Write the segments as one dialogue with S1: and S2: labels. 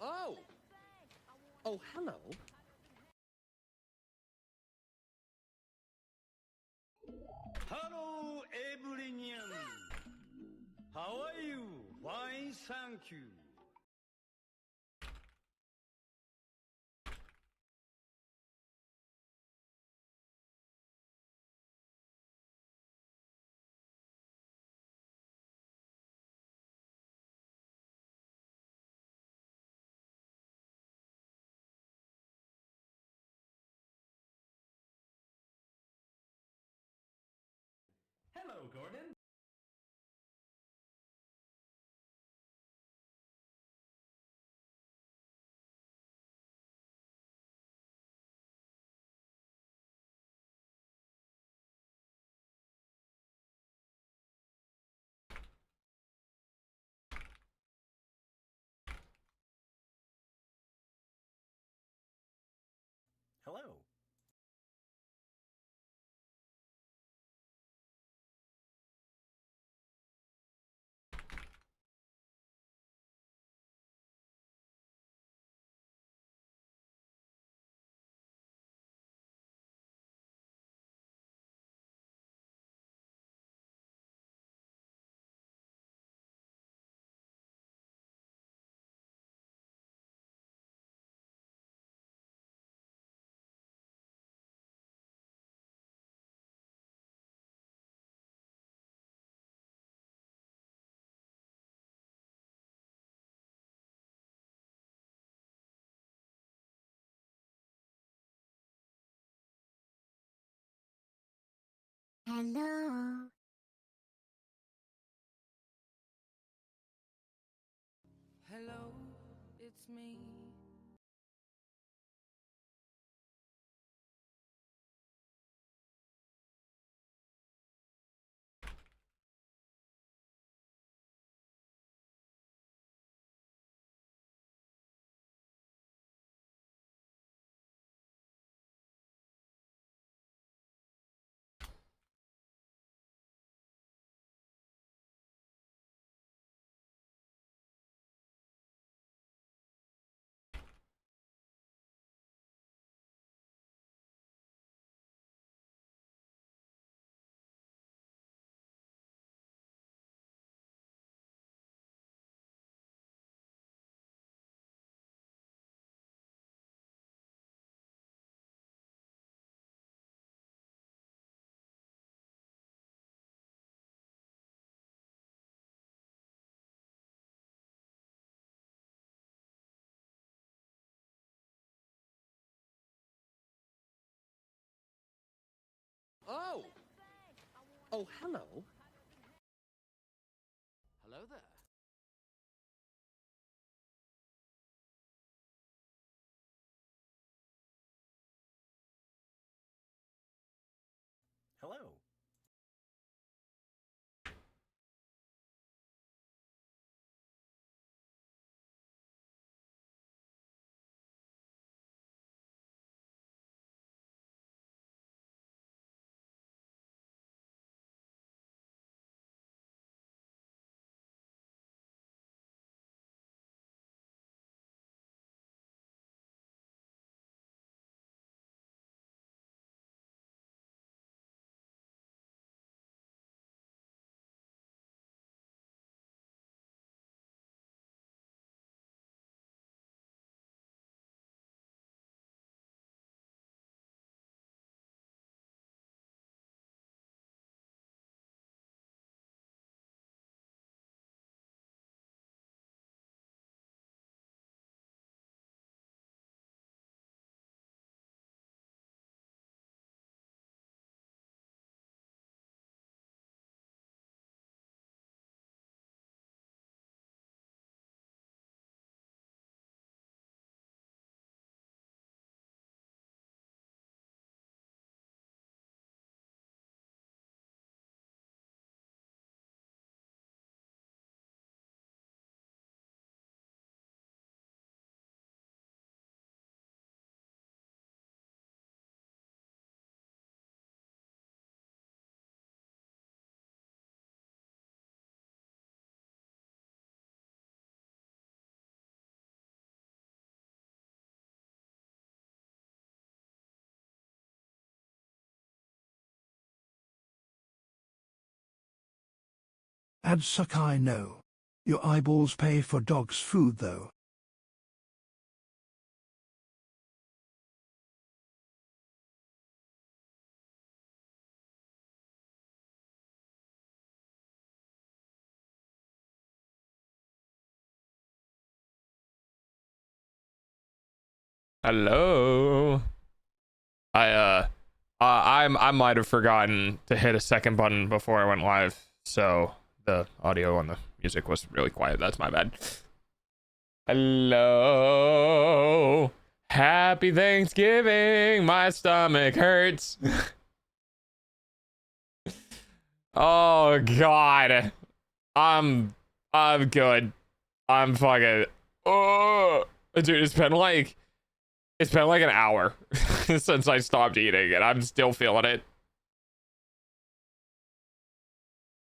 S1: Oh! Oh, hello.
S2: Hello, everyone. How are you? Fine, thank you.
S3: Hello, Gordon. Hello.
S4: Hello.
S5: Hello, it's me.
S1: Oh! Oh, hello.
S5: Hello there.
S3: Hello.
S6: Add Sakai no. Your eyeballs pay for dog's food though.
S7: Hello. I might have forgotten to hit a second button before I went live, so the audio on the music was really quiet. That's my bad. Hello. Happy Thanksgiving. My stomach hurts. Oh God. I'm good. I'm fucking. Oh, dude, it's been like an hour since I stopped eating, and I'm still feeling it.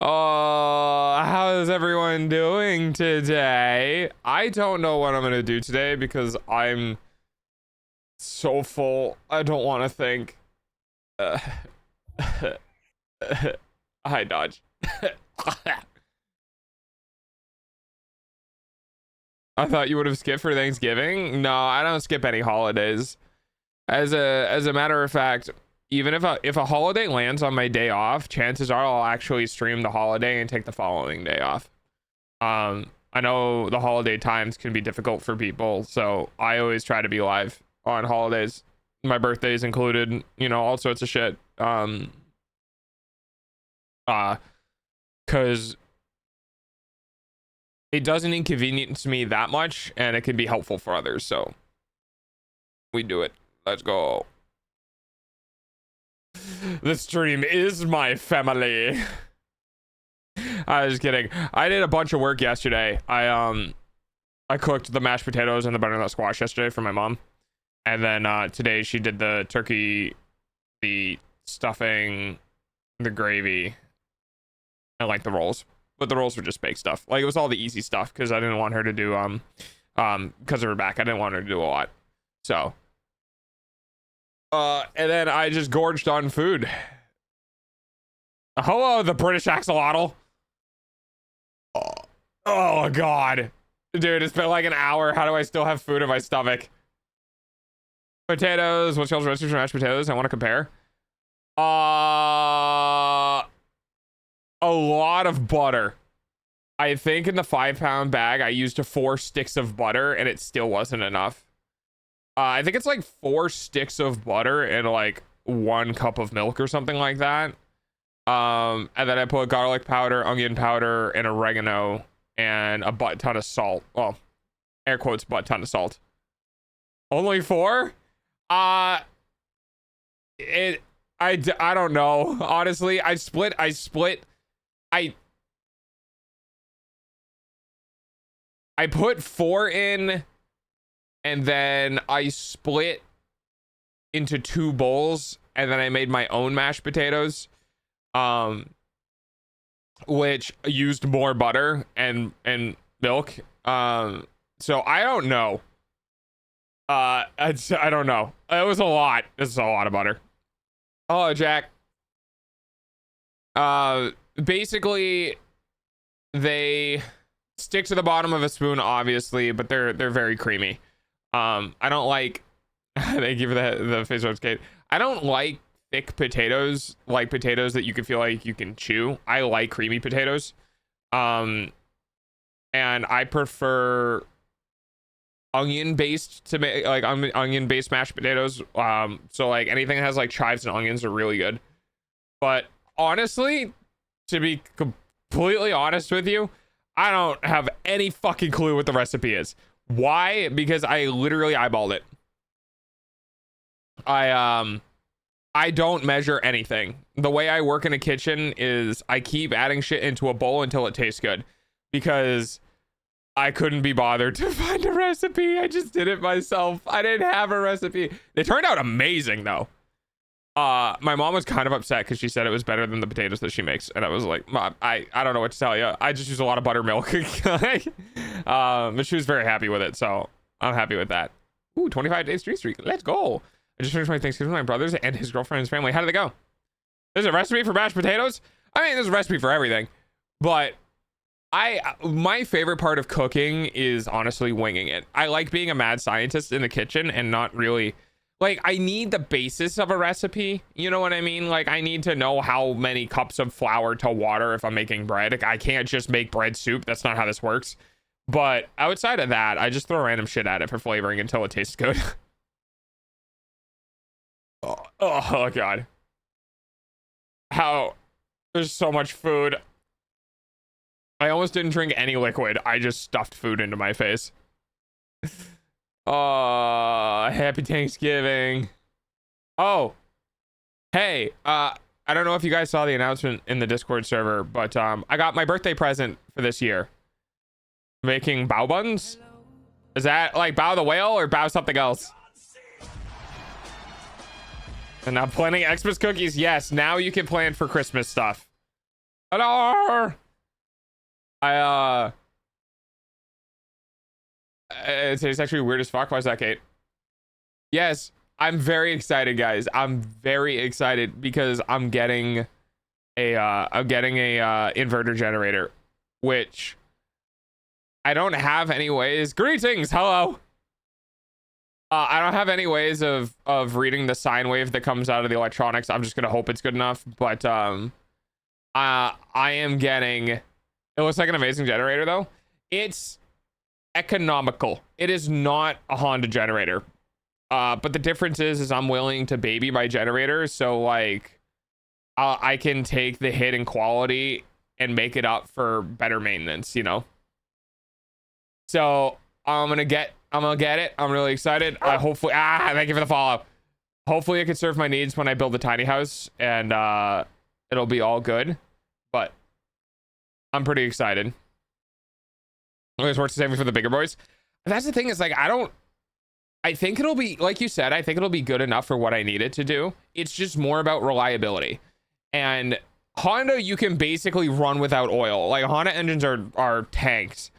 S7: Oh, how is everyone doing today? I don't know what I'm gonna do today because I'm so full. I don't want to think. Hi, Dodge. I thought you would have skipped for Thanksgiving. No, I don't skip any holidays. As a matter of fact, even if a holiday lands on my day off, chances are I'll actually stream the holiday and take the following day off. I know the holiday times can be difficult for people, so I always try to be live on holidays. My birthday's included, you know, all sorts of shit. Cause it doesn't inconvenience me that much, and it can be helpful for others, so we do it. Let's go. The stream is my family. I was kidding. I did a bunch of work yesterday. I cooked the mashed potatoes and the butternut squash yesterday for my mom, and then today she did the turkey, the stuffing, the gravy, and like the rolls. But the rolls were just baked stuff. Like, it was all the easy stuff because I didn't want her to do because of her back. I didn't want her to do a lot. So and then I just gorged on food. Hello, the British axolotl. Oh God, dude, it's been like an hour. How do I still have food in my stomach? Potatoes. What's y'all's recipe for mashed potatoes? I want to compare. A lot of butter. I think in the 5-pound bag I used 4 sticks of butter and it still wasn't enough. I think it's like 4 sticks of butter and like 1 cup of milk or something like that. And then I put garlic powder, onion powder, and oregano, and a butt ton of salt. Well, air quotes, butt ton of salt. Only 4? I don't know. Honestly, I put 4 in, and then I split into 2 bowls, and then I made my own mashed potatoes, which used more butter and milk. So I don't know. I don't know. It was a lot. This is a lot of butter. Oh, Jack. Basically, they stick to the bottom of a spoon, obviously, but they're very creamy. I don't like. Thank you for the face rubs, Kate. I don't like thick potatoes, like potatoes that you can feel like you can chew. I like creamy potatoes, and I prefer onion based to make, like, onion based mashed potatoes. So like anything that has like chives and onions are really good. But honestly, to be completely honest with you, I don't have any fucking clue what the recipe is. Why? Because I literally eyeballed it. I don't measure anything. The way I work in a kitchen is I keep adding shit into a bowl until it tastes good, because I couldn't be bothered to find a recipe. I just did it myself. I didn't have a recipe. They turned out amazing though. My mom was kind of upset because she said it was better than the potatoes that she makes, and I was like, Mom, I don't know what to tell you. I just use a lot of buttermilk. But she was very happy with it, so I'm happy with that. Ooh, 25-day streak. Let's go. I just finished my Thanksgiving with my brothers and his girlfriend's family. How did it go? There's a recipe for mashed potatoes? I mean, there's a recipe for everything, but My favorite part of cooking is honestly winging it. I like being a mad scientist in the kitchen and not really like, I need the basis of a recipe. You know what I mean? Like, I need to know how many cups of flour to water if I'm making bread. Like, I can't just make bread soup. That's not how this works. But outside of that, I just throw random shit at it for flavoring until it tastes good. Oh God. How there's so much food. I almost didn't drink any liquid. I just stuffed food into my face. Oh, happy Thanksgiving. Oh, hey, I don't know if you guys saw the announcement in the Discord server, but I got my birthday present for this year. Making bao buns. Is that like bao the whale or bao something else? And now planning Xmas cookies. Yes, now you can plan for Christmas stuff. Hello. It's actually weird as fuck. Why is that, Kate? Yes, I'm very excited, guys. I'm very excited because I'm getting a inverter generator, which I don't have any ways. Greetings, hello. I don't have any ways of reading the sine wave that comes out of the electronics. I'm just gonna hope it's good enough. But I am getting. It looks like an amazing generator, though. It's economical. It is not a Honda generator. But the difference is I'm willing to baby my generator, so like I can take the hit in quality and make it up for better maintenance, you know. So I'm gonna get it. I'm really excited. Hopefully, thank you for the follow. Hopefully, it can serve my needs when I build the tiny house, and it'll be all good. But I'm pretty excited. Always worth saving for the bigger boys. And that's the thing is like I think it'll be, like you said, I think it'll be good enough for what I need it to do. It's just more about reliability. And Honda, you can basically run without oil. Like Honda engines are tanks.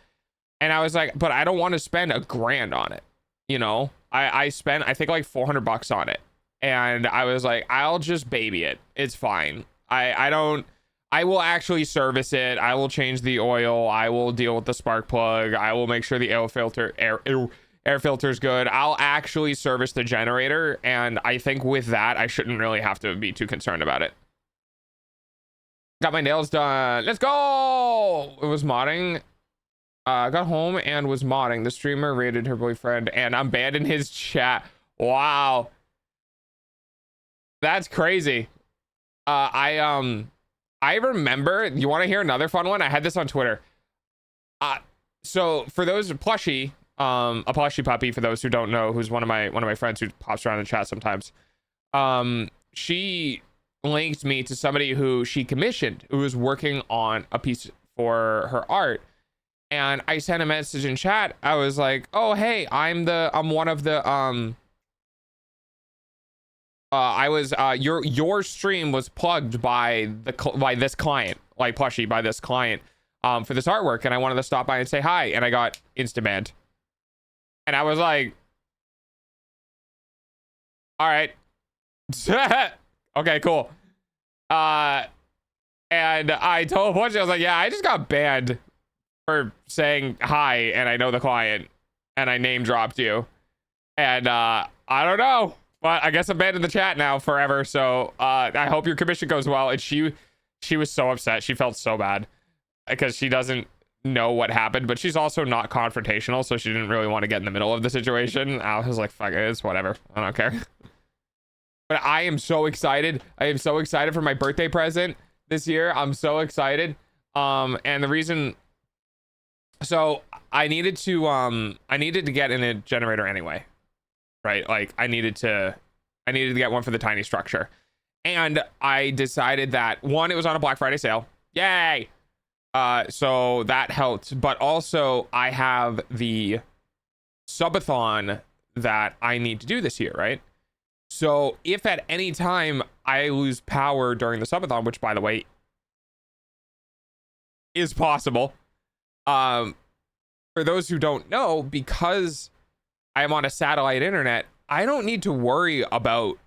S7: And I was like, but I don't want to spend $1,000 on it. You know, I spent, I think like $400 on it. And I was like, I'll just baby it. It's fine. I will actually service it. I will change the oil. I will deal with the spark plug. I will make sure the air filter is good. I'll actually service the generator. And I think with that, I shouldn't really have to be too concerned about it. Got my nails done. Let's go. It was modding. Got home and was modding. The streamer raided her boyfriend and I'm banned in his chat. Wow. That's crazy. I remember, you want to hear another fun one? I had this on Twitter. So for those plushie, a plushie puppy, for those who don't know, who's one of my friends who pops around in the chat sometimes. She linked me to somebody who she commissioned, who was working on a piece for her art. And I sent a message in chat. I was like, oh, hey, I'm one of the, your stream was plugged by this client, like plushie, by this client for this artwork, and I wanted to stop by and say hi, and I got insta banned. And I was like, all right. Okay, cool. And I told plushie, I was like, yeah, I just got banned for saying hi, and I know the client, and I name dropped you, and I don't know. But I guess I'm banned in the chat now forever. So I hope your commission goes well. And she was so upset. She felt so bad because she doesn't know what happened, but she's also not confrontational. So she didn't really want to get in the middle of the situation. I was like, fuck it, it's whatever. I don't care. But I am so excited. I am so excited for my birthday present this year. I'm so excited. And the reason, so I needed to get in a generator anyway. Right, like I needed to get one for the tiny structure, and I decided that one, it was on a Black Friday sale, yay, so that helped, but also I have the subathon that I need to do this year, right? So if at any time I lose power during the subathon, which by the way is possible, for those who don't know, because I am on a satellite internet, I don't need to worry about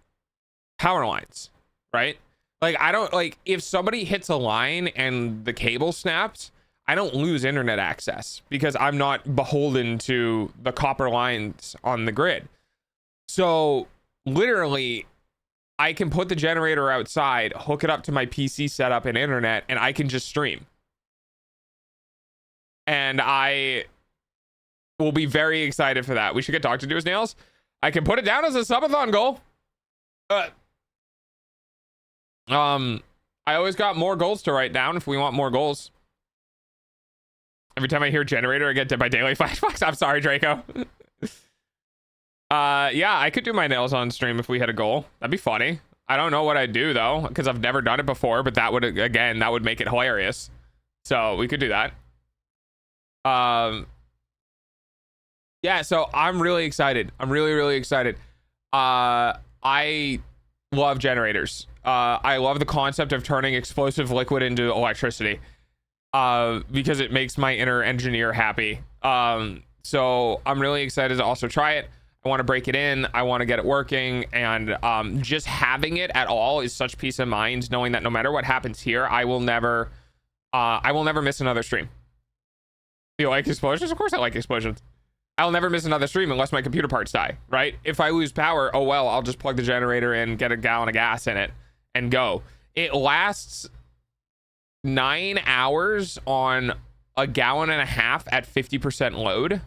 S7: power lines, right? Like I don't, like if somebody hits a line and the cable snaps, I don't lose internet access because I'm not beholden to the copper lines on the grid. So literally, I can put the generator outside, hook it up to my PC setup and internet, and I can just stream. And I will be very excited for that. We should get Dr. Do his nails. I can put it down as a subathon goal. I always got more goals to write down if we want more goals. Every time I hear generator, I get Dead by Daylight flashbacks. I'm sorry, Draco. Yeah, I could do my nails on stream if we had a goal. That'd be funny. I don't know what I'd do though, because I've never done it before, but that would, again, that would make it hilarious. So we could do that. Yeah, so I'm really excited. I'm really, really excited. I love generators. I love the concept of turning explosive liquid into electricity. Because it makes my inner engineer happy. So I'm really excited to also try it. I want to break it in. I want to get it working, and just having it at all is such peace of mind, knowing that no matter what happens here, I will never miss another stream. Do you like explosions? Of course I like explosions. I'll never miss another stream unless my computer parts die, right? If I lose power, oh well, I'll just plug the generator in, get a gallon of gas in it, and go. It lasts 9 hours on a gallon and a half at 50% load,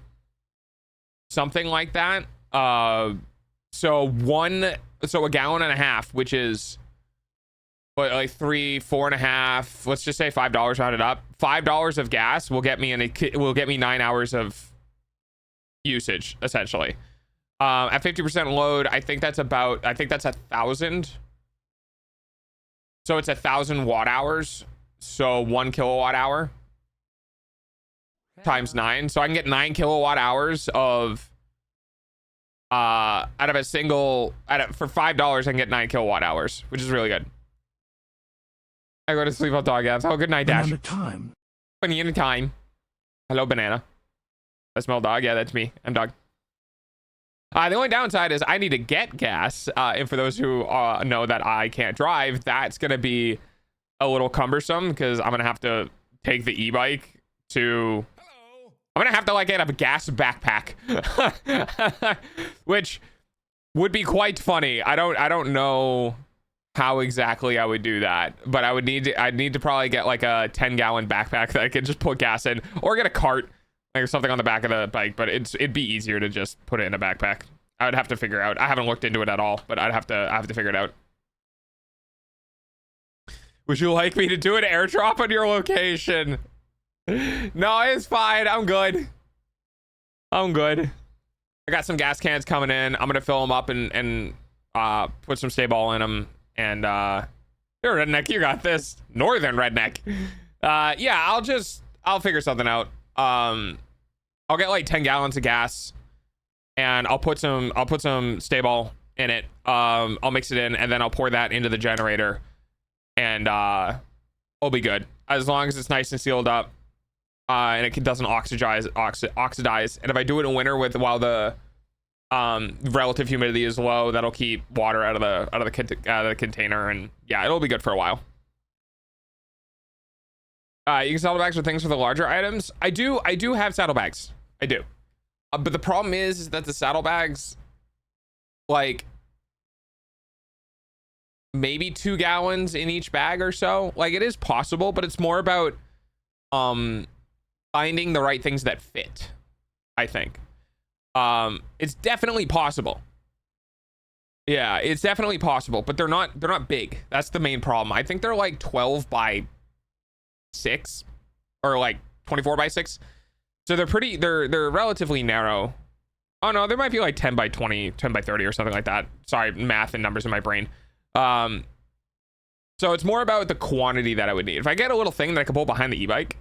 S7: something like that. So a gallon and a half, which is what, like 4.5, let's just say $5 rounded up. $5 of gas will get me 9 hours of usage, essentially. At 50% load, I think that's 1,000. So it's 1,000 watt hours. So 1 kilowatt hour times 9. So I can get 9 kilowatt hours of out of a single for $5 I can get 9 kilowatt hours, which is really good. I go to sleep on dog apps. Oh, good night, Dash.
S6: Banana time.
S7: Banana time. Hello, banana. I smell dog. Yeah, that's me. I'm dog. The only downside is I need to get gas. And for those who know that I can't drive, that's gonna be a little cumbersome because I'm gonna have to take the e-bike to. I'm gonna have to like get a gas backpack, which would be quite funny. I don't know how exactly I would do that, but I'd need to probably get like a 10-gallon backpack that I can just put gas in, or get a cart, like something on the back of the bike. But it'd be easier to just put it in a backpack. I would have to figure out. I haven't looked into it at all, but I have to figure it out. Would you like me to do an airdrop on your location? No, it's fine. I'm good. I got some gas cans coming in. I'm gonna fill them up and put some stay ball in them. And you're redneck. You got this. Northern redneck. Yeah, I'll figure something out. I'll get like 10 gallons of gas, and I'll put some stay ball in it. I'll mix it in, and then I'll pour that into the generator, and I'll be good as long as it's nice and sealed up. And it doesn't oxidize. And if I do it in winter while the relative humidity is low, that'll keep water out of the container, and yeah, it'll be good for a while. You can saddlebags for things for the larger items. I do have saddlebags. I do, but the problem is that the saddlebags, like maybe 2 gallons in each bag or so. Like it is possible, but it's more about finding the right things that fit, I think. It's definitely possible. Yeah, it's definitely possible, but they're not big. That's the main problem. I think they're like 12 by 6 or like 24 by 6. So they're relatively narrow. Oh no, there might be like 10 by 20, 10 by 30 or something like that. Sorry, math and numbers in my brain. So it's more about the quantity that I would need. If I get a little thing that I can pull behind the e-bike,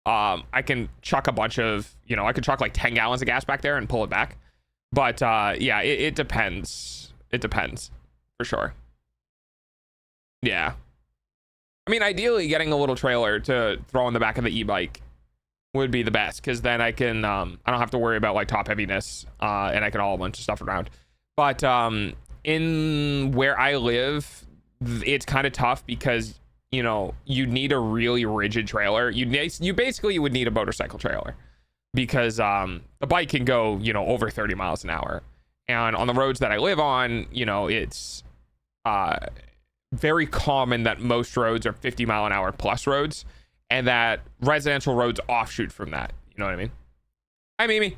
S7: I can chuck a bunch of, I could chuck like 10 gallons of gas back there and pull it back. But yeah, it depends. It depends for sure. Yeah. I mean, ideally getting a little trailer to throw on the back of the e-bike would be the best, because then I can, I don't have to worry about like top heaviness, and I can haul a bunch of stuff around. But in where I live, it's kind of tough because you know, you need a really rigid trailer. You basically would need a motorcycle trailer, because the bike can go, you know, over 30 miles an hour. And on the roads that I live on, you know, it's very common that most roads are 50-mile-an-hour plus roads, and that residential roads offshoot from that. You know what I mean? Hi, Mimi.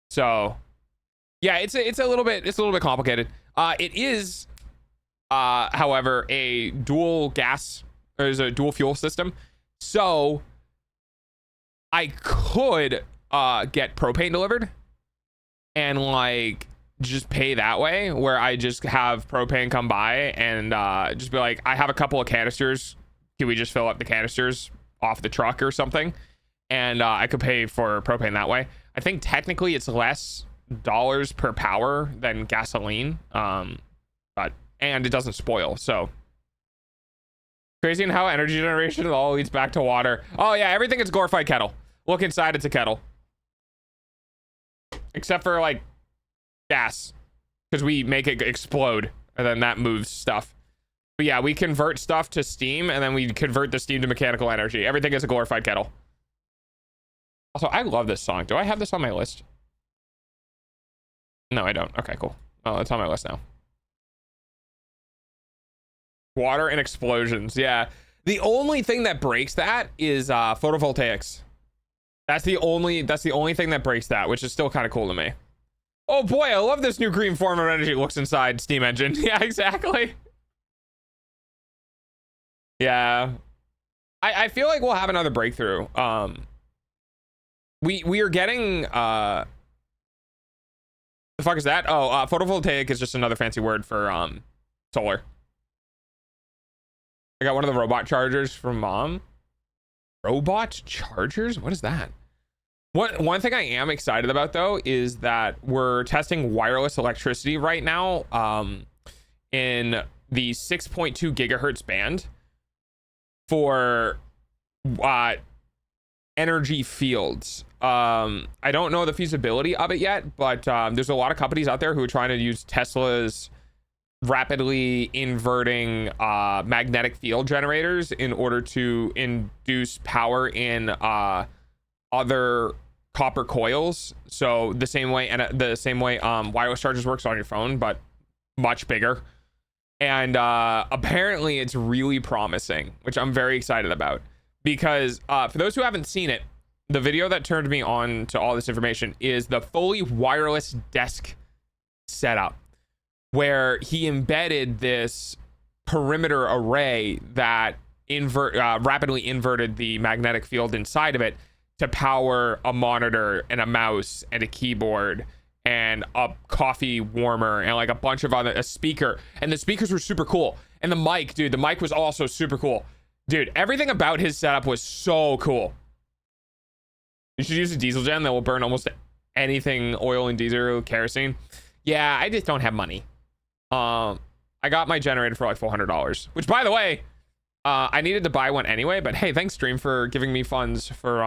S7: So, yeah, it's a little bit complicated. It is, however, a dual gas, or is a dual fuel system. So I could get propane delivered and like just pay that way, where I just have propane come by and just be like, I have a couple of canisters. Can we just fill up the canisters off the truck or something? And I could pay for propane that way. I think technically it's less dollars per power than gasoline, but and it doesn't spoil. So crazy in how energy generation all leads back to water. Oh yeah, everything is glorified kettle. Look inside, it's a kettle, except for like gas, because we make it explode and then that moves stuff. But yeah, we convert stuff to steam, and then we convert the steam to mechanical energy. Everything is a glorified kettle. Also, I love this song. Do I have this on my list? No, I don't. Okay, cool. Oh, it's on my list now. Water and explosions. Yeah. The only thing that breaks that is photovoltaics. That's the only thing that breaks that, which is still kind of cool to me. Oh boy, I love this new green form of energy. It looks inside steam engine. Yeah, exactly. Yeah. I feel like we'll have another breakthrough. We are getting the fuck is that? Oh, photovoltaic is just another fancy word for solar. I got one of the robot chargers from mom. Robot chargers? What is that? One thing I am excited about though is that we're testing wireless electricity right now in the 6.2 gigahertz band for energy fields. I don't know the feasibility of it yet, but there's a lot of companies out there who are trying to use Tesla's rapidly inverting magnetic field generators in order to induce power in other copper coils. So the same way wireless chargers works on your phone, but much bigger. And apparently it's really promising, which I'm very excited about, because for those who haven't seen it, the video that turned me on to all this information is the fully wireless desk setup, where he embedded this perimeter array that rapidly inverted the magnetic field inside of it to power a monitor and a mouse and a keyboard and a coffee warmer and like a bunch of a speaker. And the speakers were super cool. And the mic, dude, the mic was also super cool. Dude, everything about his setup was so cool. You should use a diesel gen that will burn almost anything, oil and diesel, kerosene. Yeah, I just don't have money. I got my generator for like $400, which by the way, I needed to buy one anyway, but hey, thanks stream for giving me funds for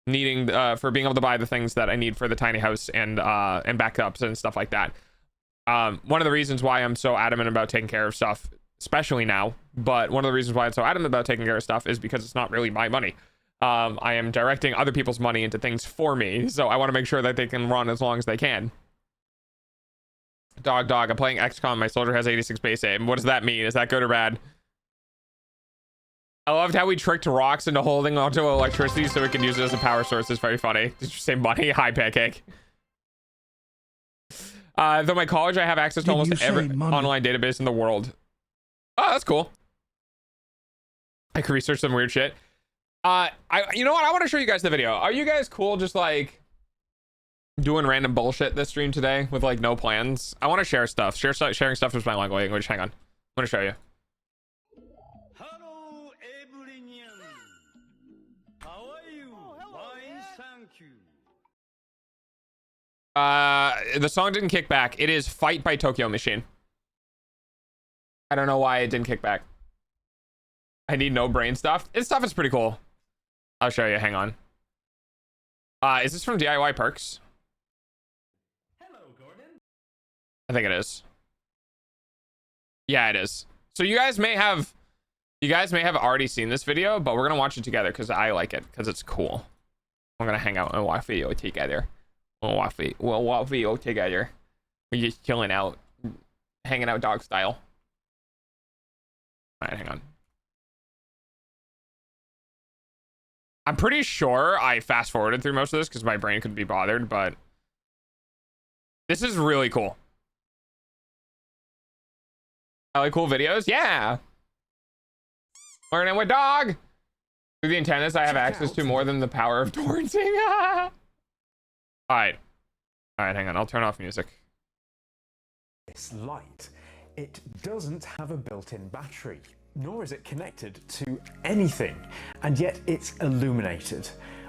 S7: for being able to buy the things that I need for the tiny house and backups and stuff like that. One of the reasons why I'm so adamant about taking care of stuff, especially now, but one of the reasons why I'm so adamant about taking care of stuff is because it's not really my money. I am directing other people's money into things for me, so I want to make sure that they can run as long as they can. Dog, I'm playing XCOM. My soldier has 86 base aim. What does that mean? Is that good or bad? I loved how we tricked rocks into holding onto electricity so we can use it as a power source. It's very funny. Did you say money? Hi, Pancake. Though my college, I have access to almost every online database in the world. Oh, that's cool. I can research some weird shit. You know what? I want to show you guys the video. Are you guys cool just like doing random bullshit this stream today with like no plans? I want to share stuff. Sharing stuff is my language. Hang on. I'm going to show you.
S2: Hello, everyone. How are you? Fine, thank you.
S7: The song didn't kick back. It is Fight by Tokyo Machine. I don't know why it didn't kick back. I need no brain stuff. This stuff is pretty cool. I'll show you. Hang on. Is this from DIY Perks?
S3: Hello, Gordon.
S7: I think it is. Yeah, it is. So you guys may have already seen this video, but we're gonna watch it together because I like it because it's cool. We're gonna hang out and watch video together. We'll watch video together. We're just chilling out, hanging out dog style. All right, hang on. I'm pretty sure I fast forwarded through most of this because my brain couldn't be bothered, but this is really cool. I like cool videos. Yeah. Learning with dog. Through the antennas, I have access to more than the power of torrenting. All right. All right, hang on. I'll turn off music.
S8: This light, it doesn't have a built-in battery, nor is it connected to anything, and yet it's illuminated,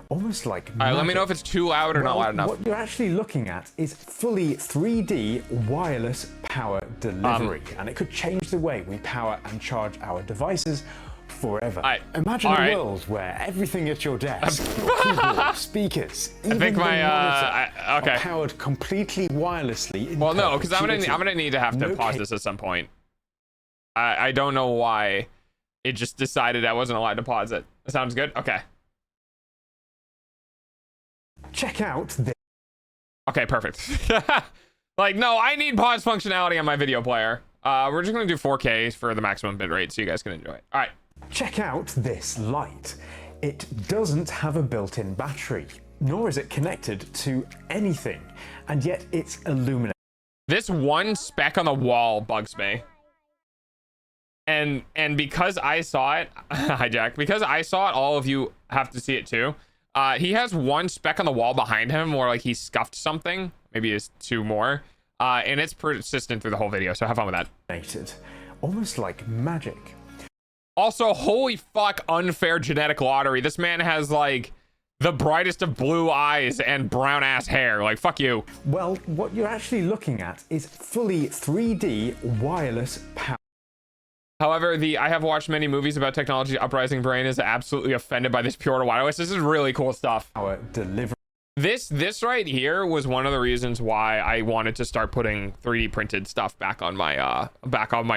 S8: almost like magic.
S7: All right, let me know if it's too loud or not loud enough.
S8: What you're actually looking at is fully 3D wireless power delivery, and it could change the way we power and charge our devices forever. Imagine a world where everything at your desk, your keyboard, speakers, even the monitor, are powered completely wirelessly.
S7: Well, no, because I'm gonna need to have to pause this at some point. I don't know why it just decided I wasn't allowed to pause it. That sounds good. Okay.
S8: Check out this.
S7: Okay, perfect. Like, no, I need pause functionality on my video player. We're just gonna do 4K for the maximum bitrate so you guys can enjoy it. All right.
S8: Check out this light. It doesn't have a built-in battery, nor is it connected to anything, and yet it's illuminated.
S7: This one speck on the wall bugs me. And because I saw it, hi Jack, because I saw it, all of you have to see it too. He has one speck on the wall behind him where like he scuffed something, maybe it's two more, and it's persistent through the whole video, so have fun with that.
S8: Almost like magic.
S7: Also, holy fuck, unfair genetic lottery. This man has like the brightest of blue eyes and brown ass hair. Like, fuck you.
S8: Well, what you're actually looking at is fully 3D wireless power.
S7: However, I have watched many movies about technology. Uprising Brain is absolutely offended by this pure wireless. This is really cool stuff.
S8: Power delivery.
S7: This right here was one of the reasons why I wanted to start putting 3D printed stuff back on my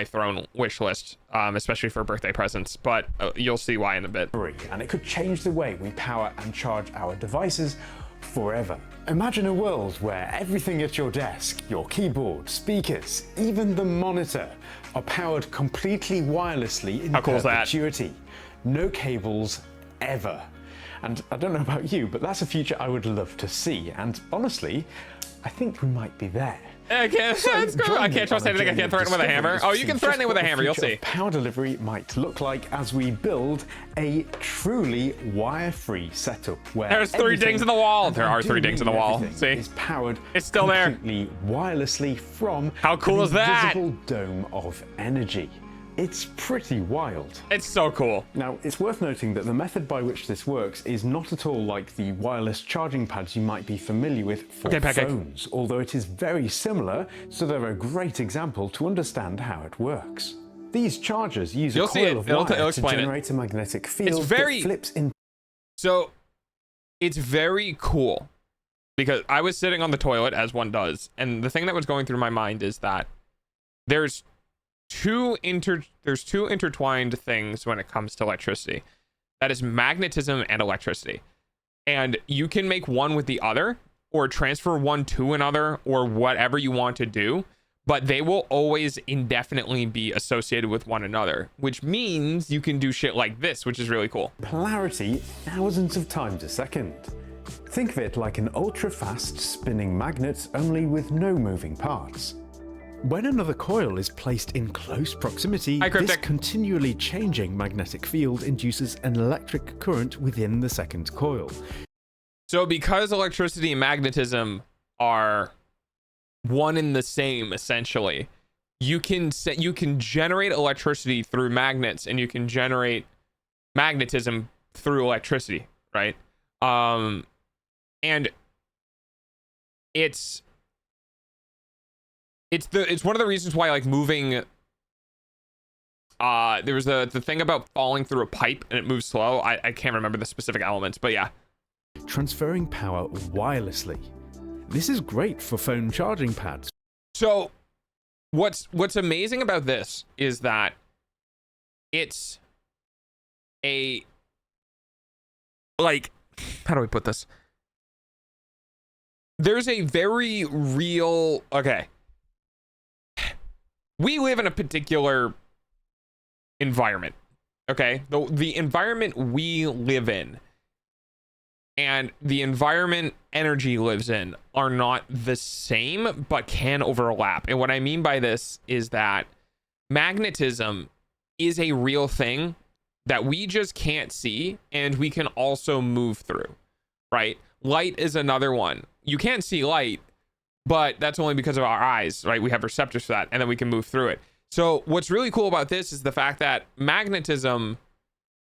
S7: throne wish list, especially for birthday presents. But you'll see why in a bit.
S8: And it could change the way we power and charge our devices forever. Imagine a world where everything at your desk, your keyboard, speakers, even the monitor, are powered completely wirelessly in perpetuity. No cables ever. And I don't know about you, but that's a future I would love to see. And honestly, I think we might be there.
S7: I can't trust anything. I can't threaten with a hammer. Oh, you can threaten it with a hammer. You'll see.
S8: Power delivery might look like as we build a truly wire-free setup where
S7: there's 3 dings in the wall. There are 3 dings in the wall. See,
S8: is powered.
S7: It's still there.
S8: Completely wirelessly from.
S7: How cool is that?
S8: Invisible dome of energy. It's pretty wild.
S7: It's so cool.
S8: Now, it's worth noting that the method by which this works is not at all like the wireless charging pads you might be familiar with for phones, although it is very similar, so they're a great example to understand how it works. These chargers use a coil of wire to generate a magnetic field that flips in. So, it's very cool because I was sitting on the toilet, as one does, and the thing that was going through my mind is that there's two intertwined things when it comes to electricity. That is magnetism and electricity. And you can make one with the other or transfer one to another or whatever you want to do, but they will always indefinitely be associated with one another, which means you can do shit like this, which is really cool. Polarity thousands of times a second. Think of it like an ultra-fast spinning magnet, only with no moving parts. When another coil is placed in close proximity, this continually changing magnetic field induces an electric current within the second coil. So because electricity and magnetism are one and the same, essentially, you can generate electricity through magnets and you can generate magnetism through electricity, right? And it's one of the reasons why, like, moving there was the thing about falling through a pipe and it moves slow. I can't remember the specific elements, but yeah. Transferring power wirelessly. This is great for phone charging pads. So what's amazing about this is that
S7: it's a, like, how do I put this? There's a very real, okay. We live in a particular environment, okay? The environment we live in and the environment energy lives in are not the same, but can overlap. And what I mean by this is that magnetism is a real thing that we just can't see, and we can also move through, right? Light is another one. You can't see light, but that's only because of our eyes, right? We have receptors for that, and then we can move through it. So what's really cool about this is the fact that magnetism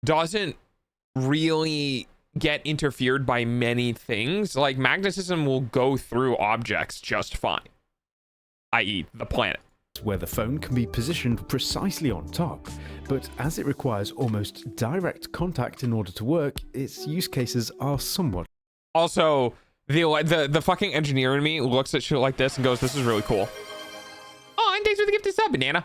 S7: doesn't really get interfered by many things. Like, magnetism will go through objects just fine, i.e. the planet,
S8: where the phone can be positioned precisely on top, but as it requires almost direct contact in order to work, its use cases are somewhat.
S7: Also, the fucking engineer in me looks at shit like this and goes, this is really cool. Oh, and thanks for the gift of sub, banana.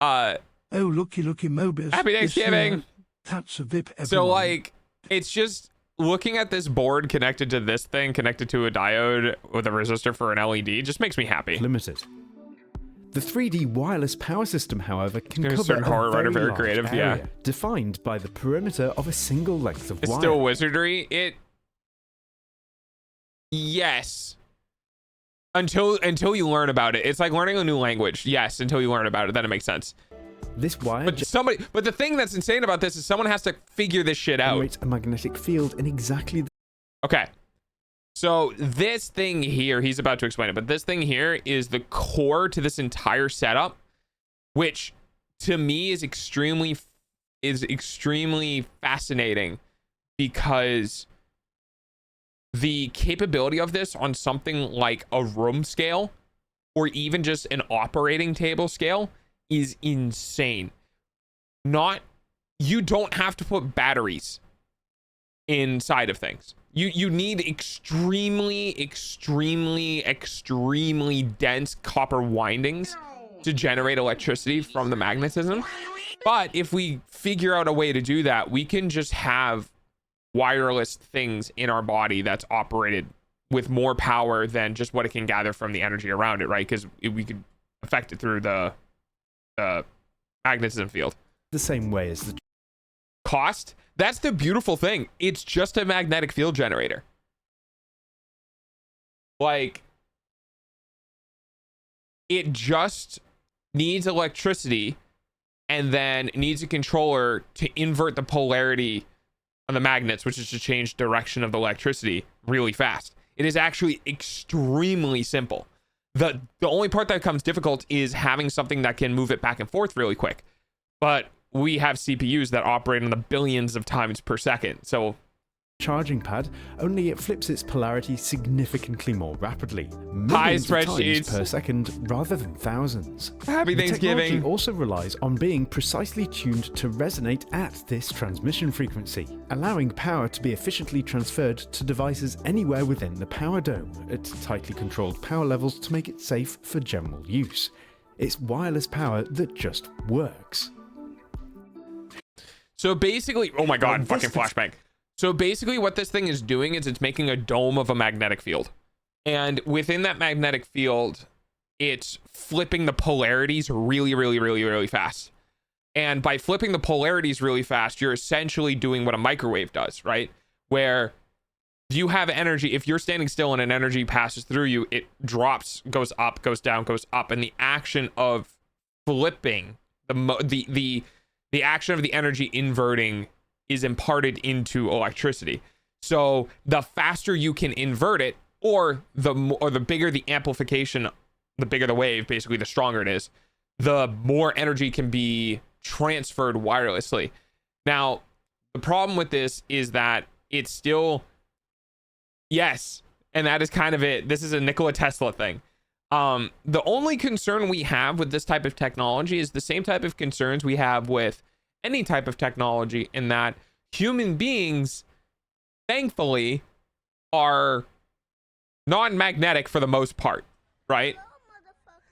S6: Oh, looky, Mobius.
S7: Happy Thanksgiving.
S6: That's a VIP, everyone.
S7: So, like, it's just looking at this board connected to this thing, connected to a diode with a resistor for an LED, just makes me happy.
S8: Limited. The 3D wireless power system, however, can cover a very
S7: creative,
S8: area,
S7: yeah,
S8: defined by the perimeter of a single length of
S7: it's
S8: wire.
S7: Still wizardry. Yes. Until you learn about it. It's like learning a new language. Yes, until you learn about it, then it makes sense.
S8: This wire
S7: but the thing that's insane about this is someone has to figure this shit out.
S8: generates a magnetic field in exactly the
S7: Okay. So this thing here, he's about to explain it, but this thing here is the core to this entire setup, which to me is extremely fascinating, because the capability of this on something like a room scale or even just an operating table scale is insane. You don't have to put batteries inside of things. You need extremely dense copper windings to generate electricity from the magnetism. But if we figure out a way to do that, we can just have wireless things in our body that's operated with more power than just what it can gather from the energy around it, right? Because we could affect it through the magnetism field.
S8: the same way as the
S7: cost. That's the beautiful thing. It's just a magnetic field generator. Like, it just needs electricity and then needs a controller to invert the polarity on the magnets, which is to change direction of the electricity really fast. It is actually extremely simple. The only part that becomes difficult is having something that can move it back and forth really quick. But we have CPUs that operate on the billions of times per second. So
S8: charging pad, only it flips its polarity significantly more rapidly. Millions of times per second rather than thousands.
S7: Happy Thanksgiving.
S8: The technology also relies on being precisely tuned to resonate at this transmission frequency, allowing power to be efficiently transferred to devices anywhere within the power dome at tightly controlled power levels to make it safe for general use. It's wireless power that just works.
S7: So basically, oh my god, fucking flashbang. So basically what this thing is doing is it's making a dome of a magnetic field. And within that magnetic field, it's flipping the polarities really fast. And by flipping the polarities really fast, you're essentially doing what a microwave does, right? Where you have energy. If you're standing still and an energy passes through you, it drops, goes up, goes down, goes up. And the action of flipping, the action of the energy inverting is imparted into electricity. So the faster you can invert it, or the bigger the amplification, the bigger the wave, basically the stronger it is, the more energy can be transferred wirelessly. Now, the problem with this is that it's still, yes, and that is kind of it. This is a Nikola Tesla thing. The only concern we have with this type of technology is the same type of concerns we have with any type of technology, in that human beings, thankfully, are non-magnetic for the most part, right?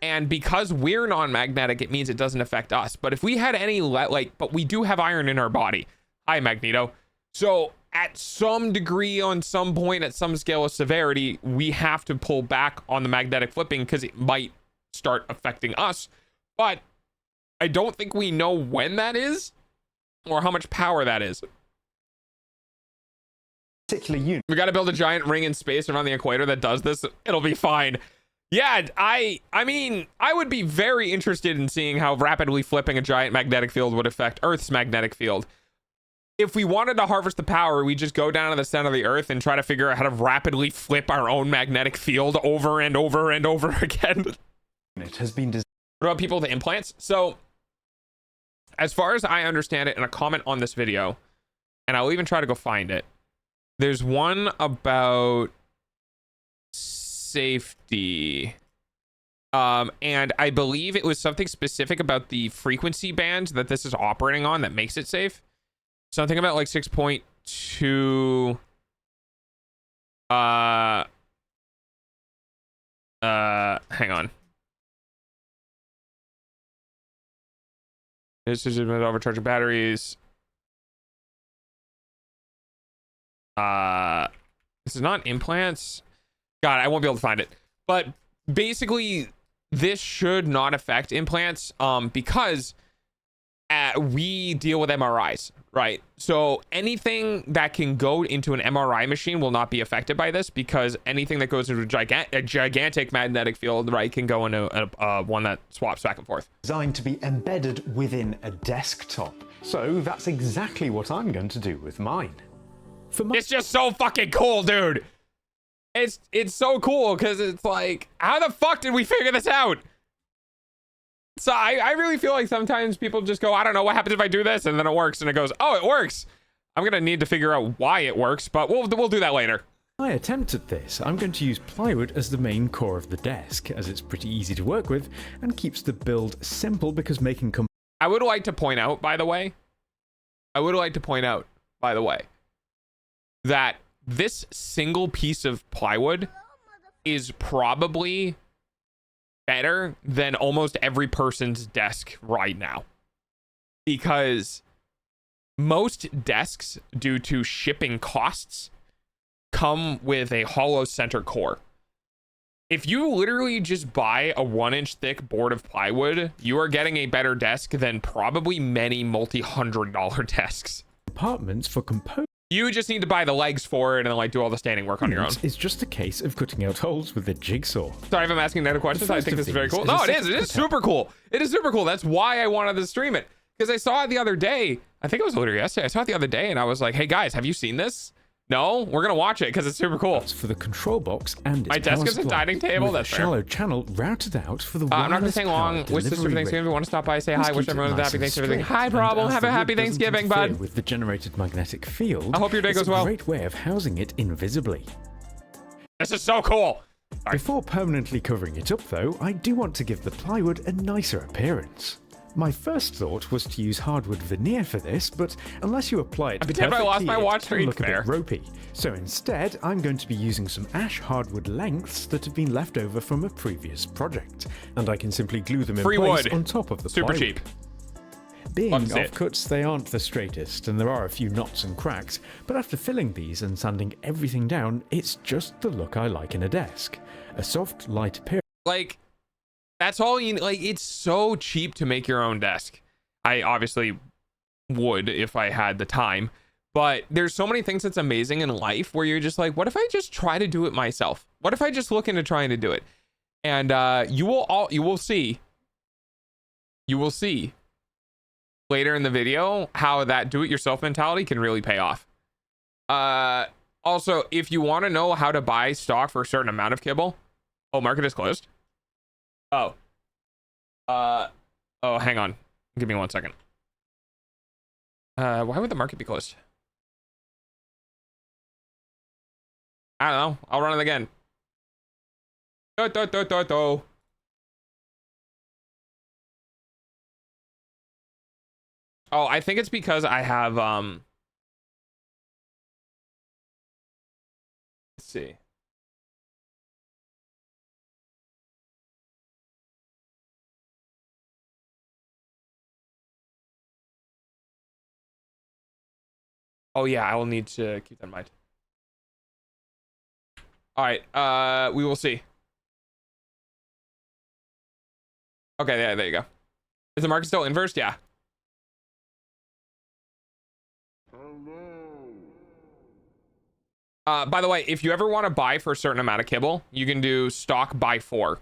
S7: And because we're non-magnetic, it means it doesn't affect us. But if we had any, but we do have iron in our body. Hi, Magneto. So at some degree, on some point, at some scale of severity, we have to pull back on the magnetic flipping because it might start affecting us. But I don't think we know when that is or how much power that is.
S8: Particular unit.
S7: We got to build a giant ring in space around the equator that does this. It'll be fine. Yeah, I mean, I would be very interested in seeing how rapidly flipping a giant magnetic field would affect Earth's magnetic field. If we wanted to harvest the power, we just go down to the center of the Earth and try to figure out how to rapidly flip our own magnetic field over and over and over again.
S8: It has been designed.
S7: What about people with implants? So, as far as I understand it, in a comment on this video, and I'll even try to go find it, there's one about safety. And I believe it was something specific about the frequency band that this is operating on that makes it safe. Something about like 6.2. Hang on. This is about overcharging batteries. This is not implants. God, I won't be able to find it. But basically, this should not affect implants because we deal with MRIs, right? So anything that can go into an MRI machine will not be affected by this because anything that goes into a gigantic magnetic field, right, can go into one that swaps back and forth.
S8: Designed to be embedded within a desktop. So that's exactly what I'm going to do with mine.
S7: It's just so fucking cool, dude. It's so cool because it's like, how the fuck did we figure this out? So I really feel like sometimes people just go, I don't know what happens if I do this, and then it works, and it goes, oh, it works. I'm gonna need to figure out why it works, but we'll do that later.
S9: My attempt at this, I'm going to use plywood as the main core of the desk, as it's pretty easy to work with and keeps the build simple because making
S7: I would like to point out, by the way, that this single piece of plywood is probably better than almost every person's desk right now, because most desks, due to shipping costs, come with a hollow center core. If you literally just buy a 1-inch thick board of plywood, you are getting a better desk than probably many multi-$100 desks.
S9: compartments for components.
S7: You just need to buy the legs for it and then like do all the standing work on your own.
S9: It's just a case of cutting out holes with a jigsaw.
S7: Sorry if I'm asking negative questions. I think this is very cool. No, it is. It is super cool. It is super cool. That's why I wanted to stream it. Because I saw it the other day. I think it was literally yesterday. I saw it the other day and I was like, hey guys, have you seen this? No, we're gonna watch it because it's super cool.
S9: For the control box and its
S7: my desk is a dining table. That's
S9: a shallow channel routed out for the.
S7: I'm not gonna say long. Wish this for Thanksgiving. If you want to stop by, say hi. Wish everyone a happy Thanksgiving. Hi, problem. Have a happy Thanksgiving, bud.
S9: With the generated magnetic field.
S7: I hope your day goes well.
S9: It's a great way of housing it invisibly.
S7: This is so cool. Sorry.
S9: Before permanently covering it up, though, I do want to give the plywood a nicer appearance. My first thought was to use hardwood veneer for this, but unless you apply it perfectly,
S7: I lost my watch,
S9: it can look a bit ropey. So instead, I'm going to be using some ash hardwood lengths that have been left over from a previous project, and I can simply glue them in place on top of the
S7: super
S9: plywood.
S7: cheap.
S9: Being offcuts, they aren't the straightest, and there are a few knots and cracks, but after filling these and sanding everything down, it's just the look I like in a desk. A soft, light appearance.
S7: Like, that's all you like. It's so cheap to make your own desk. I obviously would if I had the time, but there's so many things that's amazing in life where you're just like, what if I just try to do it myself? What if I just look into trying to do it? And you will see later in the video how that do-it-yourself mentality can really pay off. Also, if you want to know how to buy stock for a certain amount of kibble, market is closed. Oh, hang on. Give me 1 second. Why would the market be closed? I don't know. I'll run it again. Oh, I think it's because I have, let's see. Oh yeah, I will need to keep that in mind. All right, we will see. Okay, yeah, there you go. Is the market still inversed? Yeah. By the way, if you ever want to buy for a certain amount of kibble, you can do stock buy for.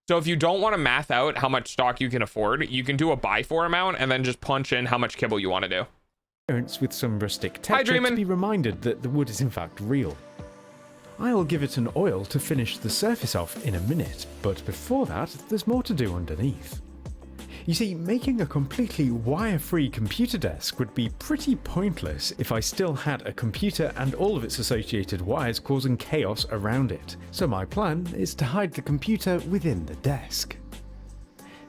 S7: So if you don't want to math out how much stock you can afford, you can do a buy for amount and then just punch in how much kibble you want to do.
S9: With some rustic texture to be reminded that the wood is in fact real. I'll give it an oil to finish the surface off in a minute, but before that, there's more to do underneath. You see, making a completely wire-free computer desk would be pretty pointless if I still had a computer and all of its associated wires causing chaos around it. So my plan is to hide the computer within the desk.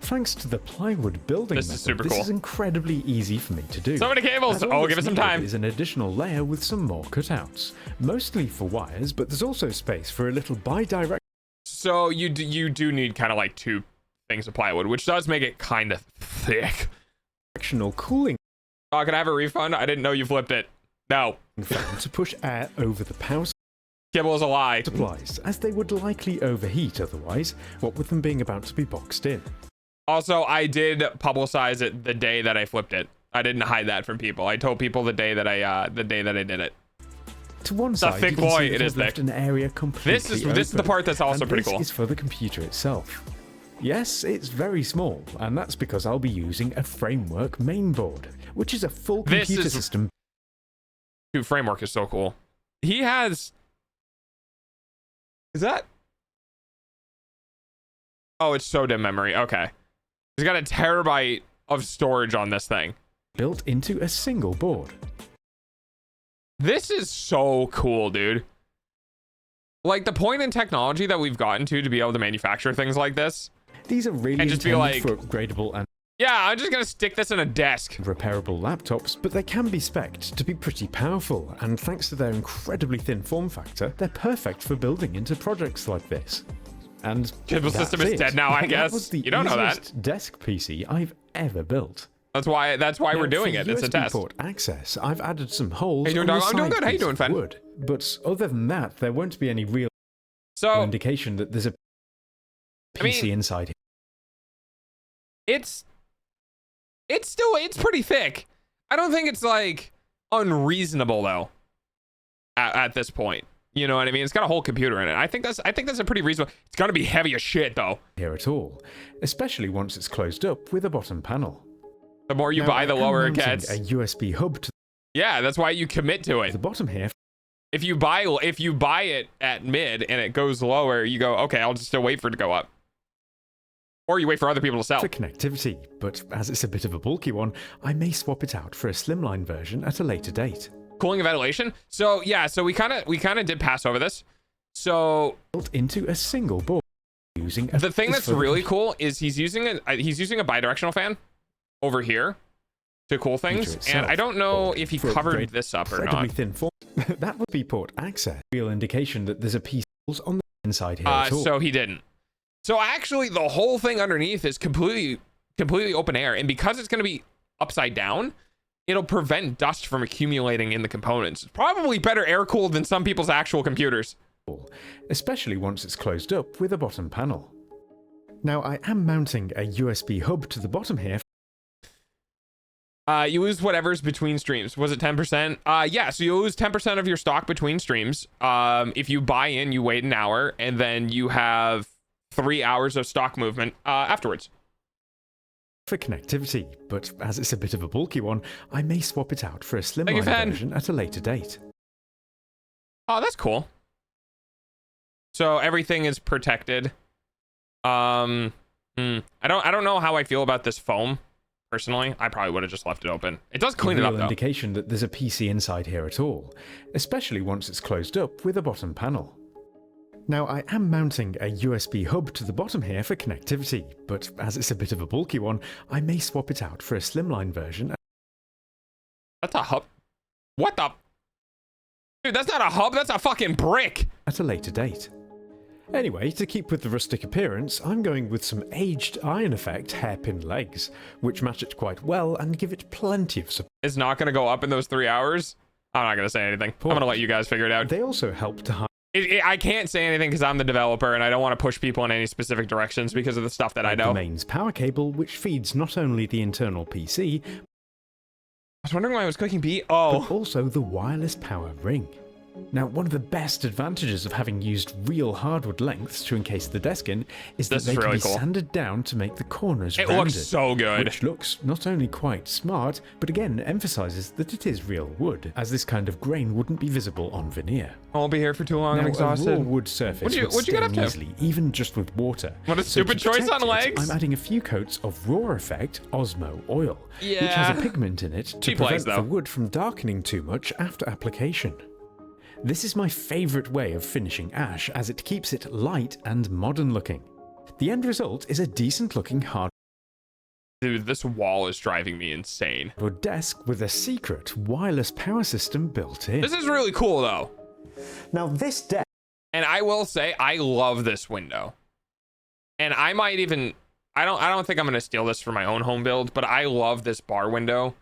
S9: Thanks to the plywood building method, this is incredibly easy for me to do.
S7: So many cables! Oh, give it some time.
S9: Is an additional layer with some more cutouts, mostly for wires, but there's also space for a little bi-directional.
S7: So you do need kind of like two things of plywood, which does make it kind of thick.
S9: Directional cooling.
S7: Oh, can I have a refund? I didn't know you flipped it. No.
S9: To push air over the power
S7: kibble is a lie.
S9: Supplies, as they would likely overheat otherwise, what with them being about to be boxed in.
S7: Also, I did publicize it the day that I flipped it. I didn't hide that from people. I told people the day that I did it.
S9: To one side,
S7: thick boy. It is thick.
S9: An area completely
S7: this is the part that's also pretty cool.
S9: This is for the computer itself. Yes, it's very small, and that's because I'll be using a framework mainboard, which is a full computer system.
S7: Dude, framework is so cool. He has. Is that? Oh, it's so dim memory. Okay. He's got a terabyte of storage on this thing.
S9: Built into a single board.
S7: This is so cool, dude. Like the point in technology that we've gotten to be able to manufacture things like this.
S9: These are really
S7: and just be like,
S9: for upgradable and
S7: yeah, I'm just gonna stick this in a desk.
S9: Repairable laptops, but they can be spec'd to be pretty powerful, and thanks to their incredibly thin form factor, they're perfect for building into projects like this. And
S7: kibble system is dead now, I guess.
S9: That was the
S7: you don't know that.
S9: Desk PC I've ever built.
S7: That's why we're doing it. It's a test.
S9: Port access, I've added some holes.
S7: Hey, doing dog? I'm doing good. How you doing, Fen?
S9: Wood. But other than that, there won't be any real indication that there's a PC inside here.
S7: It's pretty thick. I don't think it's like unreasonable though. At this point, you know what I mean? It's got a whole computer in it. I think that's a pretty reasonable. It's gonna be heavy as shit though.
S9: Here at all, especially once it's closed up with a bottom panel.
S7: The more you buy, the lower it gets.
S9: A USB hub to
S7: yeah, that's why you commit to it.
S9: The bottom here.
S7: If you buy it at mid and it goes lower, you go, okay, I'll just still wait for it to go up. Or you wait for other people to sell.
S9: For connectivity, but as it's a bit of a bulky one, I may swap it out for a slimline version at a later date.
S7: Cooling and ventilation. So yeah, so we kind of did pass over this. So
S9: built into a single board using
S7: the thing that's really cool is he's using a bidirectional fan over here to cool things, and I don't know if he covered this up or not.
S9: Thin form. That would be port access. Real indication that there's a piece on the inside here. At all.
S7: So he didn't. So actually, the whole thing underneath is completely open air, and because it's going to be upside down, it'll prevent dust from accumulating in the components. It's probably better air cooled than some people's actual computers.
S9: Especially once it's closed up with a bottom panel. Now I am mounting a USB hub to the bottom here.
S7: You lose whatever's between streams. Was it 10%? Yeah, so you lose 10% of your stock between streams. If you buy in, you wait an hour, and then you have 3 hours of stock movement afterwards.
S9: For connectivity, but as it's a bit of a bulky one, I may swap it out for a slimline version at a later date.
S7: Oh, that's cool. So everything is protected. I don't know how I feel about this foam. Personally, I probably would have just left it open. It does clean it up though.
S9: Indication that there's a PC inside here at all, especially once it's closed up with a bottom panel. Now I am mounting a USB hub to the bottom here for connectivity, but as it's a bit of a bulky one, I may swap it out for a slimline version.
S7: That's a hub? What the? Dude, that's not a hub, that's a fucking brick!
S9: At a later date. Anyway, to keep with the rustic appearance, I'm going with some aged iron effect hairpin legs, which match it quite well and give it plenty of support.
S7: It's not going to go up in those 3 hours? I'm not gonna say anything. I'm gonna let you guys figure it out.
S9: They also help to hide
S7: I can't say anything because I'm the developer and I don't want to push people in any specific directions because of the stuff that I know.
S9: the mains power cable, which feeds not only the internal PC,
S7: I was wondering why I was cooking pea.
S9: but
S7: Oh,
S9: also the wireless power ring. Now, one of the best advantages of having used real hardwood lengths to encase the desk in is that
S7: This
S9: they
S7: is
S9: can
S7: really
S9: be
S7: cool.
S9: sanded down to make the corners
S7: it
S9: rounded.
S7: looks so good.
S9: Which looks not only quite smart, but again emphasizes that it is real wood, as this kind of grain wouldn't be visible on veneer.
S7: I won't be here for too long.
S9: Now,
S7: I'm
S9: a
S7: exhausted.
S9: raw wood surface
S7: What'd you
S9: would
S7: get up
S9: stain
S7: to?
S9: easily, even just with water.
S7: What a
S9: So
S7: stupid
S9: to
S7: choice on
S9: protect it,
S7: legs.
S9: I'm adding a few coats of raw effect Osmo oil, which has
S7: Yeah.
S9: a pigment in it to
S7: Cheap
S9: prevent
S7: legs, though.
S9: the wood from darkening too much after application. This is my favourite way of finishing ash, as it keeps it light and modern looking. The end result is a decent looking hardwood
S7: Dude, this wall is driving me insane.
S9: desk with a secret wireless power system built in.
S7: This is really cool though.
S8: Now this desk
S7: And I will say, I love this window. And I might even, I don't think I'm gonna steal this for my own home build, but I love this bar window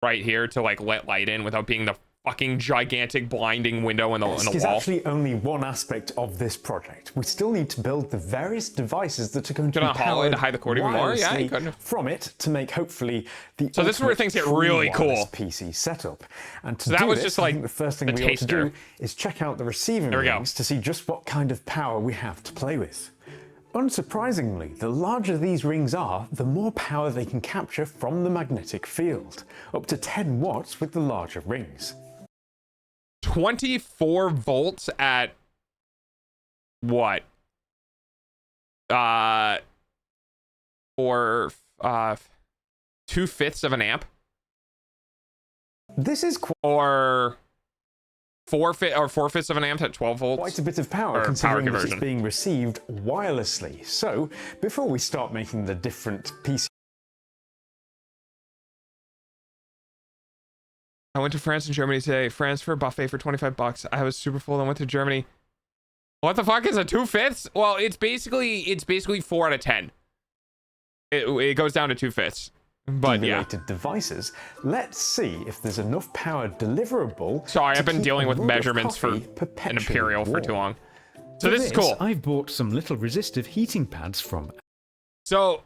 S7: right here to like let light in without being the fucking gigantic blinding window in the
S8: is
S7: wall.
S8: actually only one aspect of this project. We still need to build the various devices that are going to
S7: Gonna
S8: be
S7: haul it
S8: powered
S7: to hide the cord even more? Yeah, you
S8: wirelessly
S7: could.
S8: from it to make hopefully the
S7: So this is where
S8: ultimate
S7: things get
S8: true
S7: really
S8: wireless
S7: cool.
S8: PC setup. And to
S7: So that
S8: do
S7: was
S8: this,
S7: just
S8: I
S7: like
S8: think the first thing
S7: the
S8: we ought to
S7: taster.
S8: do is check out the receiving
S7: There we go.
S8: rings to see just what kind of power we have to play with. Unsurprisingly, the larger these rings are, the more power they can capture from the magnetic field, up to 10 watts with the larger rings.
S7: 24 volts at what? Or 2/5 of an amp,
S8: This is
S7: or 4/5 of an amp at 12 volts.
S8: quite a bit of power,
S7: Or
S8: considering
S7: power
S8: that it's
S7: conversion.
S8: being received wirelessly. So, before we start making the different PC
S7: I went to France and Germany today. France for a buffet for 25 bucks. I was super full and went to Germany. What the fuck is a 2/5? Well, it's basically 4 out of 10. It goes down to 2/5. But yeah.
S8: related devices, let's see if there's enough power deliverable.
S7: Sorry,
S8: to
S7: I've been
S8: keep
S7: dealing
S8: a
S7: with
S8: mug of
S7: measurements for
S8: coffee
S7: an
S8: perpetually
S7: Imperial for
S8: warm.
S7: too long. So
S9: For
S7: this is cool.
S9: I've bought some little resistive heating pads from
S7: So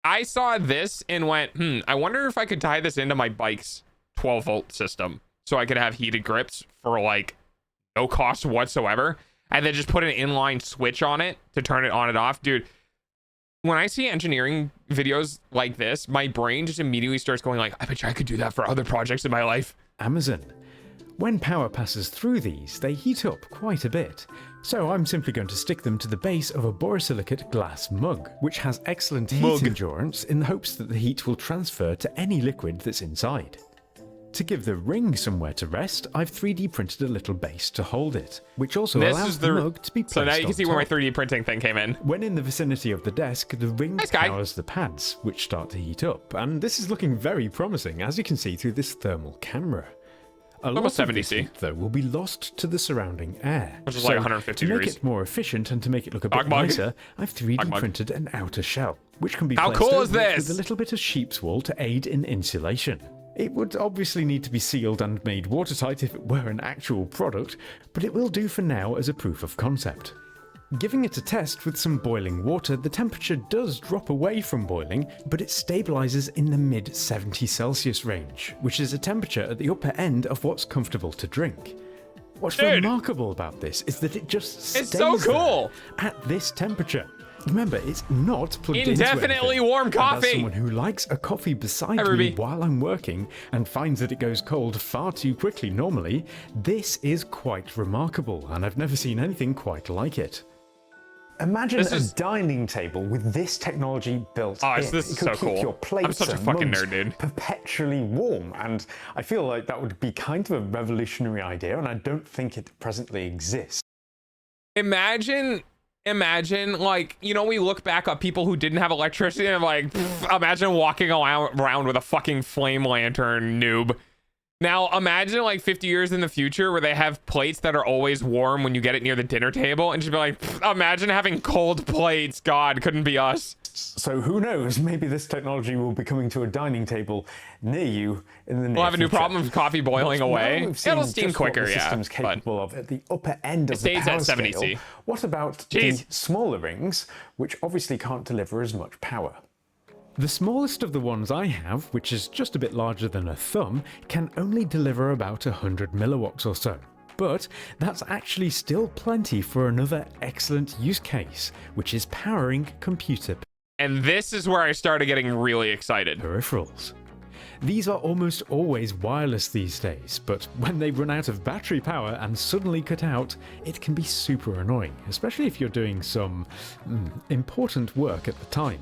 S7: I saw this and went, I wonder if I could tie this into my bike's 12 volt system so I could have heated grips for like no cost whatsoever, and then just put an inline switch on it to turn it on and off. Dude, when I see engineering videos like this, my brain just immediately starts going like, I bet you I could do that for other projects in my life.
S9: Amazon. When power passes through these, they heat up quite a bit. So I'm simply going to stick them to the base of a borosilicate glass mug, which has excellent heat endurance in the hopes that the heat will transfer to any liquid that's inside. To give the ring somewhere to rest, I've 3D printed a little base to hold it, which also
S7: This
S9: allows
S7: is
S9: the mug to be placed
S7: So now you can
S9: on
S7: see where my
S9: top.
S7: 3D printing thing came in.
S9: When in the vicinity of the desk, the ring
S7: Nice guy.
S9: powers the pads, which start to heat up, and this is looking very promising, as you can see through this thermal camera. A lot
S7: Almost
S9: of
S7: 70
S9: this
S7: C.
S9: heat, though, will be lost to the surrounding air.
S7: Which is like 150
S9: to make
S7: degrees.
S9: it more efficient and to make it look a bit
S7: Dog mug.
S9: nicer, I've 3D
S7: Dog mug.
S9: printed an outer shell, which can be
S7: How
S9: placed
S7: cool is
S9: over it
S7: this?
S9: with a little bit of sheep's wool to aid in insulation. It would obviously need to be sealed and made watertight if it were an actual product, but it will do for now as a proof of concept. Giving it a test with some boiling water, the temperature does drop away from boiling, but it stabilizes in the mid 70 Celsius range, which is a temperature at the upper end of what's comfortable to drink. What's
S7: Dude.
S9: remarkable about this is that it just stays
S7: It's so cool.
S9: there at this temperature. Remember, it's not plugged into
S7: Indefinitely
S9: anything.
S7: warm
S9: And
S7: coffee.
S9: as someone who likes a coffee beside
S7: Hi,
S9: me
S7: Ruby.
S9: while I'm working and finds that it goes cold far too quickly normally, this is quite remarkable, and I've never seen anything quite like it.
S8: Imagine
S7: This
S8: a
S7: is-
S8: dining table with this technology built
S7: Oh,
S8: in.
S7: this is
S8: It could
S7: so
S8: keep
S7: cool.
S8: your plates
S7: I'm such a
S8: and
S7: fucking
S8: mugs
S7: nerd, dude.
S8: perpetually warm, and I feel like that would be kind of a revolutionary idea, and I don't think it presently exists.
S7: Imagine, like, you know, we look back at people who didn't have electricity and I'm like, imagine walking around with a fucking flame lantern, noob. Now, imagine like 50 years in the future where they have plates that are always warm when you get it near the dinner table, and just be like, imagine having cold plates. God, couldn't be us.
S8: exists. So who knows, maybe this technology will be coming to a dining table near you in the near
S7: We'll have a new
S8: future.
S7: problem of coffee boiling away.
S8: It'll
S7: steam quicker,
S8: what the
S7: yeah.
S8: system's capable of at the upper end of
S7: It
S8: the
S7: stays
S8: power
S7: at 70
S8: scale.
S7: C.
S8: What about
S7: Jeez.
S8: the smaller rings, which obviously can't deliver as much power?
S9: The smallest of the ones I have, which is just a bit larger than a thumb, can only deliver about 100 milliwatts or so. But that's actually still plenty for another excellent use case, which is powering computer
S7: And this is where I started getting really excited.
S9: peripherals. These are almost always wireless these days, but when they run out of battery power and suddenly cut out, it can be super annoying, especially if you're doing some important work at the time.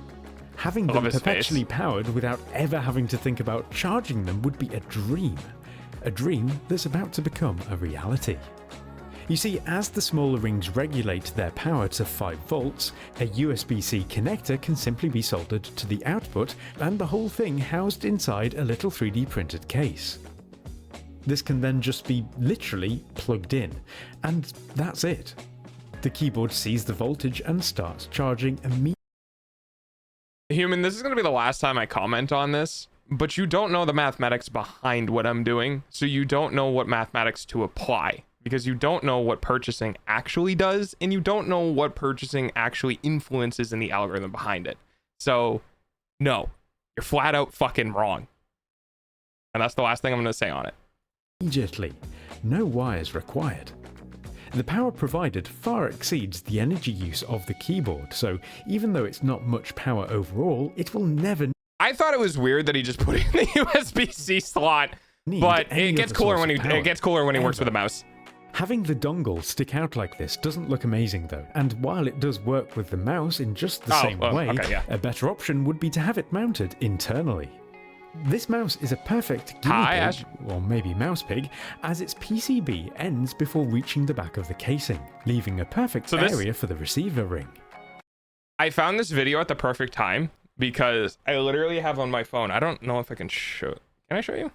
S9: Having them perpetually powered without ever having to think about charging them would be a dream. A dream that's about to become a reality. You see, as the smaller rings regulate their power to 5 volts, a USB-C connector can simply be soldered to the output and the whole thing housed inside a little 3D printed case. This can then just be literally plugged in, and that's it. The keyboard sees the voltage and starts charging immediately.
S7: Human, this is going to be the last time I comment on this, but you don't know the mathematics behind what I'm doing, so you don't know what mathematics to apply, because you don't know what purchasing actually does, and you don't know what purchasing actually influences in the algorithm behind it. So, no, you're flat out fucking wrong. And that's the last thing I'm going to say on it.
S9: Immediately. No wires required. The power provided far exceeds the energy use of the keyboard, so even though it's not much power overall, it will never
S7: I thought it was weird that he just put it in the USB-C slot, but it gets cooler when he works with a mouse.
S9: Having the dongle stick out like this doesn't look amazing though, and while it does work with the mouse in just the same way, a better option would be to have it mounted internally. This mouse is a perfect guinea pig, or maybe mouse pig, as its PCB ends before reaching the back of the casing, leaving a perfect area for the receiver ring.
S7: I found this video at the perfect time because I literally have on my phone. I don't know if I can show. Can I show you?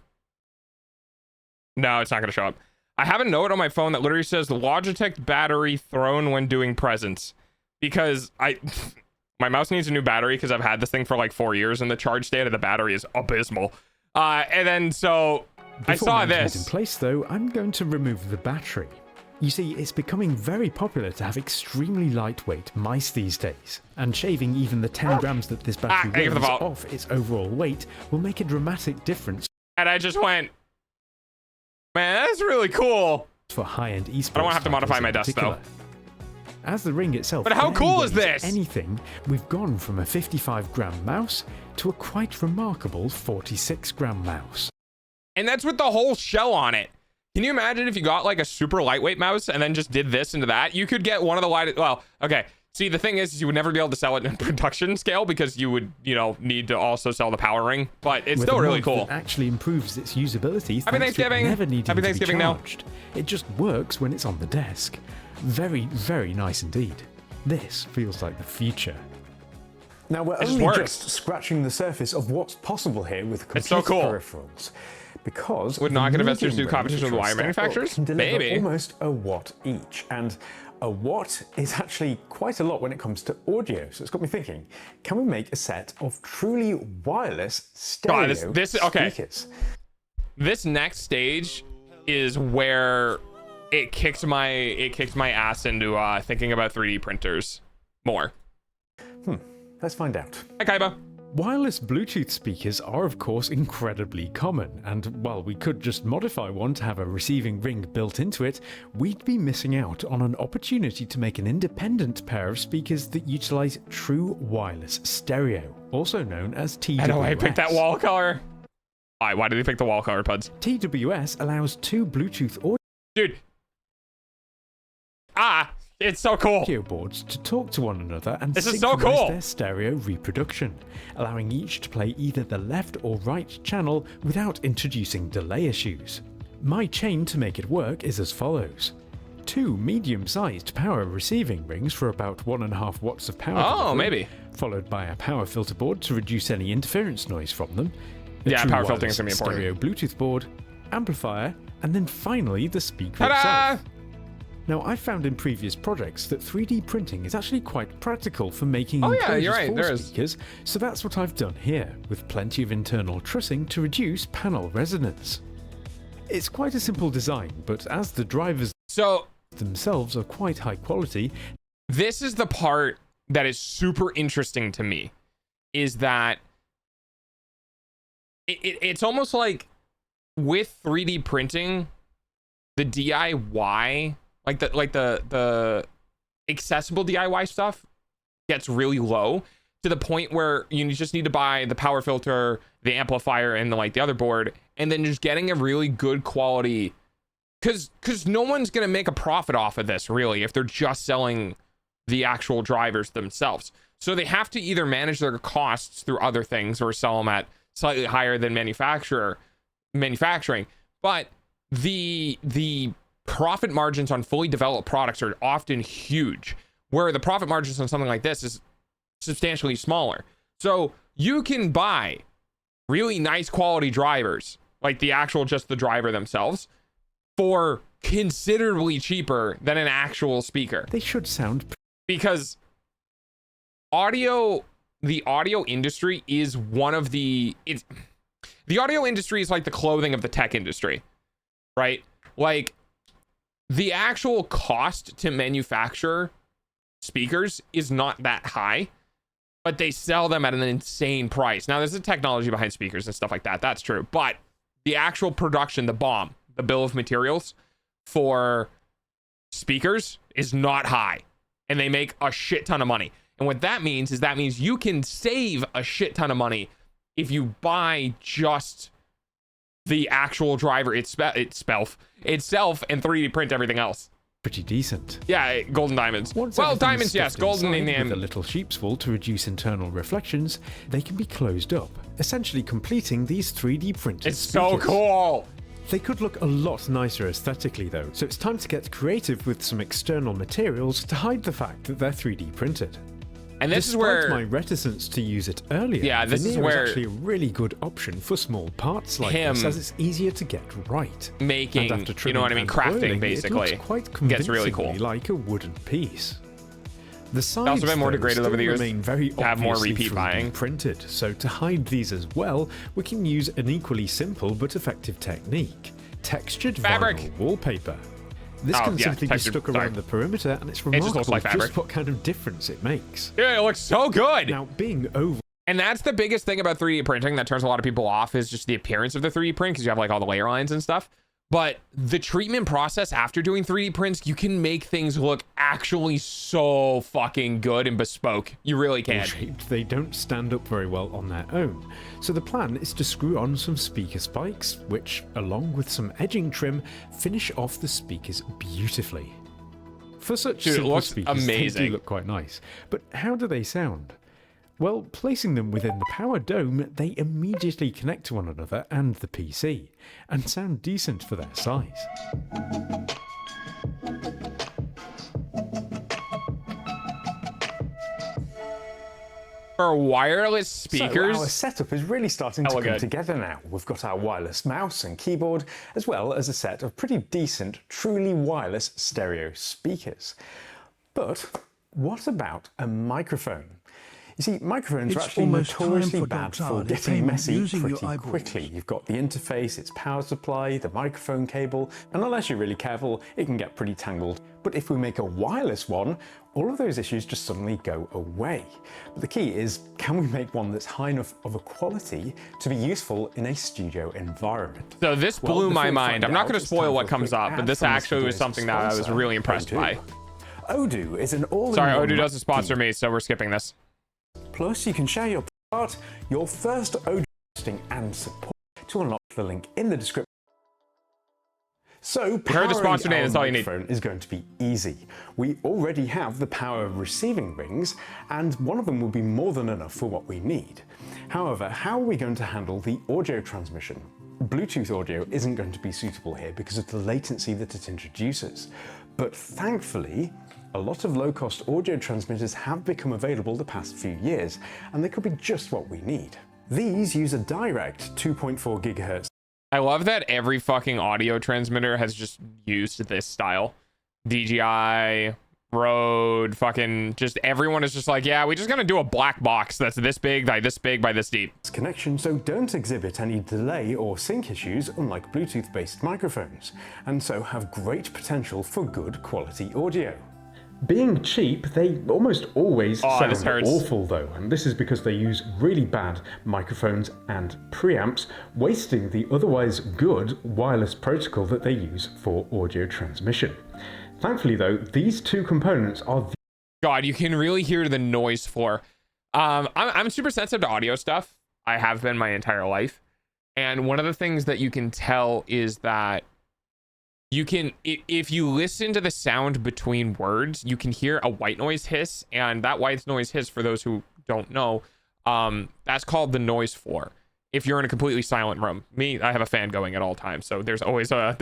S7: No, it's not going to show up. I have a note on my phone that literally says Logitech battery thrown when doing presents, because my mouse needs a new battery because I've had this thing for like 4 years and the charge state of the battery is abysmal. And then so I saw this.
S9: In place though, I'm going to remove the battery. You see, it's becoming very popular to have extremely lightweight mice these days, and shaving even the 10 grams that this battery weighs off its overall weight will make a dramatic difference.
S7: And I just went, man, that's really cool.
S9: For high-end esports.
S7: I don't want to have to modify my desk though.
S9: As the ring itself,
S7: but how cool is this?
S9: Anything, we've gone from a 55-gram mouse to a quite remarkable 46-gram mouse.
S7: And that's with the whole shell on it. Can you imagine if you got like a super lightweight mouse and then just did this into that? You could get one of the lightest. Well, okay. See, the thing is, you would never be able to sell it in production scale because you would, need to also sell the power ring. But it's still really cool.
S9: It actually improves its usability.
S7: Happy Thanksgiving. Happy Thanksgiving now.
S9: It just works when it's on the desk. Very, very nice indeed. This feels like the future.
S8: Now, we're only just scratching the surface of what's possible here with computer peripherals. Because
S7: would not get investors do competition with wire manufacturers?
S8: Can deliver
S7: Maybe.
S8: almost a watt each. And a watt is actually quite a lot when it comes to audio. So it's got me thinking, can we make a set of truly wireless stereo speakers?
S7: This next stage is where it kicks my ass into thinking about 3D printers more.
S8: Let's find out.
S7: Hi, Kaiba.
S9: Wireless Bluetooth speakers are of course incredibly common, and while we could just modify one to have a receiving ring built into it, we'd be missing out on an opportunity to make an independent pair of speakers that utilize true wireless stereo, also known as TWS.
S7: I know I picked that wall color. Why did he pick the wall color, Puds?
S9: TWS allows two Bluetooth audio.
S7: Dude. It's so cool.
S9: Audio boards to talk to one another and
S7: this is
S9: synchronize
S7: so cool.
S9: Their stereo reproduction, allowing each to play either the left or right channel without introducing delay issues. My chain to make it work is as follows. 2 medium-sized power receiving rings for about 1.5 watts of power.
S7: Oh, maybe.
S9: Followed by a power filter board to reduce any interference noise from them.
S7: Power filtering is going to be important.
S9: Stereo Bluetooth board, amplifier, and then finally the speaker
S7: Ta-da!
S9: itself. Now, I've found in previous projects that 3D printing is actually quite practical for making
S7: Oh, yeah,
S9: enclosures
S7: you're right,
S9: for
S7: there is.
S9: speakers, so that's what I've done here, with plenty of internal trussing to reduce panel resonance. It's quite a simple design, but as the drivers themselves are quite high quality,
S7: this is the part that is super interesting to me, is that it's almost like with 3D printing, the DIY, like the accessible DIY stuff gets really low to the point where you just need to buy the power filter, the amplifier, and the other board, and then just getting a really good quality, because no one's gonna make a profit off of this really if they're just selling the actual drivers themselves. So they have to either manage their costs through other things or sell them at slightly higher than manufacturing. But the profit margins on fully developed products are often huge, where the profit margins on something like this is substantially smaller. So you can buy really nice quality drivers, like the actual just the driver themselves, for considerably cheaper than an actual speaker.
S9: they should sound
S7: Because the audio industry is one of the audio industry is like the clothing of the tech industry, right? Like, the actual cost to manufacture speakers is not that high, but they sell them at an insane price. Now, there's a technology behind speakers and stuff like that. That's true. But the actual production, the bill of materials for speakers is not high. And they make a shit ton of money. And what that means is you can save a shit ton of money if you buy just the actual driver itself and 3D print everything else.
S9: pretty decent.
S7: Yeah, golden diamonds.
S9: Once
S7: Well,
S9: everything's
S7: diamonds, yes,
S9: stuffed
S7: golden in
S9: inside
S7: the
S9: with a little sheep's wool to reduce internal reflections, they can be closed up, essentially completing these 3D printed
S7: It's so
S9: speakers.
S7: cool.
S9: They could look a lot nicer aesthetically though, so it's time to get creative with some external materials to hide the fact that they're 3D printed.
S7: And this
S9: Despite
S7: is where
S9: my reticence to use it earlier,
S7: Yeah, this is
S9: veneer
S7: where
S9: actually a really good option for small parts like this, as it's easier to get right.
S7: making,
S9: And after
S7: you know what I mean,
S9: trimming and
S7: crafting
S9: oiling,
S7: basically
S9: it looks quite
S7: gets really
S9: convincingly
S7: cool.
S9: like a wooden piece. The sides
S7: also been more
S9: though,
S7: degraded
S9: still
S7: over the years
S9: remain very
S7: to have more
S9: obviously
S7: repeat
S9: 3D
S7: buying.
S9: printed, so to hide these as well, we can use an equally simple but effective technique: textured
S7: Fabric.
S9: vinyl wallpaper. This
S7: Oh,
S9: can
S7: yeah,
S9: simply be
S7: textured,
S9: stuck
S7: sorry.
S9: around the perimeter, and it's
S7: just
S9: remarkable
S7: looks like fabric.
S9: what kind of difference it makes.
S7: Yeah, it looks so good.
S9: Now, being over
S7: And that's the biggest thing about 3D printing that turns a lot of people off, is just the appearance of the 3D print, because you have like all the layer lines and stuff. But the treatment process after doing 3D prints, you can make things look actually so fucking good and bespoke. You really can.
S9: shaped, they don't stand up very well on their own. So the plan is to screw on some speaker spikes, which, along with some edging trim, finish off the speakers beautifully. For such
S7: Dude, it
S9: simple
S7: looks
S9: speakers, they
S7: amazing.
S9: do look quite nice. But how do they sound? Well, placing them within the power dome, they immediately connect to one another and the PC, and sound decent for their size.
S7: For wireless
S8: So
S7: speakers,
S8: our setup is really starting to
S7: hella
S8: come
S7: good.
S8: together now. We've got our wireless mouse and keyboard, as well as a set of pretty decent, truly wireless stereo speakers. But what about a microphone? You see, microphones are
S6: It's
S8: actually
S6: almost time
S8: notoriously
S6: for
S8: bad
S6: dogs
S8: for
S6: are
S8: getting
S6: entertainment
S8: messy
S6: using your
S8: pretty
S6: eyeballs.
S8: quickly. You've got the interface, its power supply, the microphone cable, and unless you're really careful, it can get pretty tangled. But if we make a wireless one, all of those issues just suddenly go away. But the key is, can we make one that's high enough of a quality to be useful in a studio environment?
S7: so this
S8: Well,
S7: blew
S8: before
S7: my
S8: we
S7: mind.
S8: find
S7: I'm not
S8: out,
S7: going to
S8: it's time
S7: spoil
S8: for
S7: what
S8: a
S7: comes
S8: quick
S7: up, but
S8: ad
S7: this
S8: from
S7: actually was
S8: today's
S7: something that I was
S8: sponsor,
S7: really impressed by.
S8: Odoo is an all-in-one
S7: Sorry, Odoo doesn't
S8: mic
S7: sponsor me, so we're skipping this.
S8: Plus, you can share your part, your first Odoo hosting and support to unlock the link in the description. So,
S7: heard the
S8: powering
S7: sponsor name,
S8: our
S7: that's all you need.
S8: microphone is going to be easy. We already have the power of receiving rings, and one of them will be more than enough for what we need. However, how are we going to handle the audio transmission? Bluetooth audio isn't going to be suitable here because of the latency that it introduces. But thankfully, a lot of low-cost audio transmitters have become available the past few years, and they could be just what we need. These use a direct 2.4 gigahertz
S7: I love that every fucking audio transmitter has just used this style. DJI, Rode, fucking just everyone is just like, yeah, we're just gonna do a black box that's this big by this big by this deep.
S8: Connection, so don't exhibit any delay or sync issues, unlike Bluetooth-based microphones, and so have great potential for good quality audio. Being cheap, they almost always sound awful though, and this is because they use really bad microphones and preamps, wasting the otherwise good wireless protocol that they use for audio transmission. Thankfully though, these two components are
S7: God, you can really hear the noise floor. I'm super sensitive to audio stuff. I have been my entire life. And one of the things that you can tell is that you can, if you listen to the sound between words, you can hear a white noise hiss. And that white noise hiss, for those who don't know, that's called the noise floor. If you're in a completely silent room. Me, I have a fan going at all times, so there's always a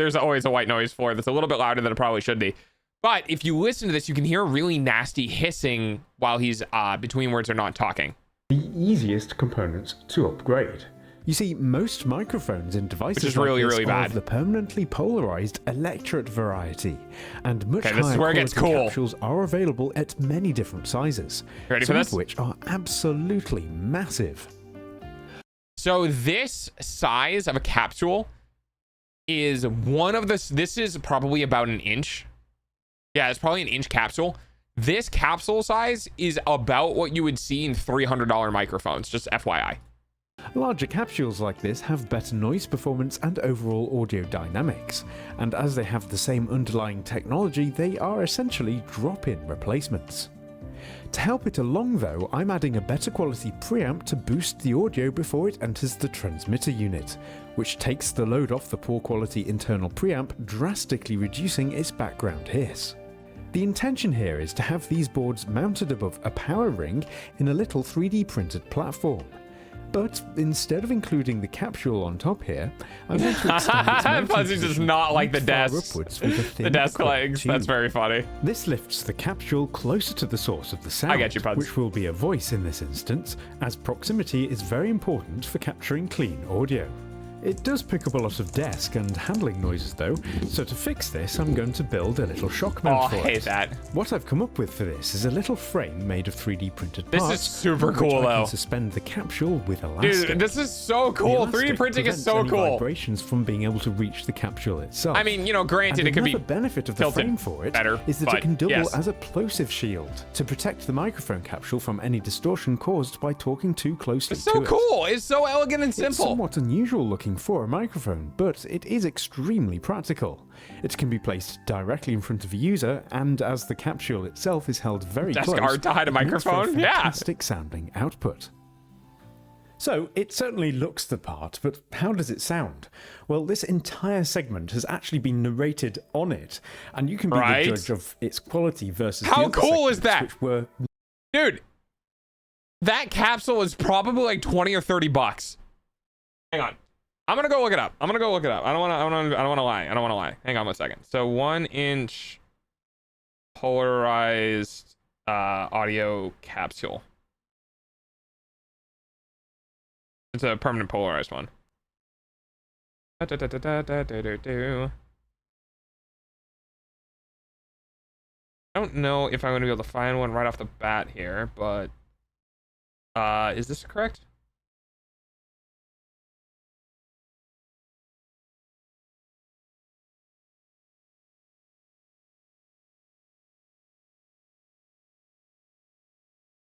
S7: white noise floor that's a little bit louder than it probably should be. But if you listen to this, you can hear really nasty hissing while he's between words or not talking.
S8: The easiest components to upgrade.
S9: You see, most microphones in devices
S7: is really,
S9: like this
S7: really
S9: are
S7: bad.
S9: of the permanently polarized electret variety, and much
S7: Okay, this is
S9: higher
S7: where it gets
S9: quality
S7: cool.
S9: capsules are available at many different sizes,
S7: Ready for
S9: some
S7: this?
S9: of which are absolutely massive.
S7: So this size of a capsule is one of the, this is probably about an inch. Yeah, it's probably an inch capsule. This capsule size is about what you would see in $300 microphones, just FYI.
S9: Larger capsules like this have better noise performance and overall audio dynamics, and as they have the same underlying technology, they are essentially drop-in replacements. To help it along though, I'm adding a better quality preamp to boost the audio before it enters the transmitter unit, which takes the load off the poor quality internal preamp, drastically reducing its background hiss. The intention here is to have these boards mounted above a power ring in a little 3D printed platform. But instead of including the capsule on top here, I'm going to extend its mounting
S7: Fuzzy does
S9: position
S7: not like the
S9: far
S7: desks.
S9: upwards with a thin
S7: The desk
S9: clip
S7: legs.
S9: tube.
S7: That's very funny.
S9: This lifts the capsule closer to the source of the sound,
S7: I get you, Puds.
S9: which will be a voice in this instance, as proximity is very important for capturing clean audio. It does pick up a lot of desk and handling noises though, so to fix this I'm going to build a little shock mount
S7: Oh, I
S9: for
S7: hate
S9: it.
S7: that.
S9: What I've come up with for this is a little frame made of 3D printed
S7: This
S9: parts.
S7: is super
S9: on which
S7: cool,
S9: I
S7: though.
S9: can suspend the capsule with elastic.
S7: Dude, this is so
S9: The
S7: cool.
S9: elastic
S7: 3D printing is
S9: prevents
S7: so
S9: any
S7: cool.
S9: vibrations from being able to reach the capsule itself.
S7: I mean, you know, granted,
S9: And
S7: it could be
S9: another benefit of the
S7: tilted
S9: frame for it
S7: better,
S9: is that
S7: but
S9: it can double
S7: yes.
S9: as a plosive shield to protect the microphone capsule from any distortion caused by talking too closely
S7: It's
S9: to
S7: so
S9: it.
S7: cool. It's so elegant and
S9: It's
S7: simple.
S9: somewhat unusual looking for a microphone, but it is extremely practical. It can be placed directly in front of a user, and as the capsule itself is held very
S7: Desk
S9: close,
S7: art to hide a
S9: it makes for
S7: microphone? Yeah.
S9: fantastic sounding output. So, it certainly looks the part, but how does it sound? Well, this entire segment has actually been narrated on it, and you can be
S7: Right.
S9: the judge of its quality versus
S7: How
S9: the other
S7: cool is
S9: segments,
S7: that?
S9: which were
S7: Dude, that capsule is probably like 20 or 30 bucks. Hang on. I'm gonna go look it up. I don't want to lie. Hang on one second. So 1-inch polarized audio capsule. It's a permanent polarized one. I don't know if I'm going to be able to find one right off the bat here, but is this correct?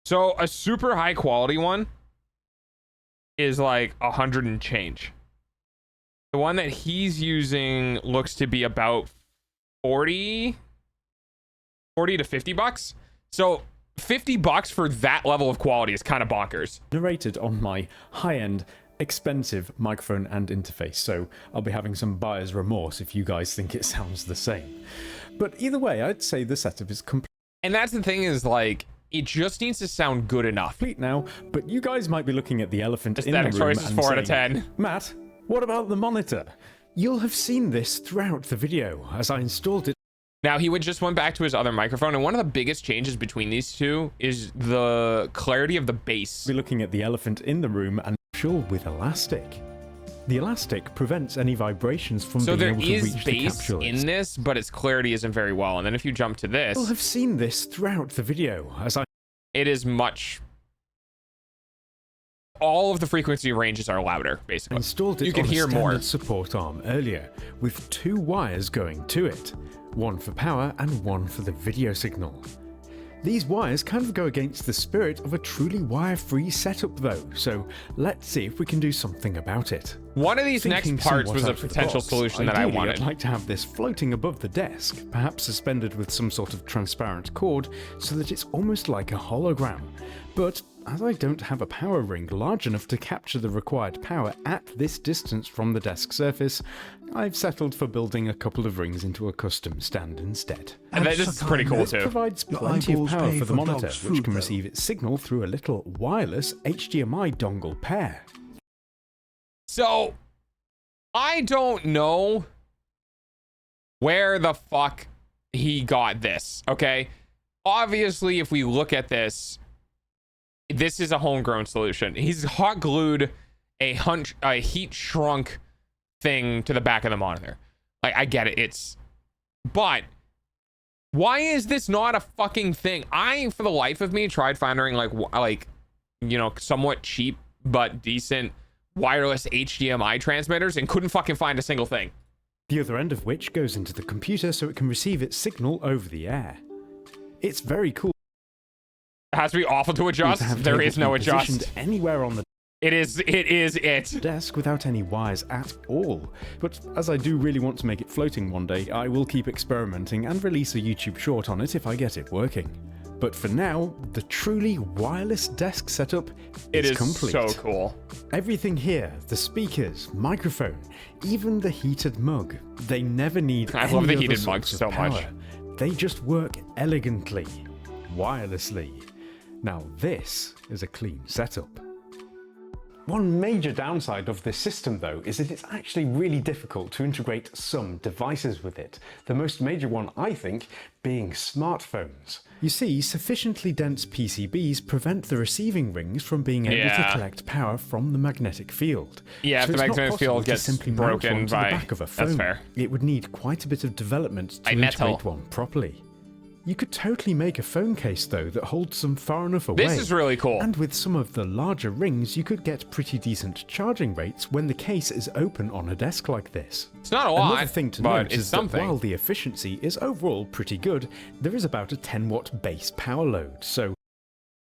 S7: So a super high quality one is like 100 and change. The one that he's using looks to be about 40 to 50 bucks. So 50 bucks for that level of quality is kind of bonkers.
S9: narrated on my high-end, expensive microphone and interface, so I'll be having some buyer's remorse if you guys think it sounds the same. But either way, I'd say the setup is
S7: And that's the thing, is like, it just needs to sound good enough.
S9: complete now, but you guys might be looking at the elephant in
S7: Aesthetic
S9: the room
S7: choices
S9: and
S7: 4 out of
S9: saying,
S7: 10.
S9: Matt, what about the monitor? You'll have seen this throughout the video, as I installed it.
S7: Now he just went back to his other microphone, and one of the biggest changes between these two is the clarity of the bass.
S9: Be looking at the elephant in the room and capsule with elastic. The elastic prevents any vibrations from
S7: So
S9: being
S7: there
S9: able to
S7: is
S9: reach the
S7: bass
S9: capture list.
S7: in this, but its clarity isn't very well. And then if you jump to this,
S9: You'll have seen this throughout the video, as I
S7: it is much. All of the frequency ranges are louder, basically.
S9: installed it
S7: You can
S9: on
S7: hear
S9: a
S7: more.
S9: standard support arm earlier, with 2 wires going to it, one for power and one for the video signal. These wires kind of go against the spirit of a truly wire-free setup though, so let's see if we can do something about it.
S7: One of these
S9: Thinking
S7: next parts
S9: somewhat
S7: was a
S9: out of the
S7: potential
S9: box,
S7: solution that I
S9: ideally,
S7: wanted.
S9: I'd like to have this floating above the desk, perhaps suspended with some sort of transparent cord, so that it's almost like a hologram. But as I don't have a power ring large enough to capture the required power at this distance from the desk surface, I've settled for building a couple of rings into a custom stand instead.
S7: And this is pretty cool
S9: This
S7: too.
S9: provides
S6: Your
S9: plenty of
S6: eyeballs
S9: power
S6: pay
S9: for the
S6: for
S9: monitor,
S6: dog's
S9: which
S6: food,
S9: can
S6: though.
S9: receive its signal through a little wireless HDMI dongle pair.
S7: So, I don't know where the fuck he got this, okay? Obviously, if we look at this, this is a homegrown solution. He's hot glued a heat shrunk thing to the back of the monitor. Like, I get it. But why is this not a fucking thing? I, for the life of me, tried finding like, you know, somewhat cheap but decent wireless HDMI transmitters and couldn't fucking find a single thing.
S9: The other end of which goes into the computer so it can receive its signal over the air. It's very cool.
S7: It has to be awful to adjust.
S9: To have
S7: There
S9: cables
S7: is no
S9: be positioned
S7: adjust.
S9: anywhere on the
S7: It is it.
S9: desk without any wires at all. But as I do really want to make it floating one day, I will keep experimenting and release a YouTube short on it if I get it working. But for now, the truly wireless desk setup
S7: It is
S9: complete.
S7: so cool.
S9: Everything here, the speakers, microphone, even the heated mug, they never need
S7: I
S9: any
S7: love the
S9: other
S7: heated
S9: sorts
S7: mugs
S9: of
S7: so much.
S9: power. They just work elegantly, wirelessly. Now this is a clean setup.
S8: One major downside of this system though is that it's actually really difficult to integrate some devices with it. The most major one, I think, being smartphones.
S9: You see, sufficiently dense PCBs prevent the receiving rings from being able
S7: Yeah.
S9: to collect power from the magnetic field.
S7: Yeah, if the
S9: it's not
S7: magnetic
S9: possible
S7: field
S9: to
S7: gets
S9: simply mount
S7: broken
S9: one to
S7: by-
S9: the back of a
S7: that's
S9: phone.
S7: fair.
S9: It would need quite a bit of development to
S7: By metal.
S9: integrate one properly. You could totally make a phone case though that holds them far enough away.
S7: This is really cool.
S9: And with some of the larger rings, you could get pretty decent charging rates when the case is open on a desk like this.
S7: It's not a
S9: Another
S7: lot,
S9: thing to
S7: but
S9: note
S7: it's
S9: is that
S7: something.
S9: while the efficiency is overall pretty good, there is about a 10-watt base power load, so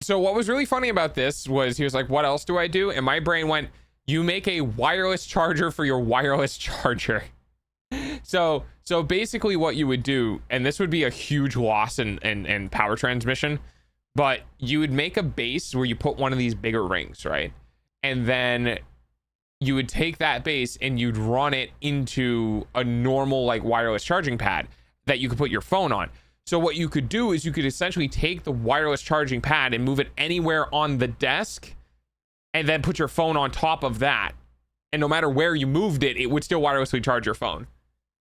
S7: So what was really funny about this was he was like, what else do I do? And my brain went, you make a wireless charger for your wireless charger. So basically what you would do, and this would be a huge loss in power transmission, but you would make a base where you put one of these bigger rings, right? And then you would take that base and you'd run it into a normal like wireless charging pad that you could put your phone on. So what you could do is you could essentially take the wireless charging pad and move it anywhere on the desk and then put your phone on top of that. And no matter where you moved it, it would still wirelessly charge your phone.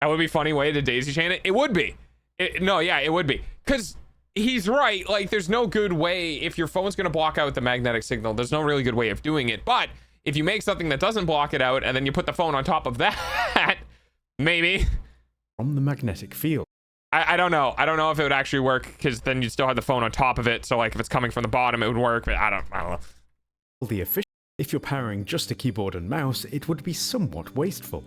S7: That would be a funny way to daisy chain it. It would be. It would be. Because he's right. Like, there's no good way, if your phone's going to block out the magnetic signal, there's no really good way of doing it. But if you make something that doesn't block it out and then you put the phone on top of that, maybe.
S9: from the magnetic field.
S7: I don't know. I don't know if it would actually work because then you'd still have the phone on top of it. So, like, if it's coming from the bottom, it would work. But I don't know.
S9: The if you're powering just a keyboard and mouse, it would be somewhat wasteful.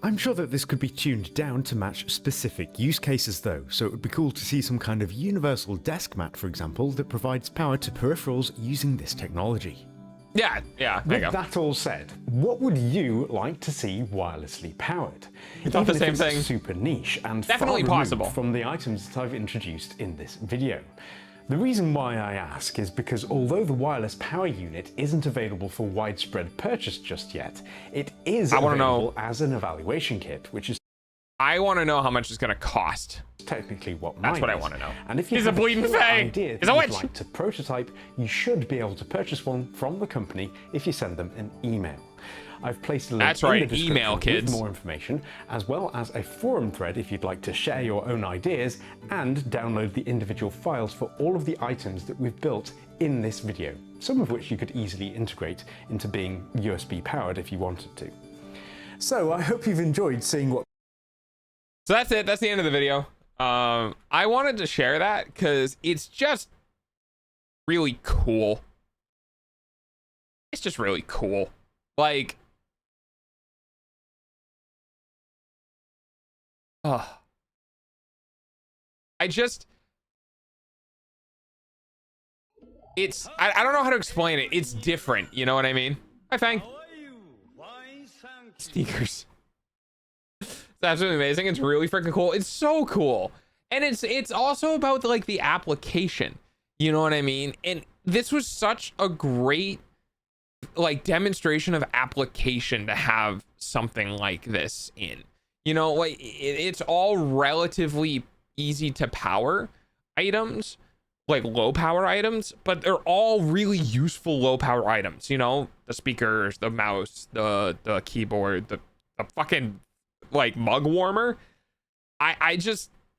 S9: I'm sure that this could be tuned down to match specific use cases though, so it would be cool to see some kind of universal desk mat, for example, that provides power to peripherals using this technology.
S7: Yeah, there you
S8: With
S7: go.
S8: that all said, what would you like to see wirelessly powered?
S7: It's not the
S8: Even
S7: same
S8: if it's
S7: thing.
S8: super niche and
S7: Definitely
S8: far removed
S7: possible.
S8: from the items that I've introduced in this video. The reason why I ask is because although the wireless power unit isn't available for widespread purchase just yet, it is
S7: I wanna know-
S8: available as an evaluation kit, which is
S7: I want to know how much it's going to cost.
S8: technically what
S7: That's
S8: mine
S7: what I
S8: is.
S7: wanna know.
S8: And if you
S7: He's a
S8: have
S7: bleeding
S8: killer
S7: fae.
S8: idea
S7: He's a
S8: that you'd
S7: witch.
S8: like to prototype, you should be able to purchase one from the company if you send them an email. I've placed a link
S7: That's
S8: in
S7: right,
S8: the description
S7: email,
S8: with
S7: kids.
S8: more information, as well as a forum thread if you'd like to share your own ideas and download the individual files for all of the items that we've built in this video, some of which you could easily integrate into being USB powered if you wanted to. So I hope you've enjoyed seeing what...
S7: So that's it. That's the end of the video. I wanted to share that because it's just really cool. It's just really cool. Like, I don't know how to explain it. It's different. You know what I mean? Hi, Fang. Sneakers. It's absolutely amazing. It's really freaking cool. It's so cool. And it's also about like the application. You know what I mean? And this was such a great like demonstration of application to have something like this in. You know, like it's all relatively easy to power items, like low power items, but they're all really useful low power items. You know, the speakers, the mouse, the keyboard, the fucking like mug warmer.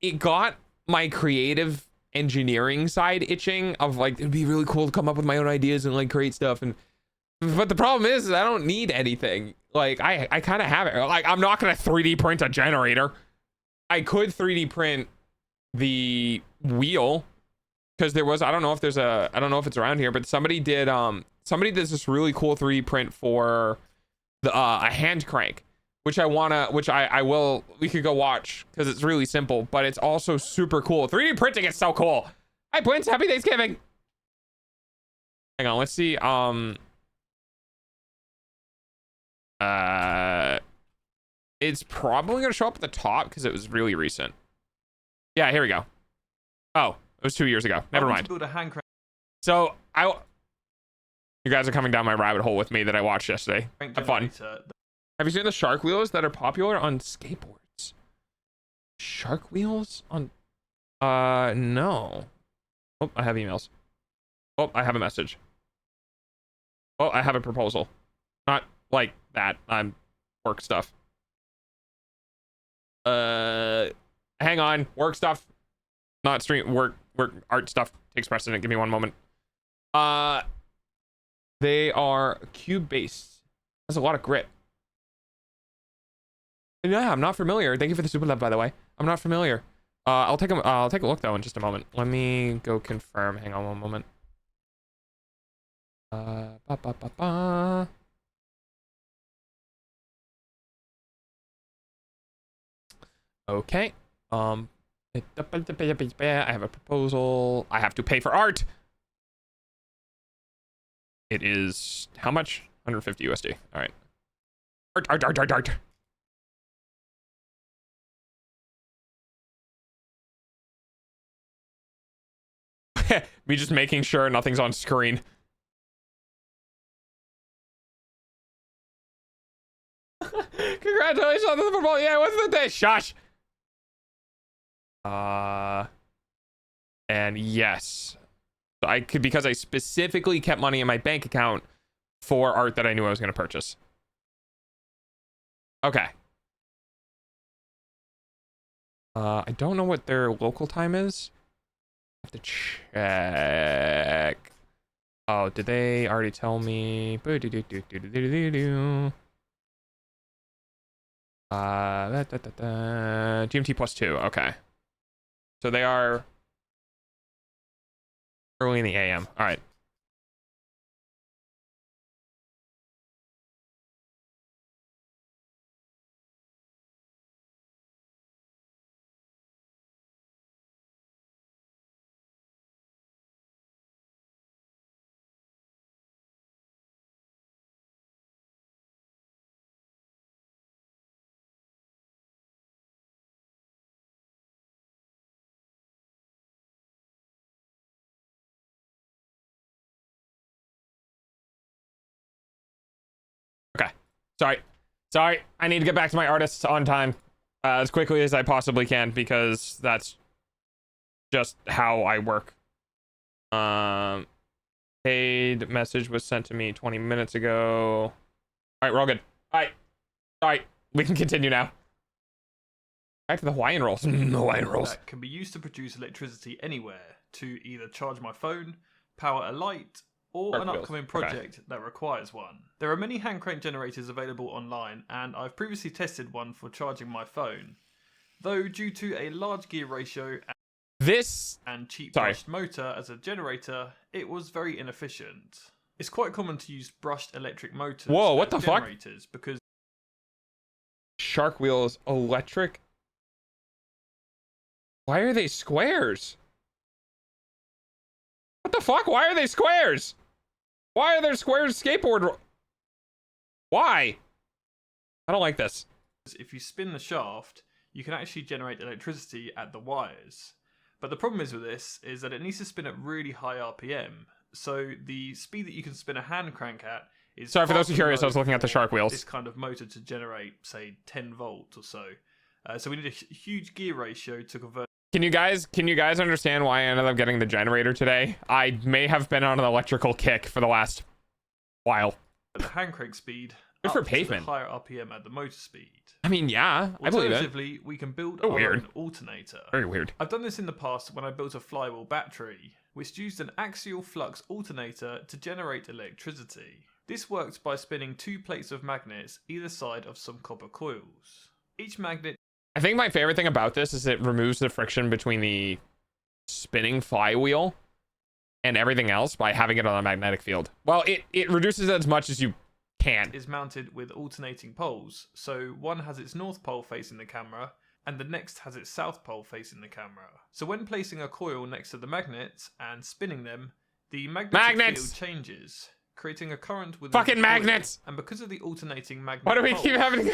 S7: It got my creative engineering side itching of like, it'd be really cool to come up with my own ideas and like create stuff. But the problem is I don't need anything. Like I kind of have it. Like I'm not going to 3D print a generator. I could 3D print the wheel because there was, I don't know if it's around here, but somebody did this really cool 3D print for the a hand crank, which I will, we could go watch because it's really simple, but it's also super cool. 3D printing is so cool. Hi Prince, happy Thanksgiving. Hang on, let's see. It's probably gonna show up at the top because it was really recent. Yeah, here we go. Oh, it was 2 years ago. Never mind. So you guys are coming down my rabbit hole with me that I watched yesterday. Have fun. Have you seen the shark wheels that are popular on skateboards? Shark wheels on no. Oh, I have emails. Oh, I have a message. Oh, I have a proposal. Not like that. I'm work stuff. Hang on. Work stuff. Not stream work art stuff takes precedent. Give me one moment. They are cube based. That's a lot of grip. Yeah, I'm not familiar. Thank you for the super love, by the way. I'm not familiar. I'll take a look though in just a moment. Let me go confirm. Hang on one moment. Okay. I have a proposal. I have to pay for art. It is how much? 150 USD. All right. Art. Me just making sure nothing's on screen. Congratulations on the football. Yeah, what's the day? Shush. And yes, I could, because I specifically kept money in my bank account for art that I knew I was going to purchase. Okay. I don't know what their local time is. I have to check. Oh, did they already tell me? GMT +2. Okay. So they are early in the AM. All right. Sorry. I need to get back to my artists on time as quickly as I possibly can because that's just how I work. Paid message was sent to me 20 minutes ago. All right, we're all good. All right, we can continue now. Back to the Hawaiian rolls. The Hawaiian rolls.
S3: That can be used to produce electricity anywhere to either charge my phone, power a light,
S10: or
S7: Shark
S10: an
S7: wheels.
S10: upcoming
S7: Okay.
S10: project that requires one. There are many hand crank generators available online, and I've previously tested one for charging my phone. Though due to a large gear ratio and cheap brushed motor as a generator, it was very inefficient. It's quite common to use brushed electric motors
S7: Whoa, what
S10: as
S7: the fuck?
S10: generators because
S7: Shark wheels electric. Why are they squares? What the fuck? Why are they squares? Why are there squares skateboard? Why? I don't like this.
S10: if you spin the shaft, you can actually generate electricity at the wires. But the problem is with this is that it needs to spin at really high RPM. So the speed that you can spin a hand crank at is
S7: Sorry for those who are
S10: far
S7: curious, I was
S10: below
S7: looking at the
S10: for
S7: shark wheels.
S10: this kind of motor to generate, say, 10 volts or so. So we need a huge gear ratio to convert.
S7: Can you guys understand why I ended up getting the generator today? I may have been on an electrical kick for the last while.
S10: The hand crank speed
S7: Good
S10: up
S7: for
S10: to
S7: pavement.
S10: the higher RPM at the motor speed.
S7: I mean, yeah, I believe it.
S10: Alternatively, we can build
S7: Oh,
S10: our
S7: weird.
S10: own alternator.
S7: Very weird.
S10: I've done this in the past when I built a flywheel battery, which used an axial flux alternator to generate electricity. This worked by spinning 2 plates of magnets either side of some copper coils. Each magnet...
S7: I think my favorite thing about this is it removes the friction between the spinning flywheel and everything else by having it on a magnetic field. Well, it reduces it as much as you can.
S10: Is mounted with alternating poles, so one has its north pole facing the camera and the next has its south pole facing the camera. So when placing a coil next to the magnets and spinning them, the magnetic field changes, creating a current with
S7: fucking magnets.
S10: And because of the alternating magnet
S7: Why do we
S10: poles,
S7: keep having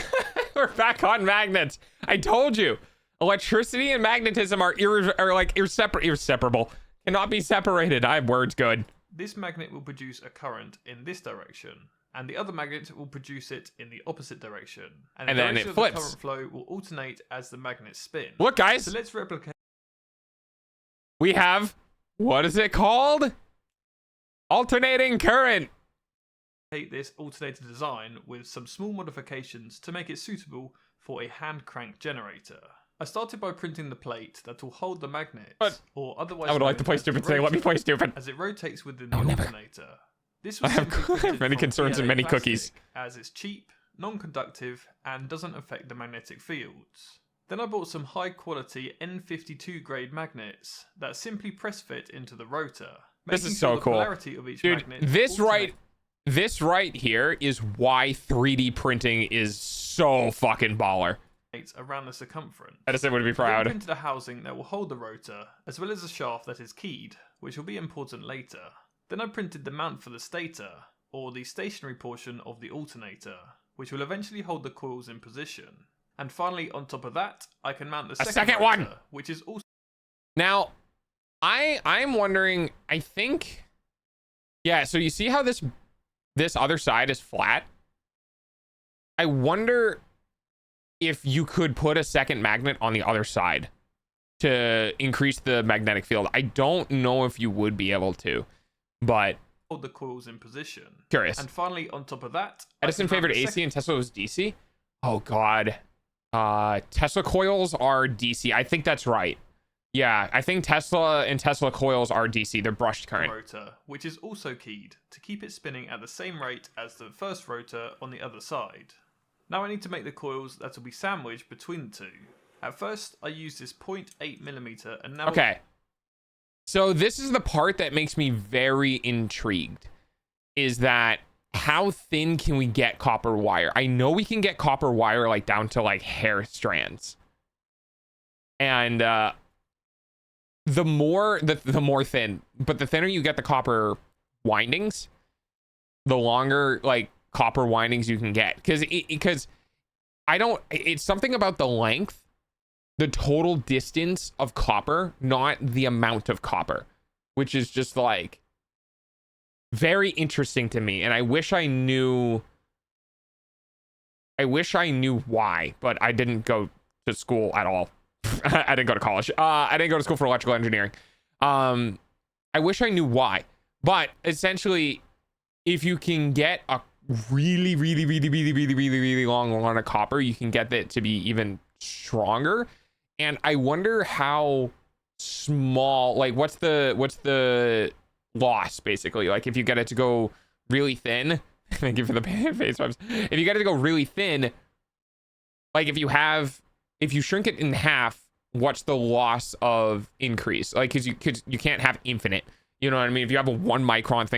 S7: we're back on magnets? I told you, electricity and magnetism are inseparable. Cannot be separated. I have words good.
S10: This magnet will produce a current in this direction, and the other magnet will produce it in the opposite direction. And the
S7: then
S10: direction
S7: it
S10: of the
S7: flips.
S10: current flow will alternate as the magnets spin.
S7: Look, guys.
S10: So let's replicate.
S7: We have, what is it called? Alternating current.
S10: This alternator design with some small modifications to make it suitable for a hand crank generator. I started by printing the plate that will hold the magnet, or otherwise
S7: I would like
S10: known
S7: to play
S10: as
S7: stupid
S10: the
S7: today. Let me
S10: rotor,
S7: play stupid.
S10: as it rotates within the
S7: never.
S10: alternator. This was
S7: I have
S10: simply printed
S7: many
S10: from
S7: concerns and
S10: PLA
S7: many
S10: plastic,
S7: cookies.
S10: as it's cheap, non-conductive, and doesn't affect the magnetic fields. Then I bought some high quality N52 grade magnets that simply press fit into the rotor.
S7: This is
S10: making
S7: so
S10: sure the
S7: cool.
S10: polarity of each
S7: Dude,
S10: magnet
S7: this right here is why 3D printing is so fucking baller.
S10: around the circumference.
S7: Edison would be
S10: Then
S7: proud.
S10: printed a housing that will hold the rotor, as well as a shaft that is keyed, which will be important later. Then I printed the mount for the stator, or the stationary portion of the alternator, which will eventually hold the coils in position. And finally, on top of that, I can mount the second
S7: one!
S10: rotor, which is also...
S7: Now, I'm wondering, I think, yeah, so you see how this other side is flat? I wonder if you could put a second magnet on the other side to increase the magnetic field. I don't know if you would be able to, but
S10: hold the coils in position.
S7: Curious.
S10: And finally, on top of that,
S7: Edison favored AC and Tesla was DC. Oh God, Tesla coils are DC. I think that's right. Yeah, I think Tesla and Tesla coils are DC. They're brushed current.
S10: Rotor, which is also keyed to keep it spinning at the same rate as the first rotor on the other side. Now I need to make the coils that will be sandwiched between the two. At first, I used this 0.8mm and now...
S7: Okay. So this is the part that makes me very intrigued. Is that how thin can we get copper wire? I know we can get copper wire like down to like hair strands. And the more thin, but the thinner you get the copper windings, the longer like copper windings you can get. Because it's something about the length, the total distance of copper, not the amount of copper, which is just like very interesting to me. And I wish I knew why, but I didn't go to school at all. I didn't go to college. I didn't go to school for electrical engineering. I wish I knew why, but essentially if you can get a really long line of copper, you can get it to be even stronger. And I wonder how small, like what's the loss, basically. Like if you get it to go really thin, thank you for the face wipes. If you get it to go really thin, like if you shrink it in half, what's the loss of increase? Like, cause you can't have infinite. You know what I mean? If you have a 1 micron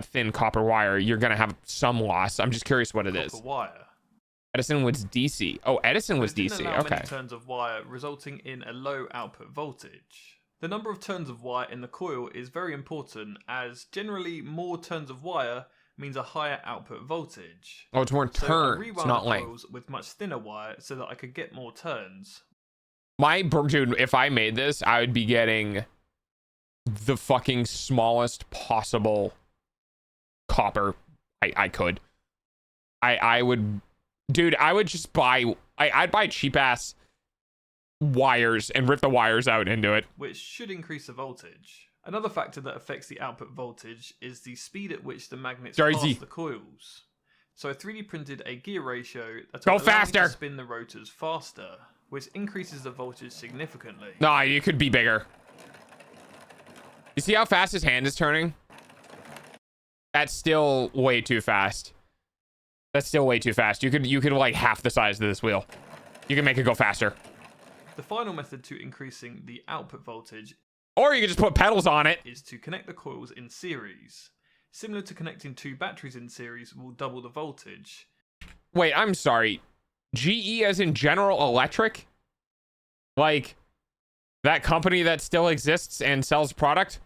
S7: thin copper wire, you're gonna have some loss. I'm just curious what it is.
S10: Copper wire.
S7: Edison was DC. Oh, Edison was DC. Okay.
S10: Many turns of wire, resulting in a low output voltage. The number of turns of wire in the coil is very important, as generally more turns of wire means a higher output voltage.
S7: Oh, it's more turns, not
S10: coils
S7: length.
S10: With much thinner wire so that I could get more turns.
S7: Dude, if I made this, I would be getting the fucking smallest possible copper I could. I would, dude, I would just buy, I'd buy cheap ass wires and rip the wires out into it.
S10: Which should increase the voltage. Another factor that affects the output voltage is the speed at which the magnets pass the coils. So I 3D printed a gear ratio that will allow me to spin the rotors faster, which increases the voltage significantly.
S7: Nah, you could be bigger. You see how fast his hand is turning? That's still way too fast. That's still way too fast. You could like half the size of this wheel. You can make it go faster.
S10: The final method to increasing the output voltage,
S7: or you can just put pedals on it,
S10: is to connect the coils in series. Similar to connecting 2 batteries in series will double the voltage.
S7: Wait, I'm sorry. GE as in General Electric? Like that company that still exists and sells product?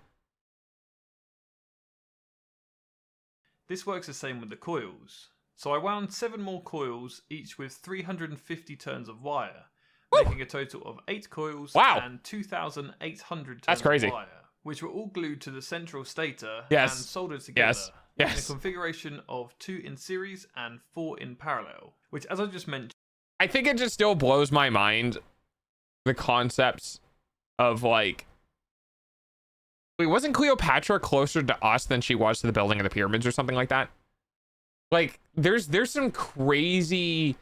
S10: This works the same with the coils. So I wound 7 more coils, each with 350 turns of wire, making a total of 8 coils and 2,800 turns of wire, which were all glued to the central stator and soldered together in a configuration of 2 in series and 4 in parallel, which, as I just mentioned,
S7: I think it just still blows my mind, the concepts of like, wait, wasn't Cleopatra closer to us than she was to the building of the pyramids or something like that? Like there's some crazy,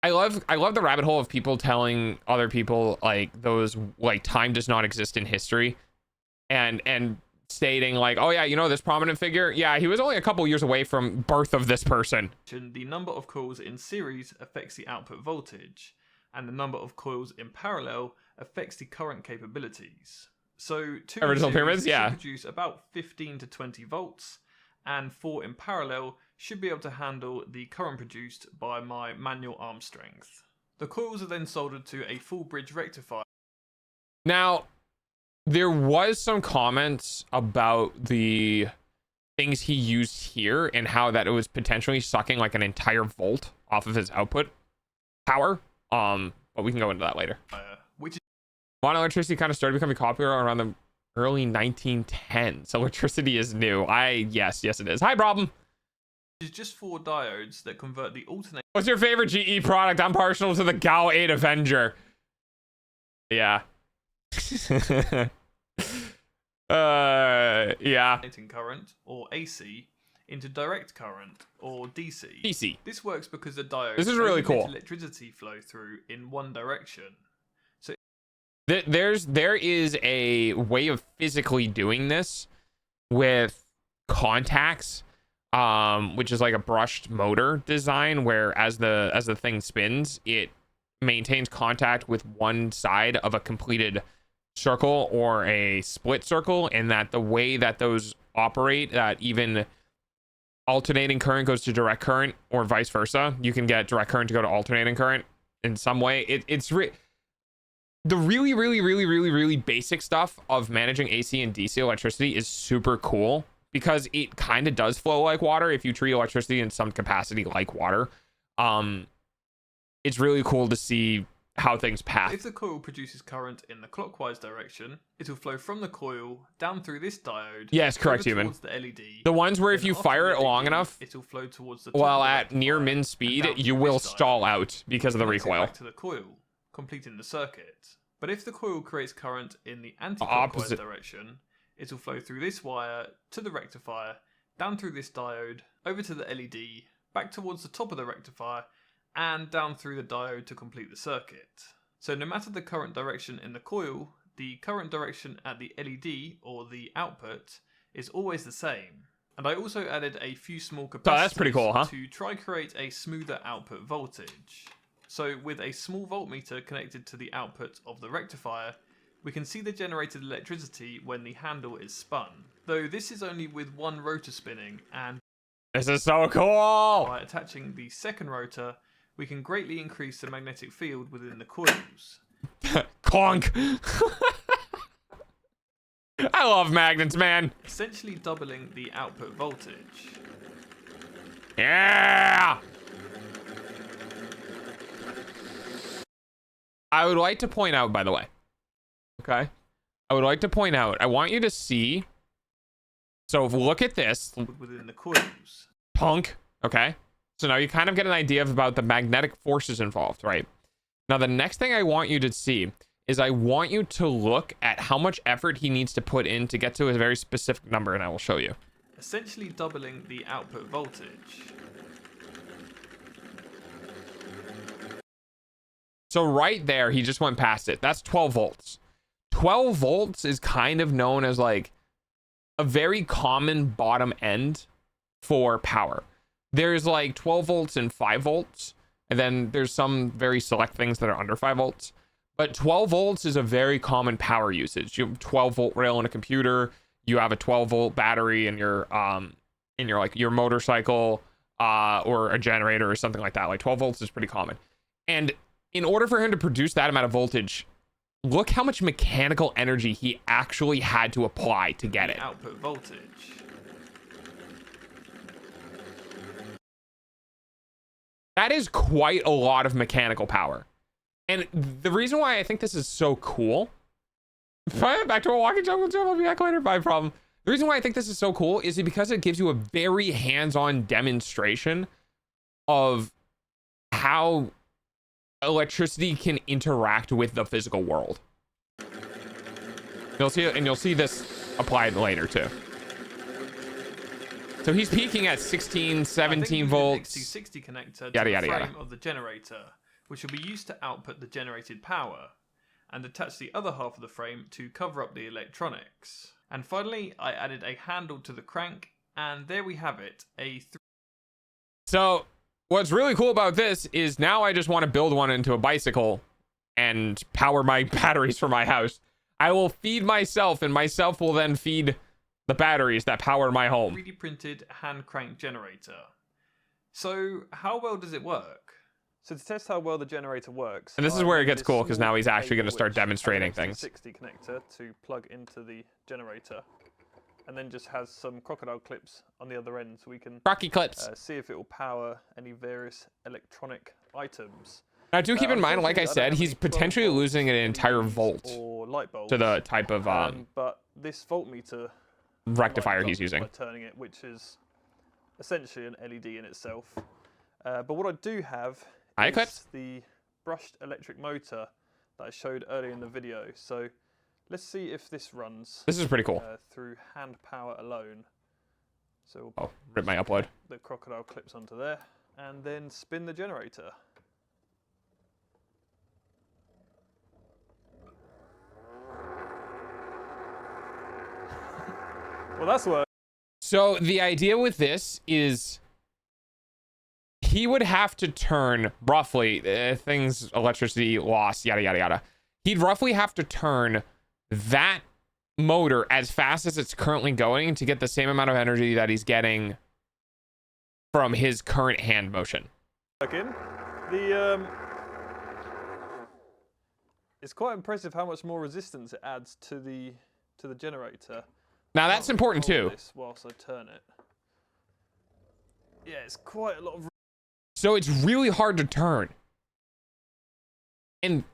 S7: I love the rabbit hole of people telling other people like those, like time does not exist in history, and stating like, oh yeah, you know this prominent figure, yeah, he was only a couple years away from birth of this person.
S10: The number of coils in series affects the output voltage, and the number of coils in parallel affects the current capabilities. So 2
S7: original pyramids,
S10: should produce about 15 to 20 volts, and 4 in parallel should be able to handle the current produced by my manual arm strength. The coils are then soldered to a full bridge rectifier.
S7: Now, there was some comments about the things he used here and how that it was potentially sucking like an entire volt off of his output power. But we can go into that later. Modern electricity kind of started becoming popular around the early 1910s. So electricity is new. Yes, it is. Hi, problem.
S10: It's just 4 diodes that convert the alternator.
S7: What's your favorite GE product? I'm partial to the GAL 8 Avenger. Yeah. Yeah.
S10: Current, or AC, into direct current, or DC.
S7: DC.
S10: This works because the diodes
S7: this is really cool.
S10: Electricity flow through in one direction. So
S7: there is a way of physically doing this with contacts, which is like a brushed motor design where as the thing spins, it maintains contact with one side of a completed circle or a split circle, and that the way that those operate, that even alternating current goes to direct current or vice versa, you can get direct current to go to alternating current in some way. The really basic stuff of managing AC and DC electricity is super cool because it kind of does flow like water if you treat electricity in some capacity like water. It's really cool to see how things pass.
S10: If the coil produces current in the clockwise direction, it will flow from the coil down through this diode.
S7: Yes, correct, human.
S10: Towards the LED.
S7: The ones where if you fire it long enough,
S10: it will flow towards the
S7: well, at near min speed, you will stall out because of the recoil.
S10: Back to the coil, completing the circuit. But if the coil creates current in the anti-clockwise direction, it will flow through this wire to the rectifier, down through this diode, over to the LED, back towards the top of the rectifier, and down through the diode to complete the circuit. So no matter the current direction in the coil, the current direction at the LED, or the output, is always the same. And I also added a few small capacitors
S7: that's pretty cool, huh?
S10: to try create a smoother output voltage. So with a small voltmeter connected to the output of the rectifier, we can see the generated electricity when the handle is spun. Though this is only with one rotor spinning, and
S7: this is so cool!
S10: By attaching the second rotor, we can greatly increase the magnetic field within the coils.
S7: Conk! I love magnets, man.
S10: Essentially doubling the output voltage.
S7: Yeah! I would like to point out, by the way, okay? I would like to point out, I want you to see. So look at this.
S10: Within the coils.
S7: Punk, okay? So now you kind of get an idea about the magnetic forces involved, right? Now the next thing I want you to see is I want you to look at how much effort he needs to put in to get to a very specific number, and I will show you.
S10: Essentially doubling the output voltage.
S7: So right there, he just went past it. That's 12 volts. 12 volts is kind of known as like a very common bottom end for power. There's like 12 volts and 5 volts, and then there's some very select things that are under 5 volts. But 12 volts is a very common power usage. You have 12 volt rail in a computer. You have a 12 volt battery in your like your motorcycle or a generator or something like that. Like 12 volts is pretty common. And in order for him to produce that amount of voltage, look how much mechanical energy he actually had to apply to get it.
S10: Output voltage.
S7: That is quite a lot of mechanical power. And the reason why I think this is so cool, back to a walking jungle gym, I'll be back later, bye problem. The reason why I think this is so cool is because it gives you a very hands-on demonstration of how electricity can interact with the physical world. You'll see it, and you'll see this applied later too. So he's peaking at 16, 17 volts.
S10: XT60 connector to
S7: Yada,
S10: the
S7: yada,
S10: frame
S7: yada.
S10: of the generator, which will be used to output the generated power, and attach the other half of the frame to cover up the electronics. And finally, I added a handle to the crank, and there we have it, So what's really cool about this is now I just want to build one into a bicycle and power my batteries for my house. I will feed myself, and myself will then feed the batteries that power my home. 3D printed hand crank generator. So how well does it work? So to test how well the generator works,
S7: And this is where it gets cool, because now he's actually going to start demonstrating things.
S10: 60 connector to plug into the generator, and then just has some crocodile clips on the other end, so we can
S7: Rocky clips.
S10: See if it will power any various electronic items.
S7: Now do keep in mind, like I said, he's potentially losing an entire volt
S10: or light bulbs
S7: to the type of
S10: but this voltmeter
S7: rectifier he's using.
S10: by turning it, which is essentially an LED in itself. But what I do have is the brushed electric motor that I showed earlier in the video. So let's see if this runs.
S7: This is pretty cool.
S10: Through hand power alone. So
S7: we'll rip my upload.
S10: The crocodile clips onto there, and then spin the generator. Well, that's what.
S7: So the idea with this is he would have to turn roughly things, electricity loss, yada, yada, yada. He'd roughly have to turn that motor as fast as it's currently going to get the same amount of energy that he's getting from his current hand motion.
S10: It's quite impressive how much more resistance it adds to the generator.
S7: Now that's important too.
S10: Whilst I turn it. Yeah, it's quite a lot of.
S7: So it's really hard to turn. And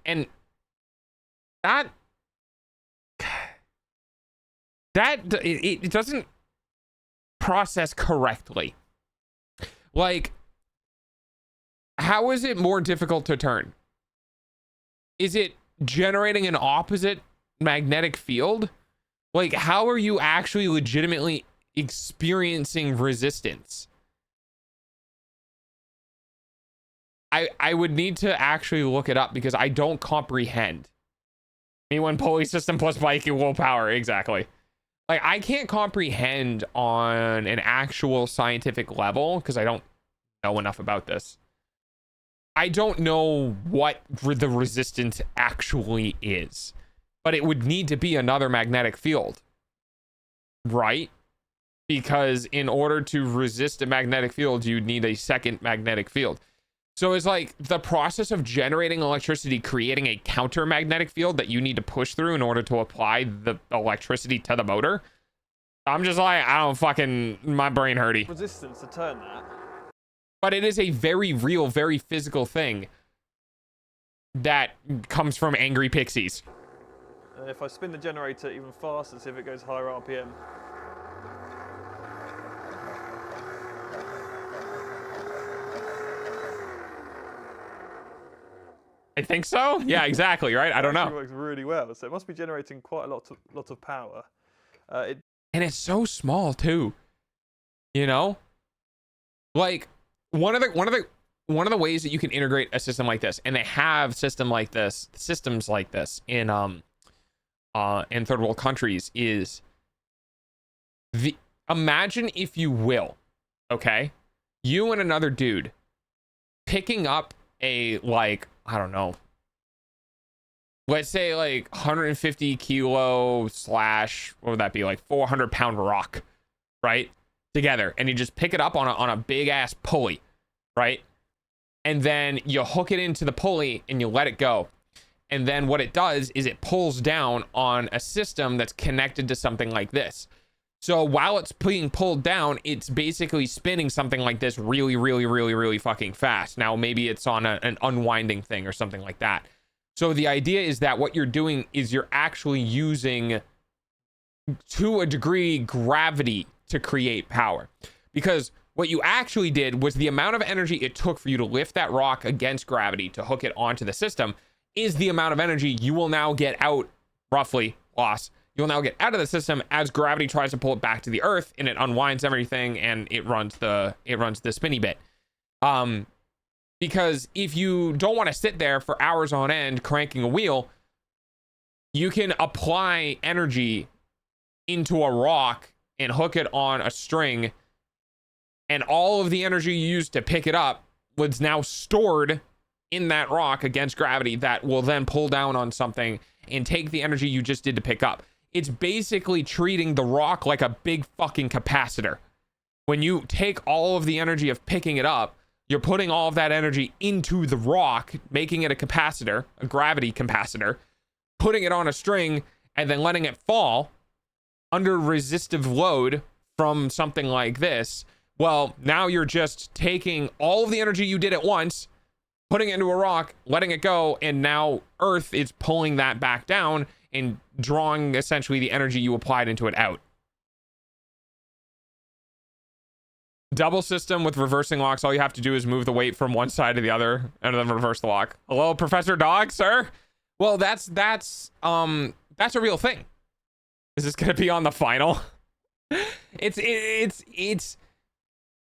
S7: that it doesn't process correctly. Like, how is it more difficult to turn? Is it generating an opposite magnetic field? Like, how are you actually legitimately experiencing resistance? I would need to actually look it up because I don't comprehend. Me1 pulley system plus bike equal power. Exactly. Like, I can't comprehend on an actual scientific level, because I don't know enough about this. I don't know what the resistance actually is, but it would need to be another magnetic field, right? Because in order to resist a magnetic field, you'd need a second magnetic field. So it's like the process of generating electricity, creating a counter magnetic field that you need to push through in order to apply the electricity to the motor. I'm just like, I don't fucking, my brain hurty.
S10: Resistance to turn that.
S7: But it is a very real, very physical thing that comes from angry pixies.
S10: And if I spin the generator even faster, see if it goes higher RPM.
S7: I think so. Yeah, exactly. Right. I don't know.
S10: It works really well. So it must be generating quite a lot of power.
S7: And it's so small too. You know, like one of the ways that you can integrate a system like this, and they have systems like this in third world countries, is imagine, if you will, okay, you and another dude picking up a, like, I don't know, let's say like 150 kilo / what would that be, like 400-pound rock, right, together, and you just pick it up on a big ass pulley, right, and then you hook it into the pulley and you let it go, and then what it does is it pulls down on a system that's connected to something like this. So while it's being pulled down, it's basically spinning something like this really, really, really, really fucking fast. Now, maybe it's on an unwinding thing or something like that. So the idea is that what you're doing is you're actually using, to a degree, gravity to create power. Because what you actually did was the amount of energy it took for you to lift that rock against gravity to hook it onto the system is the amount of energy you will now get out, roughly, loss. You'll now get out of the system as gravity tries to pull it back to the earth, and it unwinds everything and it runs the spinny bit. Because if you don't want to sit there for hours on end cranking a wheel, you can apply energy into a rock and hook it on a string, and all of the energy you used to pick it up was now stored in that rock against gravity that will then pull down on something and take the energy you just did to pick up. It's basically treating the rock like a big fucking capacitor. When you take all of the energy of picking it up, you're putting all of that energy into the rock, making it a capacitor, a gravity capacitor, putting it on a string, and then letting it fall under resistive load from something like this. Well, now you're just taking all of the energy you did at once, putting it into a rock, letting it go, and now Earth is pulling that back down and drawing essentially the energy you applied into it out. Double system with reversing locks. All you have to do is move the weight from one side to the other and then reverse the lock. Hello, Professor Dog, sir? Well, that's a real thing. Is this gonna be on the final? It's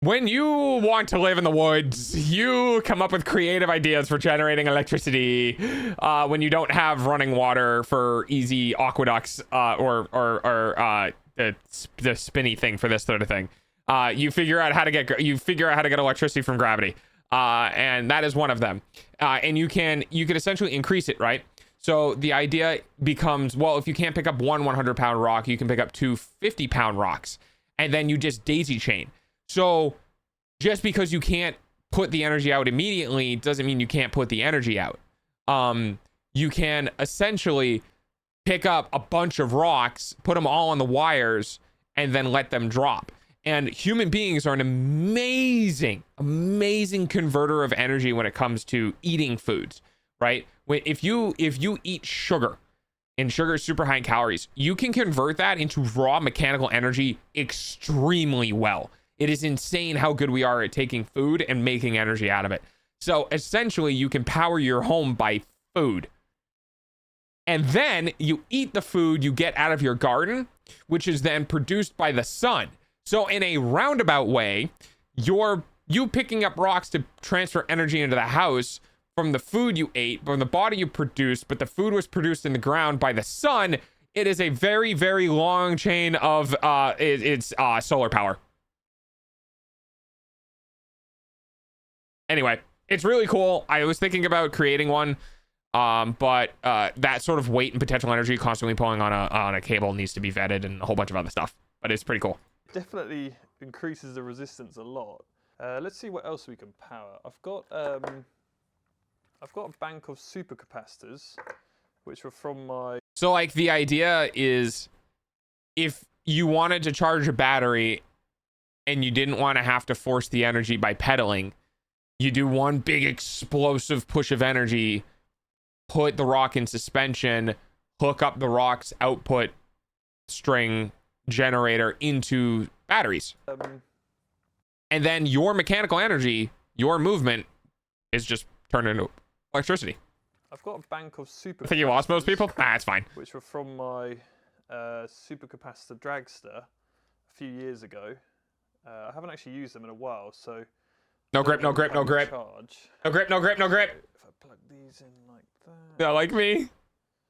S7: when you want to live in the woods, you come up with creative ideas for generating electricity when you don't have running water for easy aqueducts or the spinny thing for this sort of thing. You figure out how to get electricity from gravity, and that is one of them. And you can essentially increase it, right? So the idea becomes, well, if you can't pick up one 100-pound rock, you can pick up two 50-pound rocks, and then you just daisy chain. So just because you can't put the energy out immediately doesn't mean you can't put the energy out. You can essentially pick up a bunch of rocks, put them all on the wires, and then let them drop. And human beings are an amazing converter of energy when it comes to eating foods, right? If you eat sugar, and sugar is super high in calories, you can convert that into raw mechanical energy extremely well. It is insane how good we are at taking food and making energy out of it. So essentially, you can power your home by food. And then you eat the food you get out of your garden, which is then produced by the sun. So in a roundabout way, you picking up rocks to transfer energy into the house from the food you ate, from the body you produced, but the food was produced in the ground by the sun, It is a very, very long chain of it's solar power. Anyway, it's really cool. I was thinking about creating one, but that sort of weight and potential energy constantly pulling on a cable needs to be vetted and a whole bunch of other stuff. But it's pretty cool.
S10: Definitely increases the resistance a lot. Let's see what else we can power. I've got a bank of supercapacitors, which were from my...
S7: So like the idea is if you wanted to charge a battery and you didn't want to have to force the energy by pedaling, you do one big explosive push of energy, put the rock in suspension, hook up the rock's output string generator into batteries. And then your mechanical energy, your movement, is just turned into electricity.
S10: I've got a bank of super...
S7: I think you lost most people? Nah, it's fine.
S10: Which were from my supercapacitor dragster a few years ago. I haven't actually used them in a while, so...
S7: No grip, no grip, no grip. No grip, no grip, no grip.
S10: If I plug these in like that...
S7: Yeah, like me.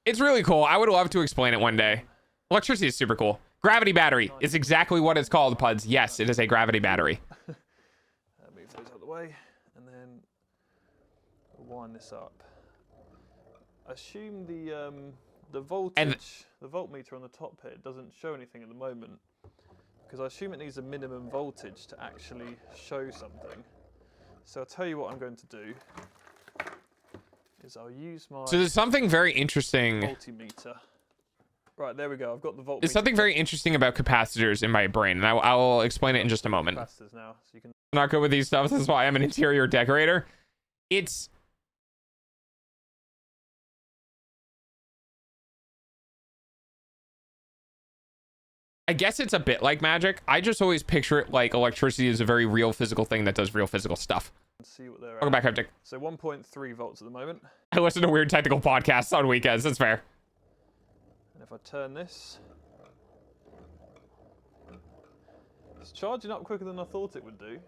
S7: It's really cool. I would love to explain it one day. Electricity is super cool. Gravity battery is exactly what it's called, Puds. Yes, it is a gravity battery.
S10: Move those out of the way, and then wind this up. Assume the voltage,
S7: and
S10: the voltmeter on the top here doesn't show anything at the moment, because I assume it needs a minimum voltage to actually show something. So I'll tell you what I'm going to do is I'll use my...
S7: So there's something very interesting...
S10: multimeter. Right, there we go. I've got the voltmeter.
S7: There's something very interesting about capacitors in my brain, and I will explain it in just a moment.
S10: Capacitors now, so you can...
S7: I'm not good with these stuff. This is why I'm an interior decorator. It's... I guess it's a bit like magic. I just always picture it like electricity is a very real physical thing that does real physical stuff.
S10: Let's see what they're
S7: Welcome back, Heptic.
S10: So 1.3 volts at the moment.
S7: I listen to weird technical podcasts on weekends. That's fair.
S10: And if I turn this, it's charging up quicker than I thought it would do.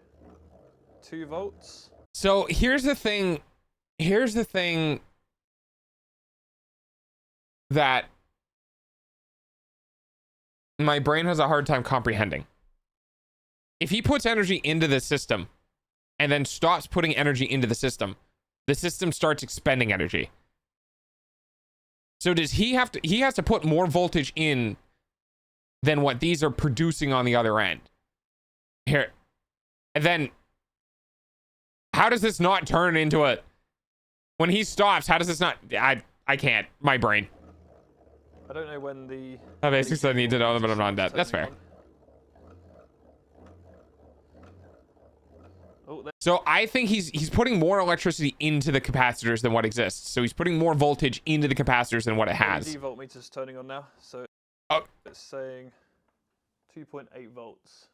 S10: 2 volts.
S7: So here's the thing. Here's the thing that my brain has a hard time comprehending. If he puts energy into the system and then stops putting energy into the system starts expending energy. So does he have to, he has to put more voltage in than what these are producing on the other end. Here. And then how does this not turn into a, when he stops, how does this not, I can't, my brain.
S10: I don't know when the...
S7: I basically need to know, but I'm not dead. That's fair.
S10: Oh,
S7: so I think he's putting more electricity into the capacitors than what exists. So he's putting more voltage into the capacitors than what it has.
S10: The voltmeter's turning on now, so it's saying 2.8 volts.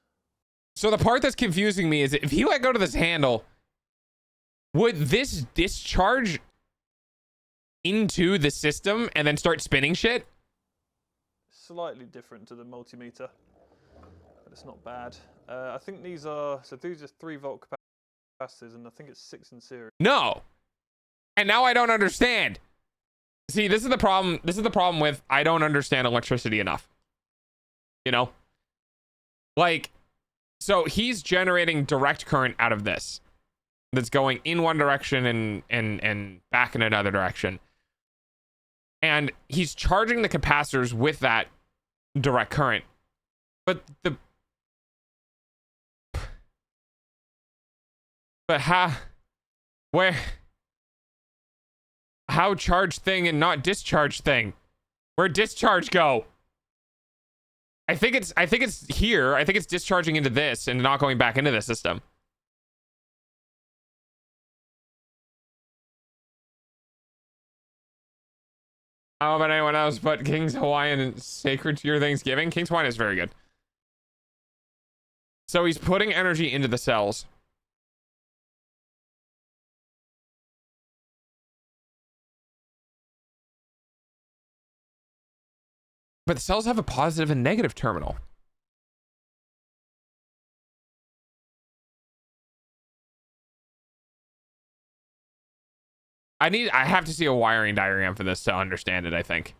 S7: So the part that's confusing me is if he let go to this handle, would this discharge into the system and then start spinning shit?
S10: Slightly different to the multimeter, but it's not bad. I think these are 3 volt capacitors, and I think it's 6 in series.
S7: No. And now I don't understand. See, this is the problem. This is the problem with I don't understand electricity enough. You know? Like, so he's generating direct current out of this. That's going in one direction and back in another direction. And he's charging the capacitors with that direct current. But how charge thing and not discharge thing? Where'd discharge go? I think it's here. I think it's discharging into this and not going back into the system. I don't know about anyone else, but King's Hawaiian is sacred to your Thanksgiving. King's Hawaiian is very good. So he's putting energy into the cells. But the cells have a positive and negative terminal. I have to see a wiring diagram for this to understand it, I think.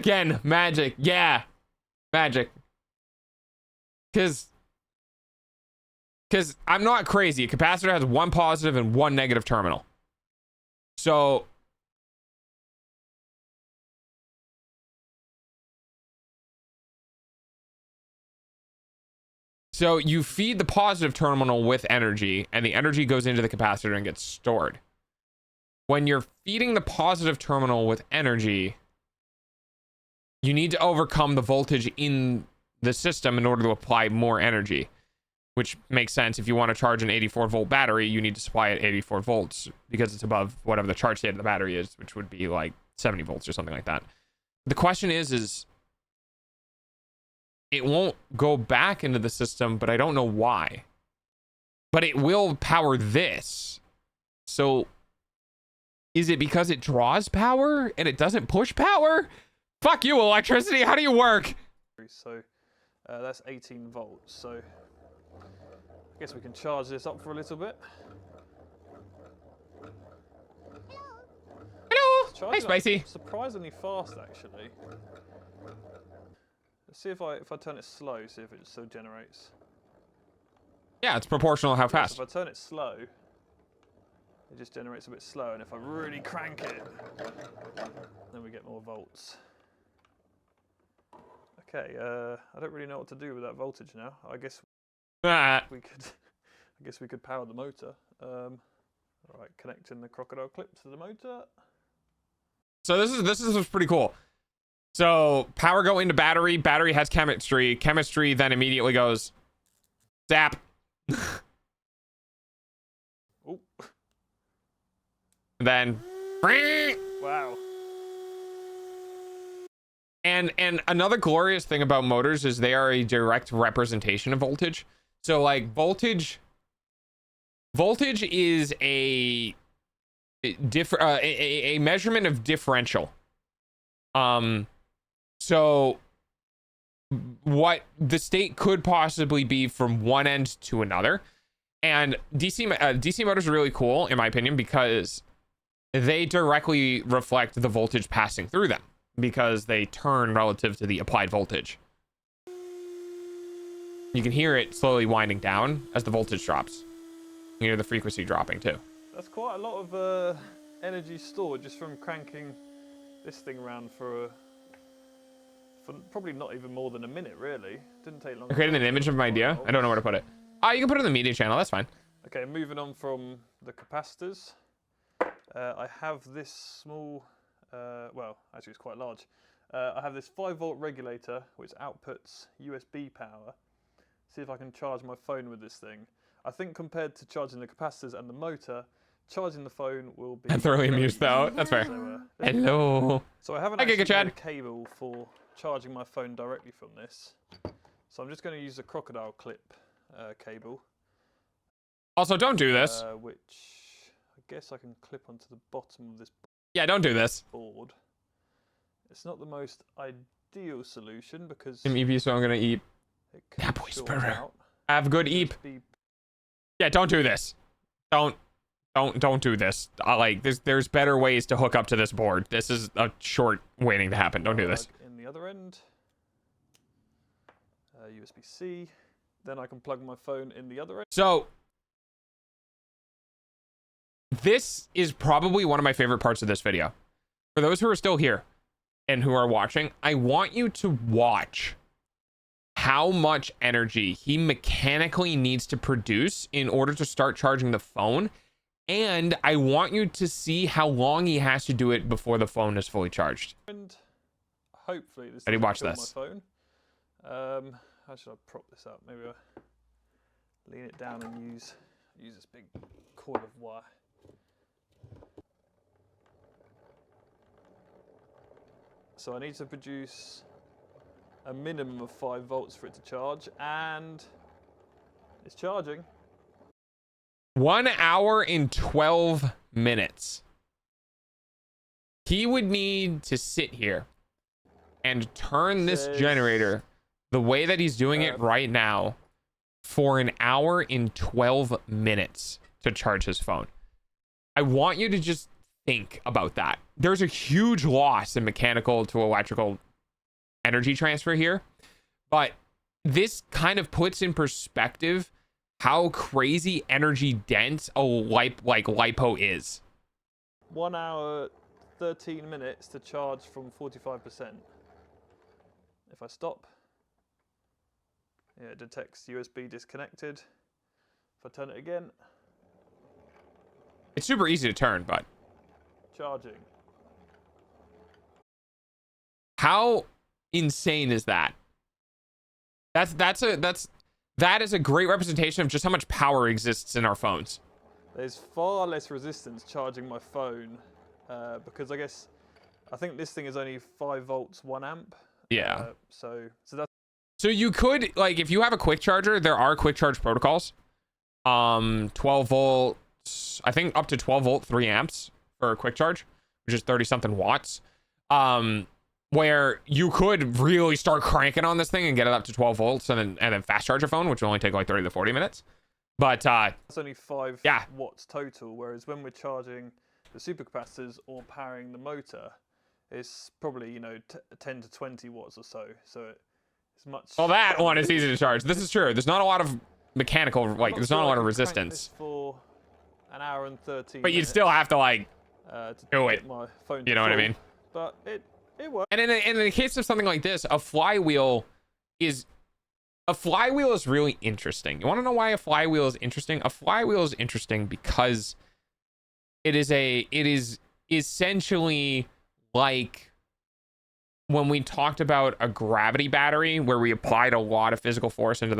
S7: Again, magic. Yeah. Magic. Because I'm not crazy. A capacitor has one positive and one negative terminal. So you feed the positive terminal with energy, and the energy goes into the capacitor and gets stored. When you're feeding the positive terminal with energy, you need to overcome the voltage in the system in order to apply more energy, which makes sense. If you want to charge an 84 volt battery, you need to supply it 84 volts because it's above whatever the charge state of the battery is, which would be like 70 volts or something like that. The question is it won't go back into the system, but I don't know why. But it will power this. So is it because it draws power and it doesn't push power? Fuck you, electricity. How do you work?
S10: So that's 18 volts. So I guess we can charge this up for a little bit.
S7: Hello. Hey, Spicy.
S10: Surprisingly fast, actually. Let's see if I turn it slow, see if it still generates.
S7: Yeah, it's proportional how fast.
S10: So if I turn it slow, it just generates a bit slow, and if I really crank it, then we get more volts. Okay, I don't really know what to do with that voltage now. I guess we could power the motor. All right, connecting the crocodile clip to the motor.
S7: So this is pretty cool. So power go into battery. Battery has chemistry. Chemistry then immediately goes zap.
S10: Oh.
S7: Then.
S10: Wow.
S7: And another glorious thing about motors is they are a direct representation of voltage. So like voltage is a measurement of differential. So what the state could possibly be from one end to another. And DC motors are really cool, in my opinion, because they directly reflect the voltage passing through them, because they turn relative to the applied voltage. You can hear it slowly winding down as the voltage drops. You can hear the frequency dropping too.
S10: That's quite a lot of energy stored just from cranking this thing around for probably not even more than a minute, really. Didn't take long.
S7: You're creating an image of my idea? I don't know where to put it. Oh, you can put it in the media channel, that's fine.
S10: Okay, moving on from the capacitors. I have this small, well, actually it's quite large. I have this 5 volt regulator which outputs USB power. See if I can charge my phone with this thing. I think compared to charging the capacitors and the motor, charging the phone will be...
S7: I'm thoroughly amused though, that's fair.
S10: So,
S7: hello.
S10: So I haven't actually got a cable for charging my phone directly from this. So I'm just going to use the crocodile clip cable.
S7: Also, don't do this.
S10: Which I guess I can clip onto the bottom of this board.
S7: Yeah, don't do this.
S10: It's not the most ideal solution because...
S7: so I'm going to eat. That whisperer. Have good eep. Yeah, don't do this. Don't do this. Like, there's better ways to hook up to this board. This is a short waiting to happen. Don't do this.
S10: In the other end, USB-C. Then I can plug my phone in the other end.
S7: So this is probably one of my favorite parts of this video. For those who are still here and who are watching, I want you to watch how much energy he mechanically needs to produce in order to start charging the phone. And I want you to see how long he has to do it before the phone is fully charged.
S10: And hopefully this
S7: Ready, watch
S10: kill
S7: this.
S10: My phone. How should I prop this up? Maybe I lean it down and use this big cord of wire. So I need to produce a minimum of 5 volts for it to charge, and it's charging.
S7: 1 hour and 12 minutes. He would need to sit here and turn this generator the way that he's doing it right now for 1 hour and 12 minutes to charge his phone. I want you to just think about that. There's a huge loss in mechanical to electrical energy transfer here, but this kind of puts in perspective how crazy energy dense a lipo is.
S10: 1 hour, 13 minutes to charge from 45%. If I stop, yeah, it detects USB disconnected. If I turn it again,
S7: it's super easy to turn, but
S10: charging.
S7: How insane is that? That is a great representation of just how much power exists in our phones.
S10: There's far less resistance charging my phone because I think this thing is only 5 volts, 1 amp.
S7: Yeah.
S10: So that's.
S7: So you could, like, if you have a quick charger, there are quick charge protocols. 12 volts, I think up to 12 volt, 3 amps for a quick charge, which is 30 something watts. Where you could really start cranking on this thing and get it up to 12 volts and then fast charge your phone, which will only take like 30 to 40 minutes. But
S10: it's only 5 watts total, whereas when we're charging the supercapacitors or powering the motor, it's probably 10 to 20 watts or so. So it's much.
S7: Well, that one is easy to charge. This is true. There's not a lot of mechanical, like, there's not a lot of resistance.
S10: For an hour and 13.
S7: But you'd still have to like do it.
S10: My phone
S7: you know what I mean?
S10: But it works.
S7: And in the case of something like this, a flywheel is really interesting. You want to know why a flywheel is interesting? A flywheel is interesting because it is essentially like when we talked about a gravity battery where we applied a lot of physical force into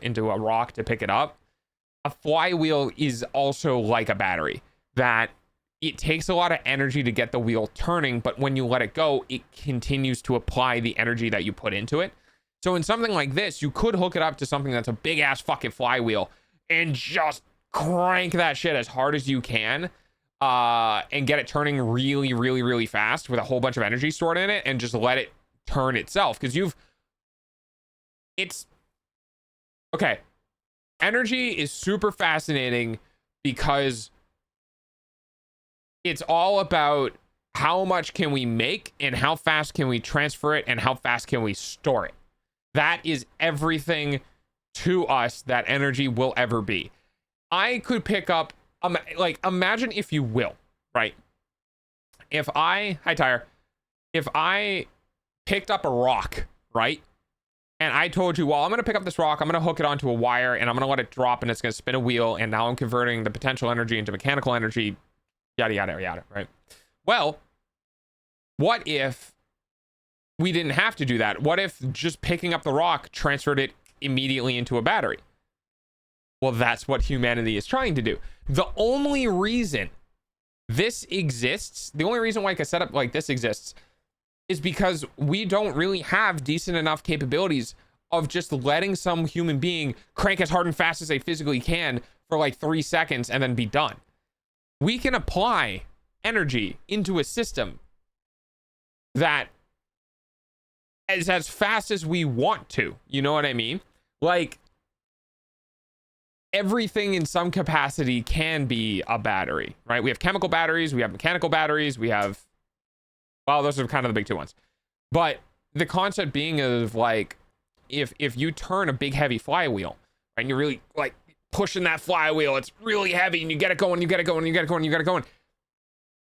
S7: into a rock to pick it up. A flywheel is also like a battery, that it takes a lot of energy to get the wheel turning, but when you let it go, it continues to apply the energy that you put into it. So in something like this, you could hook it up to something that's a big ass fucking flywheel and just crank that shit as hard as you can, and get it turning really, really, really fast with a whole bunch of energy stored in it, and just let it turn itself. Because okay. Energy is super fascinating because it's all about how much can we make and how fast can we transfer it and how fast can we store it. That is everything to us that energy will ever be. I could pick up, imagine, if you will, right? If I picked up a rock, right? And I told you, well, I'm going to pick up this rock, I'm going to hook it onto a wire, and I'm going to let it drop, and it's going to spin a wheel, and now I'm converting the potential energy into mechanical energy, yada, yada, yada, right? Well, what if we didn't have to do that? What if just picking up the rock transferred it immediately into a battery? Well, that's what humanity is trying to do. The only reason this exists, the only reason why a setup like this exists, is because we don't really have decent enough capabilities of just letting some human being crank as hard and fast as they physically can for like 3 seconds and then be done. We can apply energy into a system that is as fast as we want to. You know what I mean? Like, everything in some capacity can be a battery, right? We have chemical batteries, we have mechanical batteries, we have, well, those are kind of the big two ones. But the concept being of, like, if you turn a big heavy flywheel, right, and you're really like pushing that flywheel, it's really heavy, and you get it going, you get it going, you get it going, you get it going.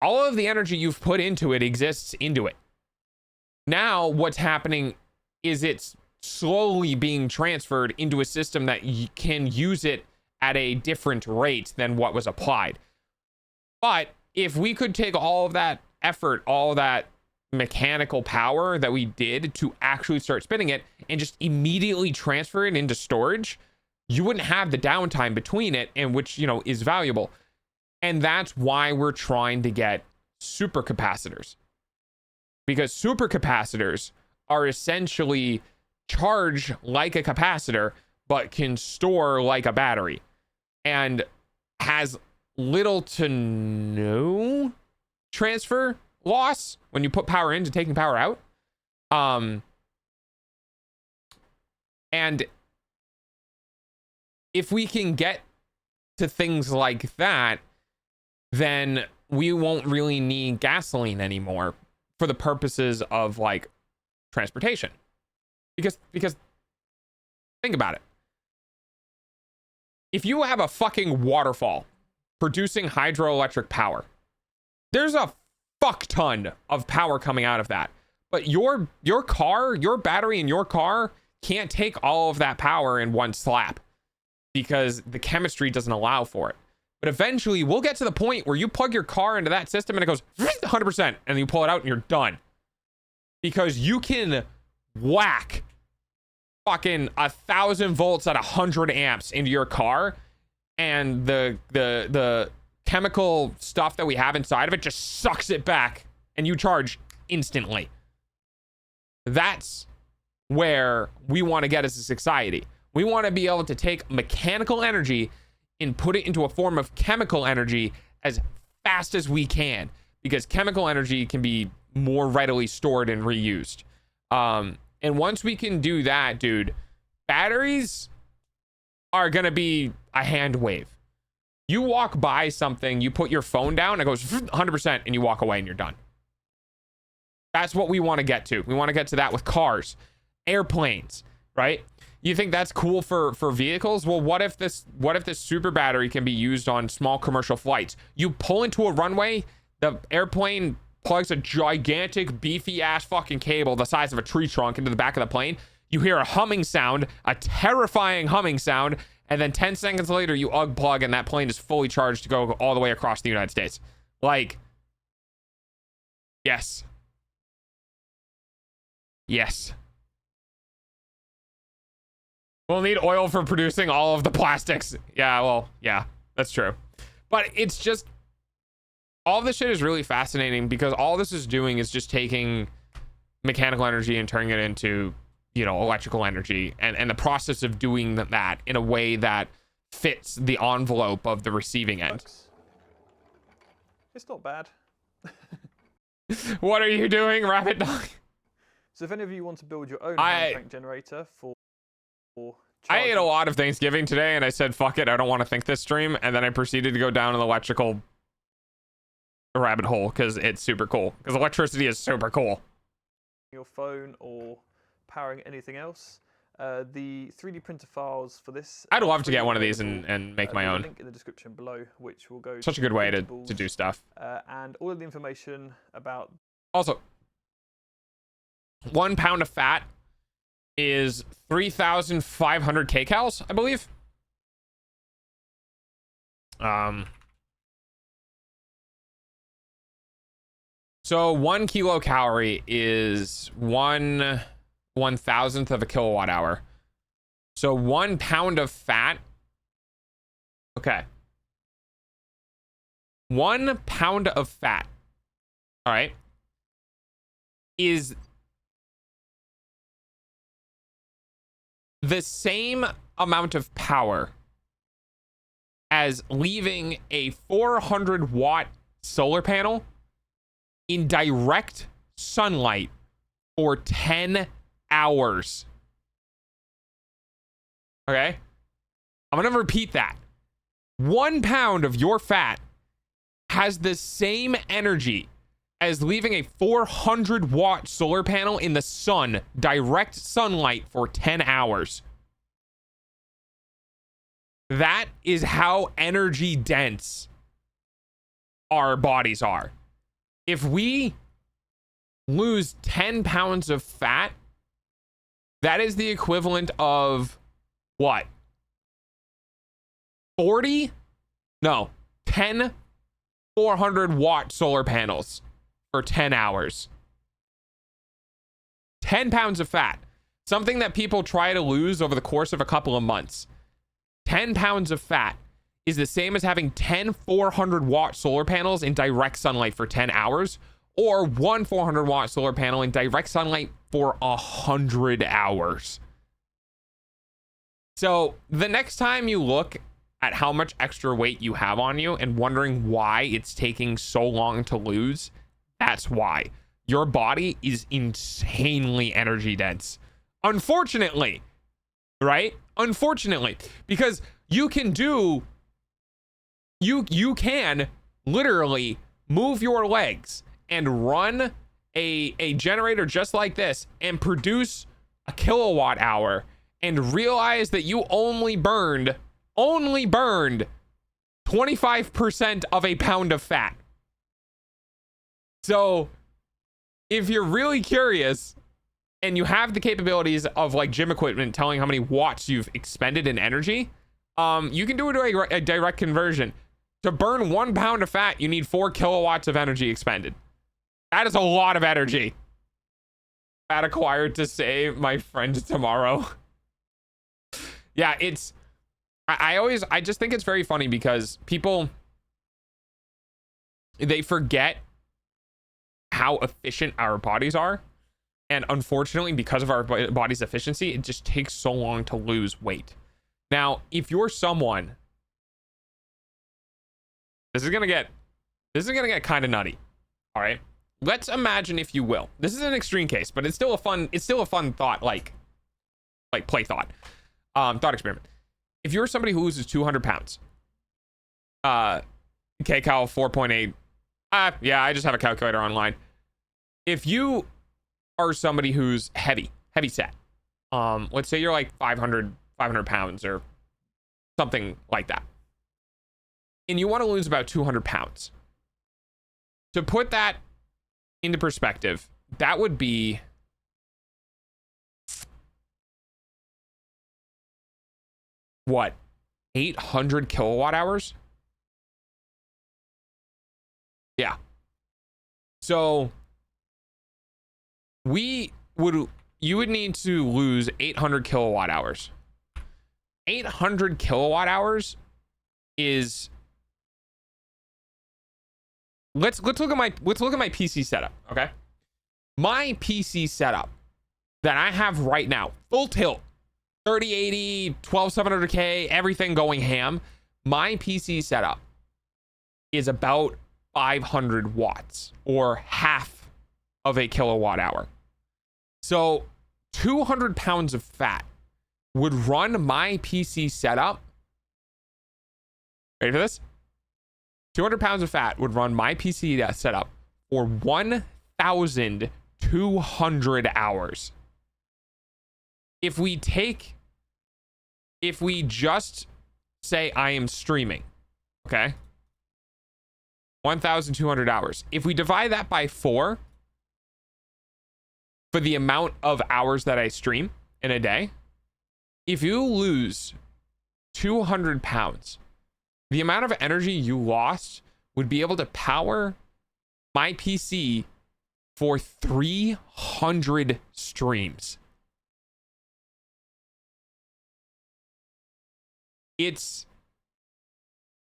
S7: All of the energy you've put into it exists into it. Now what's happening is it's slowly being transferred into a system that can use it at a different rate than what was applied. But if we could take all of that effort, all that mechanical power that we did to actually start spinning it and just immediately transfer it into storage, you wouldn't have the downtime between it, and which, you know, is valuable. And that's why we're trying to get supercapacitors, because supercapacitors are essentially charge like a capacitor but can store like a battery, and has little to no transfer loss when you put power into taking power out. And if we can get to things like that, then we won't really need gasoline anymore for the purposes of, like, transportation. Because think about it. If you have a fucking waterfall producing hydroelectric power, there's a fuck ton of power coming out of that. But your car, your battery in your car can't take all of that power in one slap because the chemistry doesn't allow for it. But eventually we'll get to the point where you plug your car into that system and it goes 100% and you pull it out and you're done. Because you can whack fucking 1,000 volts at 100 amps into your car, and the chemical stuff that we have inside of it just sucks it back and you charge instantly. That's where we want to get as a society. We want to be able to take mechanical energy and put it into a form of chemical energy as fast as we can, because chemical energy can be more readily stored and reused. And once we can do that, dude, batteries are going to be a hand wave. You walk by something, you put your phone down, it goes 100% and you walk away and you're done. That's what we want to get to. We want to get to that with cars, airplanes, right? You think that's cool for vehicles? Well, what if this super battery can be used on small commercial flights? You pull into a runway, the airplane plugs a gigantic beefy ass fucking cable the size of a tree trunk into the back of the plane. You hear a humming sound, a terrifying humming sound, and then 10 seconds later you unplug and that plane is fully charged to go all the way across the United States. Like, yes. Yes. We'll need oil for producing all of the plastics. Yeah, well, yeah, that's true. But it's just, all this shit is really fascinating because all this is doing is just taking mechanical energy and turning it into, you know, electrical energy, and the process of doing that in a way that fits the envelope of the receiving end.
S10: It's not bad.
S7: What are you doing, Rabbit Dog?
S10: So if any of you want to build your own hand crank generator for
S7: I ate a lot of Thanksgiving today and I said, fuck it, I don't want to think this stream. And then I proceeded to go down an electrical rabbit hole because it's super cool. Because electricity is super cool.
S10: Your phone or powering anything else. The 3D printer files for this.
S7: I'd love to get one of these and make my own.
S10: Link in the description below, which will go.
S7: Such a good way to do stuff.
S10: And all of the information about.
S7: Also, 1 pound of fat is 3,500 kcals, I believe. So 1 kilocalorie is 1/1000th of a kilowatt hour. So 1 pound of fat. Okay. 1 pound of fat. All right. Is the same amount of power as leaving a 400 watt solar panel in direct sunlight for 10 hours. Okay? I'm gonna repeat that. 1 pound of your fat has the same energy as leaving a 400 watt solar panel in the sun, direct sunlight, for 10 hours. That is how energy dense our bodies are. If we lose 10 pounds of fat, that is the equivalent of what? 40? No, 10 400 watt solar panels for 10 hours. 10 pounds of fat. Something that people try to lose over the course of a couple of months. 10 pounds of fat is the same as having 10 400 watt solar panels in direct sunlight for 10 hours, or 1 400 watt solar panel in direct sunlight for 100 hours. So the next time you look at how much extra weight you have on you and wondering why it's taking so long to lose, that's why. Your body is insanely energy dense. Unfortunately, right? Unfortunately, because you can literally move your legs and run a generator just like this and produce a kilowatt hour and realize that you only burned 25% of a pound of fat. So if you're really curious and you have the capabilities of like gym equipment telling how many watts you've expended in energy, you can do a direct conversion. To burn 1 pound of fat, you need 4 kilowatts of energy expended. That is a lot of energy. Fat acquired to save my friend tomorrow. Yeah, it's, I just think it's very funny because people, they forget how efficient our bodies are. And unfortunately, because of our body's efficiency, it just takes so long to lose weight. Now, if you're someone, this is gonna get kind of nutty. All right, let's imagine, if you will, this is an extreme case, but it's still a fun thought, like play thought, thought experiment. If you're somebody who loses 200 pounds, kcal 4.8. Yeah, I just have a calculator online. If you are somebody who's heavy set, let's say you're like 500 pounds or something like that, and you want to lose about 200 pounds. To put that into perspective, that would be what, 800 kilowatt hours? Yeah. So you would need to lose 800 kilowatt hours. 800 kilowatt hours is, let's look at my PC setup, okay? My PC setup that I have right now, full tilt, 3080, 12700K, everything going ham. My PC setup is about 500 watts, or half of a kilowatt hour. So 200 pounds of fat would run my PC setup. Ready for this? 200 pounds of fat would run my PC setup for 1,200 hours. If we just say I am streaming, okay? 1,200 hours. If we divide that by 4 for the amount of hours that I stream in a day, if you lose 200 pounds, the amount of energy you lost would be able to power my PC for 300 streams. It's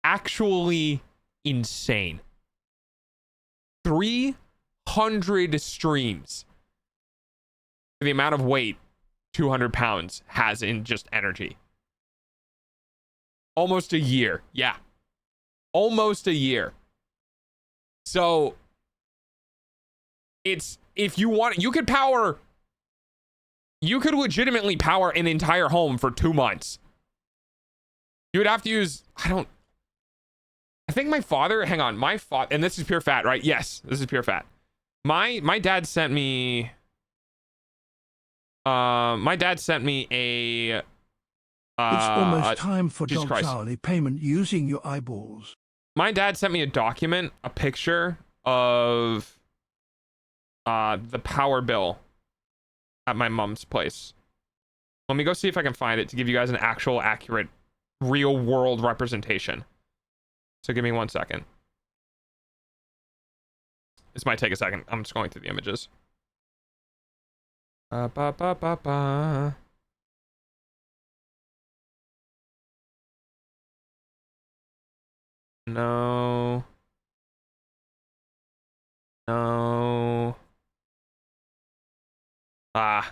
S7: actually insane. 300 streams for the amount of weight 200 pounds has in just energy. Almost a year. Yeah. Almost a year. So it's, if you want, you could legitimately power an entire home for 2 months. You would have to use, I think my father, hang on, and this is pure fat, right? Yes, this is pure fat. My dad sent me a
S6: it's almost time for Dog Charlie payment using your eyeballs.
S7: My dad sent me a document, a picture of the power bill at my mom's place. Let me go see if I can find it to give you guys an actual accurate real world representation. So give me 1 second. This might take a second. I'm just going through the images. No. I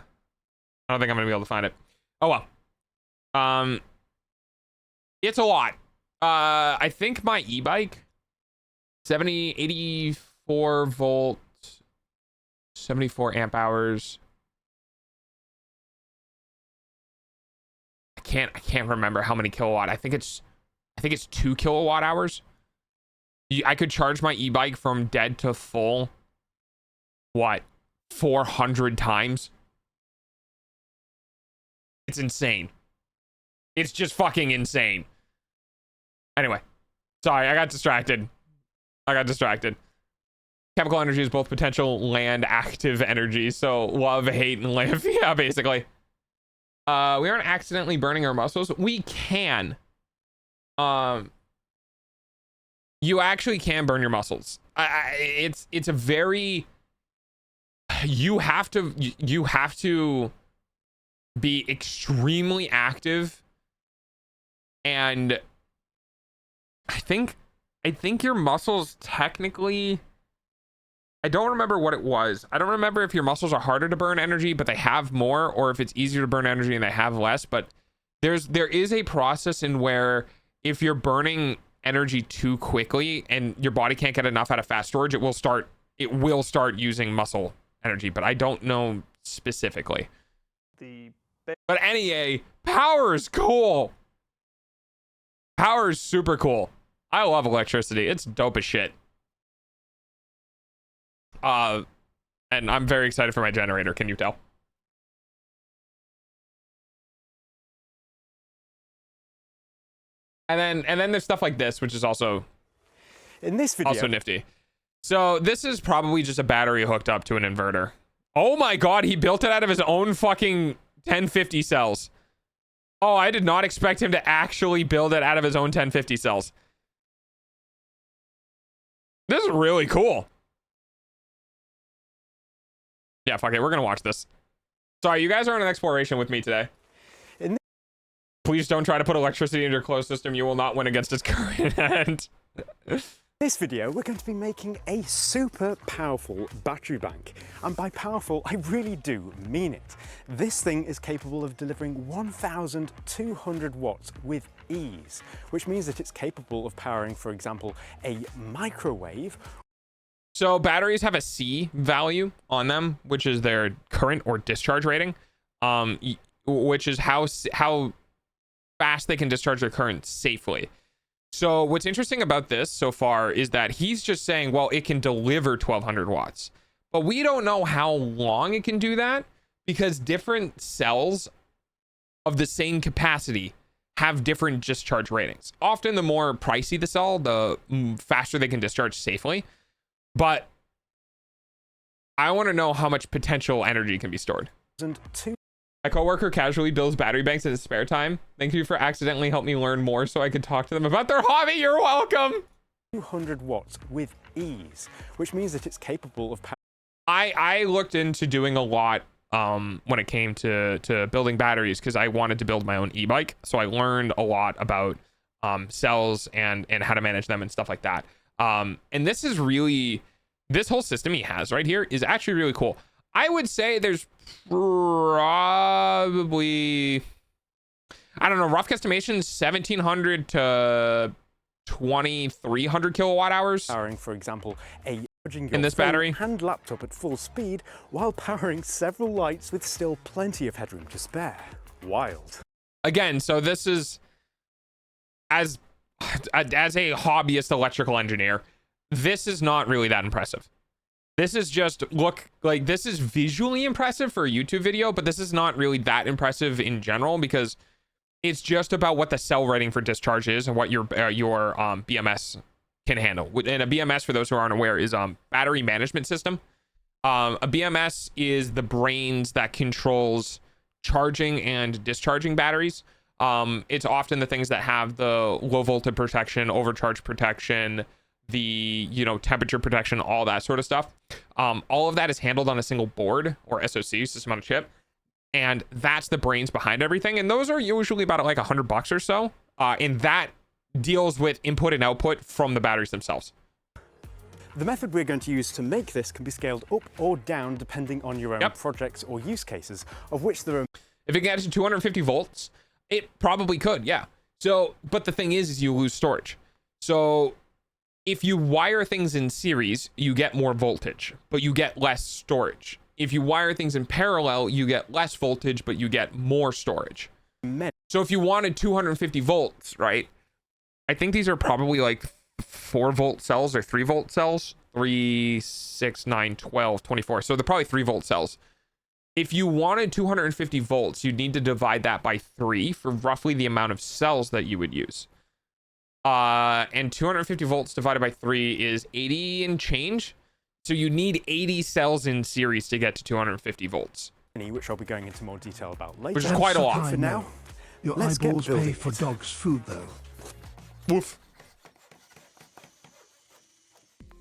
S7: don't think I'm gonna be able to find it. Oh well. It's a lot. I think my e-bike, 84 volt, 74 amp hours. I can't remember how many kilowatt. I think it's 2 kilowatt hours. I could charge my e-bike from dead to full. What? 400 times. It's insane. It's just fucking insane. Anyway, sorry, I got distracted. Chemical energy is both potential and active energy, so love, hate, and live. Yeah, basically. We aren't accidentally burning our muscles. We can. You actually can burn your muscles. It's a very... You have to be extremely active, and I think your muscles technically... I don't remember what it was. I don't remember if your muscles are harder to burn energy, but they have more, or if it's easier to burn energy and they have less. But there is a process in where if you're burning energy too quickly and your body can't get enough out of fast storage, it will start using muscle energy, but I don't know specifically. But anyway, power is cool. Power is super cool. I love electricity. It's dope as shit. And I'm very excited for my generator. Can you tell? And then there's stuff like this, which is also
S8: in this video
S7: also nifty. So this is probably just a battery hooked up to an inverter. Oh my god, he built it out of his own fucking 1050 cells. Oh, I did not expect him to actually build it out of his own 1050 cells. This is really cool. Yeah, fuck it. We're gonna watch this. Sorry, you guys are on an exploration with me today. Please don't try to put electricity in your closed system. You will not win against its current end.
S8: In this video, we're going to be making a super powerful battery bank. And by powerful, I really do mean it. This thing is capable of delivering 1,200 watts with ease, which means that it's capable of powering, for example, a microwave.
S7: So batteries have a C value on them, which is their current or discharge rating, which is how fast they can discharge their current safely. So what's interesting about this so far is that he's just saying, well, it can deliver 1,200 watts, but we don't know how long it can do that because different cells of the same capacity have different discharge ratings. Often the more pricey the cell, the faster they can discharge safely. But I want to know how much potential energy can be stored. My coworker casually builds battery banks in his spare time. Thank you for accidentally helping me learn more so I could talk to them about their hobby. You're welcome.
S8: 200 watts with ease, which means that it's capable of...
S7: I looked into doing a lot when it came to building batteries because I wanted to build my own e-bike. So I learned a lot about cells and how to manage them and stuff like that. And this is really, this whole system he has right here is actually really cool. I would say there's probably, I don't know, rough guesstimation, 1,700 to 2,300 kilowatt hours.
S8: Powering, for example, a
S7: in this battery
S8: and laptop at full speed while powering several lights with still plenty of headroom to spare. Wild.
S7: Again, so this is, as a hobbyist electrical engineer, this is not really that impressive. This is just this is visually impressive for a YouTube video, but this is not really that impressive in general because it's just about what the cell rating for discharge is and what your BMS can handle. And a BMS, for those who aren't aware, is battery management system. A BMS is the brains that controls charging and discharging batteries. It's often the things that have the low voltage protection, overcharge protection, the temperature protection, all that sort of stuff. All of that is handled on a single board or SoC, system on a chip, and that's the brains behind everything. And those are usually about like $100 or so. And that deals with input and output from the batteries themselves.
S8: The method we're going to use to make this can be scaled up or down depending on your own projects or use cases, of which there are.
S7: If it gets to 250 volts, it probably could, yeah. So, but the thing is you lose storage. So if you wire things in series, you get more voltage, but you get less storage. If you wire things in parallel, you get less voltage, but you get more storage. So if you wanted 250 volts, right? I think these are probably like 4 volt cells or 3 volt cells. 3, 6, 9, 12, 24. So they're probably 3-volt cells. If you wanted 250 volts, you'd need to divide that by 3 for roughly the amount of cells that you would use. And 250 volts divided by 3 is 80 and change. So you need 80 cells in series to get to 250 volts.
S8: Which I'll be going into more detail about later.
S7: Which is quite a lot.
S6: For now, your eyeballs pay for dog's food, though.
S7: Woof.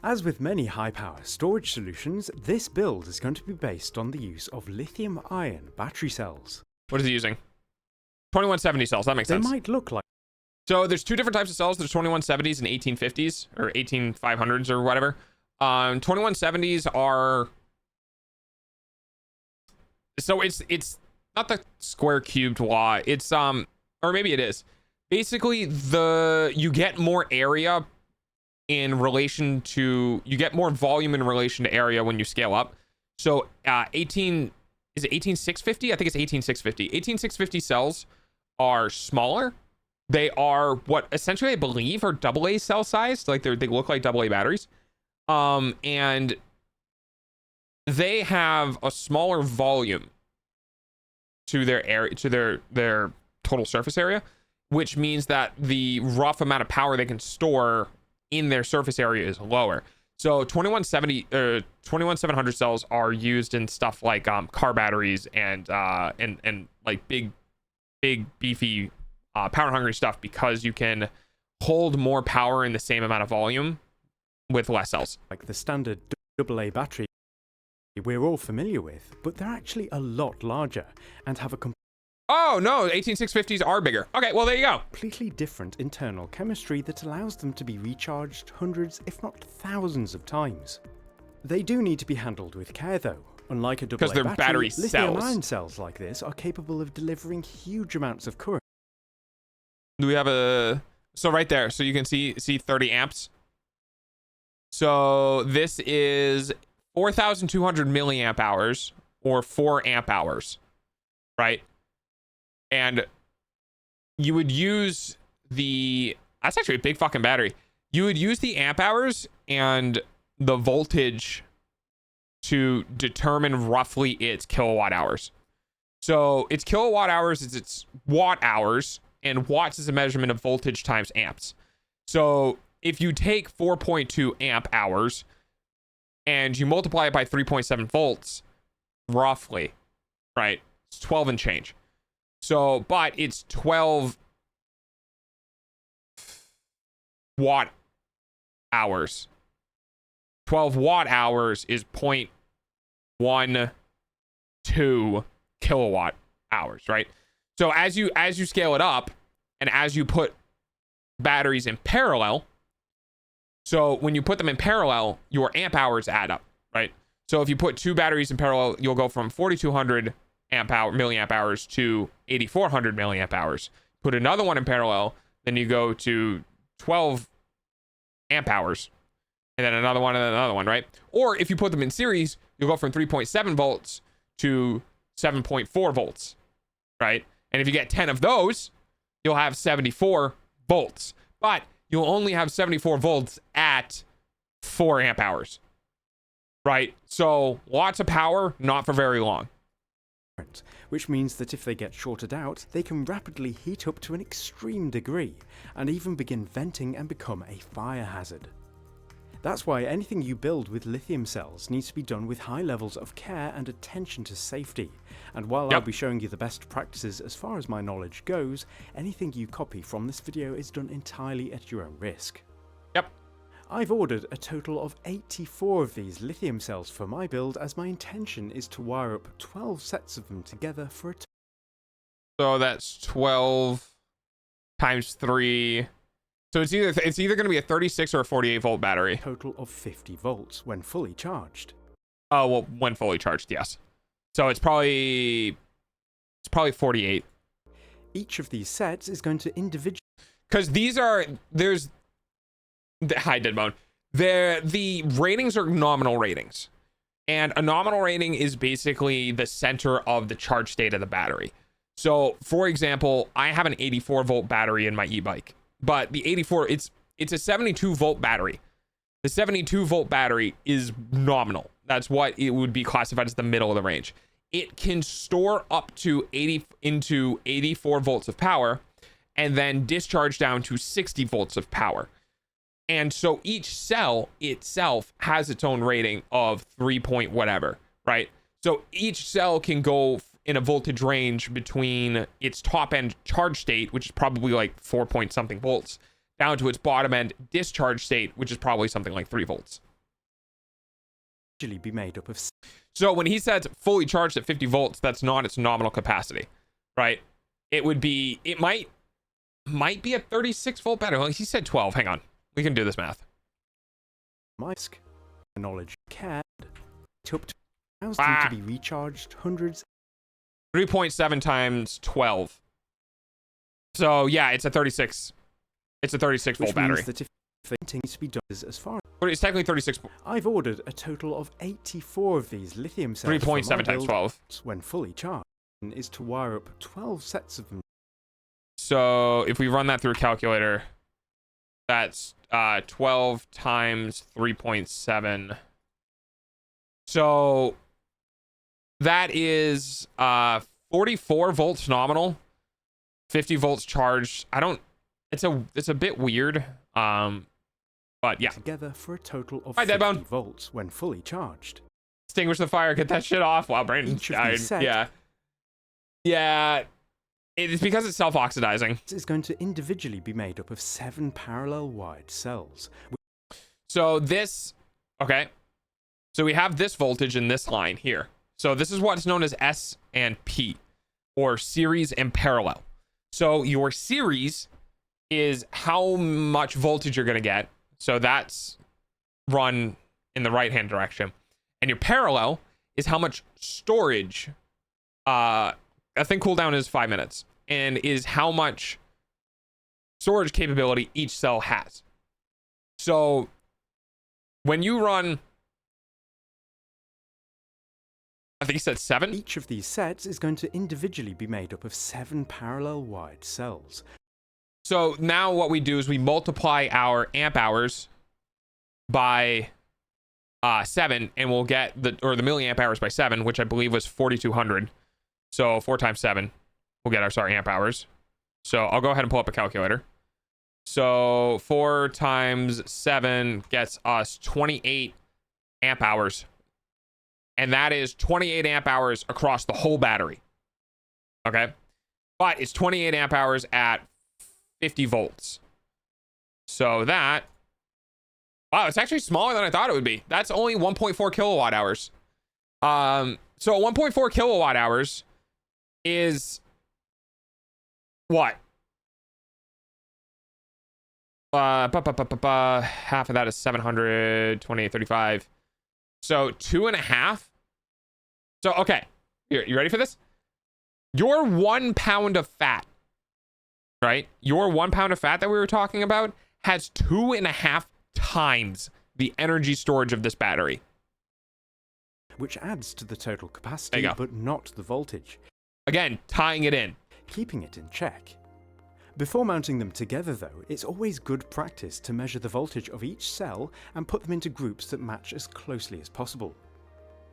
S9: As with many high-power storage solutions, this build is going to be based on the use of lithium-ion battery cells.
S7: What is he using? 2170 cells. That makes sense.
S9: They might look like...
S7: So there's 2 different types of cells. There's 2170s and 1850s, or 18500s, or whatever. 2170s are... So it's not the square cubed law. It's, or maybe it is. Basically, you get more area in relation to, you get more volume in relation to area when you scale up. So is it 18650? I think it's 18650. 18650 cells are smaller. They are what essentially I believe are AA cell sized. Like they look like AA batteries. And they have a smaller volume to their area, to their total surface area, which means that the rough amount of power they can store in their surface area is lower. So 21700 cells are used in stuff like car batteries and like big beefy power hungry stuff, because you can hold more power in the same amount of volume with less cells.
S9: Like the standard AA battery we're all familiar with, but they're actually a lot larger and have a
S7: Oh no, 18650s are bigger. Okay, well there you go.
S9: Completely different internal chemistry that allows them to be recharged hundreds, if not thousands of times. They do need to be handled with care though. Unlike a AA battery, lithium-ion cells like this are capable of delivering huge amounts of current.
S7: Do we have a... So right there, so you can see 30 amps. So this is 4,200 milliamp hours, or 4 amp hours, right? And you would use that's actually a big fucking battery. You would use the amp hours and the voltage to determine roughly its kilowatt hours. So its kilowatt hours is its watt hours, and watts is a measurement of voltage times amps. So if you take 4.2 amp hours and you multiply it by 3.7 volts, roughly, right? It's 12 and change. So, but it's 12 watt hours. 12 watt hours is 0.12 kilowatt hours, right? So as you scale it up, and as you put batteries in parallel, so when you put them in parallel, your amp hours add up, right? So if you put 2 batteries in parallel, you'll go from 4,200 milliamp hours to 8,400 milliamp hours. Put another one in parallel, then you go to 12 amp hours, and then another one, and then another one, right? Or if you put them in series, you'll go from 3.7 volts to 7.4 volts, right? And if you get 10 of those, you'll have 74 volts. But you'll only have 74 volts at 4 amp hours, right? So lots of power, not for very long.
S9: Which means that if they get shorted out, they can rapidly heat up to an extreme degree, and even begin venting and become a fire hazard. That's why anything you build with lithium cells needs to be done with high levels of care and attention to safety. And while I'll be showing you the best practices as far as my knowledge goes, anything you copy from this video is done entirely at your own risk.
S7: Yep.
S9: I've ordered a total of 84 of these lithium cells for my build, as my intention is to wire up 12 sets of them together for a
S7: So that's 12 times 3. So it's either going to be a 36 or a 48 volt battery.
S9: Total of 50 volts when fully charged.
S7: Oh, well, when fully charged, yes. So it's probably 48.
S9: Each of these sets is going to individually...
S7: Because hi, Deadbone. The ratings are nominal ratings. And a nominal rating is basically the center of the charge state of the battery. So, for example, I have an 84 volt battery in my e-bike. But the 84, it's a 72 volt battery. The 72 volt battery is nominal. That's what it would be classified as the middle of the range. It can store up to 84 volts of power and then discharge down to 60 volts of power. And so each cell itself has its own rating of 3 point whatever, right? So each cell can go in a voltage range between its top end charge state, which is probably like 4 point something volts, down to its bottom end discharge state, which is probably something like 3 volts.
S8: Be made up of.
S7: So when he says fully charged at 50 volts, that's not its nominal capacity, right? It would be, it might be a 36 volt battery. Well, he said 12. Hang on. We can do this math.
S8: Misk, knowledge CAD, up to 1,000 to be recharged, hundreds.
S7: 3.7 times 12. So yeah, it's a 36. It's a 36 volt battery.
S8: Means that if things to be done as far.
S7: But it's technically 36.
S8: I've ordered a total of 84 of these lithium cells.
S7: 3.7 times 12.
S8: When fully charged, is to wire up 12 sets of them.
S7: So if we run that through a calculator, that's 12 times 3.7. So that is 44 volts nominal, 50 volts charged. It's a bit weird. But yeah.
S8: Together for a total of
S7: 50
S8: volts when fully charged.
S7: Extinguish the fire, get that shit off. Wow, Brandon died. Yeah. Yeah. It's because it's self-oxidizing.
S8: It's going to individually be made up of 7 parallel wide cells.
S7: So this, okay. So we have this voltage in this line here. So this is what's known as S and P, or series and parallel. So your series is how much voltage you're going to get. So that's run in the right-hand direction. And your parallel is how much storage. I think cooldown is 5 minutes. And is how much storage capability each cell has. So when you run, I think he said 7.
S8: Each of these sets is going to individually be made up of 7 parallel wide cells.
S7: So now what we do is we multiply our amp hours by 7, and we'll get the milliamp hours by 7, which I believe was 4,200. So 4 times 7, we'll get our amp hours. So I'll go ahead and pull up a calculator. So 4 times 7 gets us 28 amp hours. And that is 28 amp hours across the whole battery. Okay. But it's 28 amp hours at 50 volts. So that, wow, it's actually smaller than I thought it would be. That's only 1.4 kilowatt hours. So 1.4 kilowatt hours is what? Half of that is 700, 28, 35. So 2.5. So, okay. Here, you ready for this? Your 1 pound of fat, right? Your 1 pound of fat that we were talking about has 2.5 times the energy storage of this battery.
S8: Which adds to the total capacity, but not the voltage.
S7: Again, tying it in.
S8: Keeping it in check. Before mounting them together though, it's always good practice to measure the voltage of each cell and put them into groups that match as closely as possible.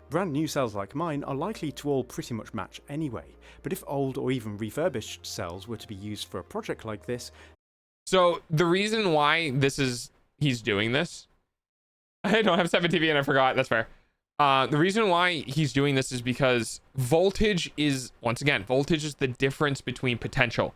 S8: Brand new cells like mine are likely to all pretty much match anyway, but if old or even refurbished cells were to be used for a project like this...
S7: So the reason why he's doing this, I don't have 7 TV and I forgot, that's fair. The reason why he's doing this is because voltage is, once again, voltage is the difference between potential.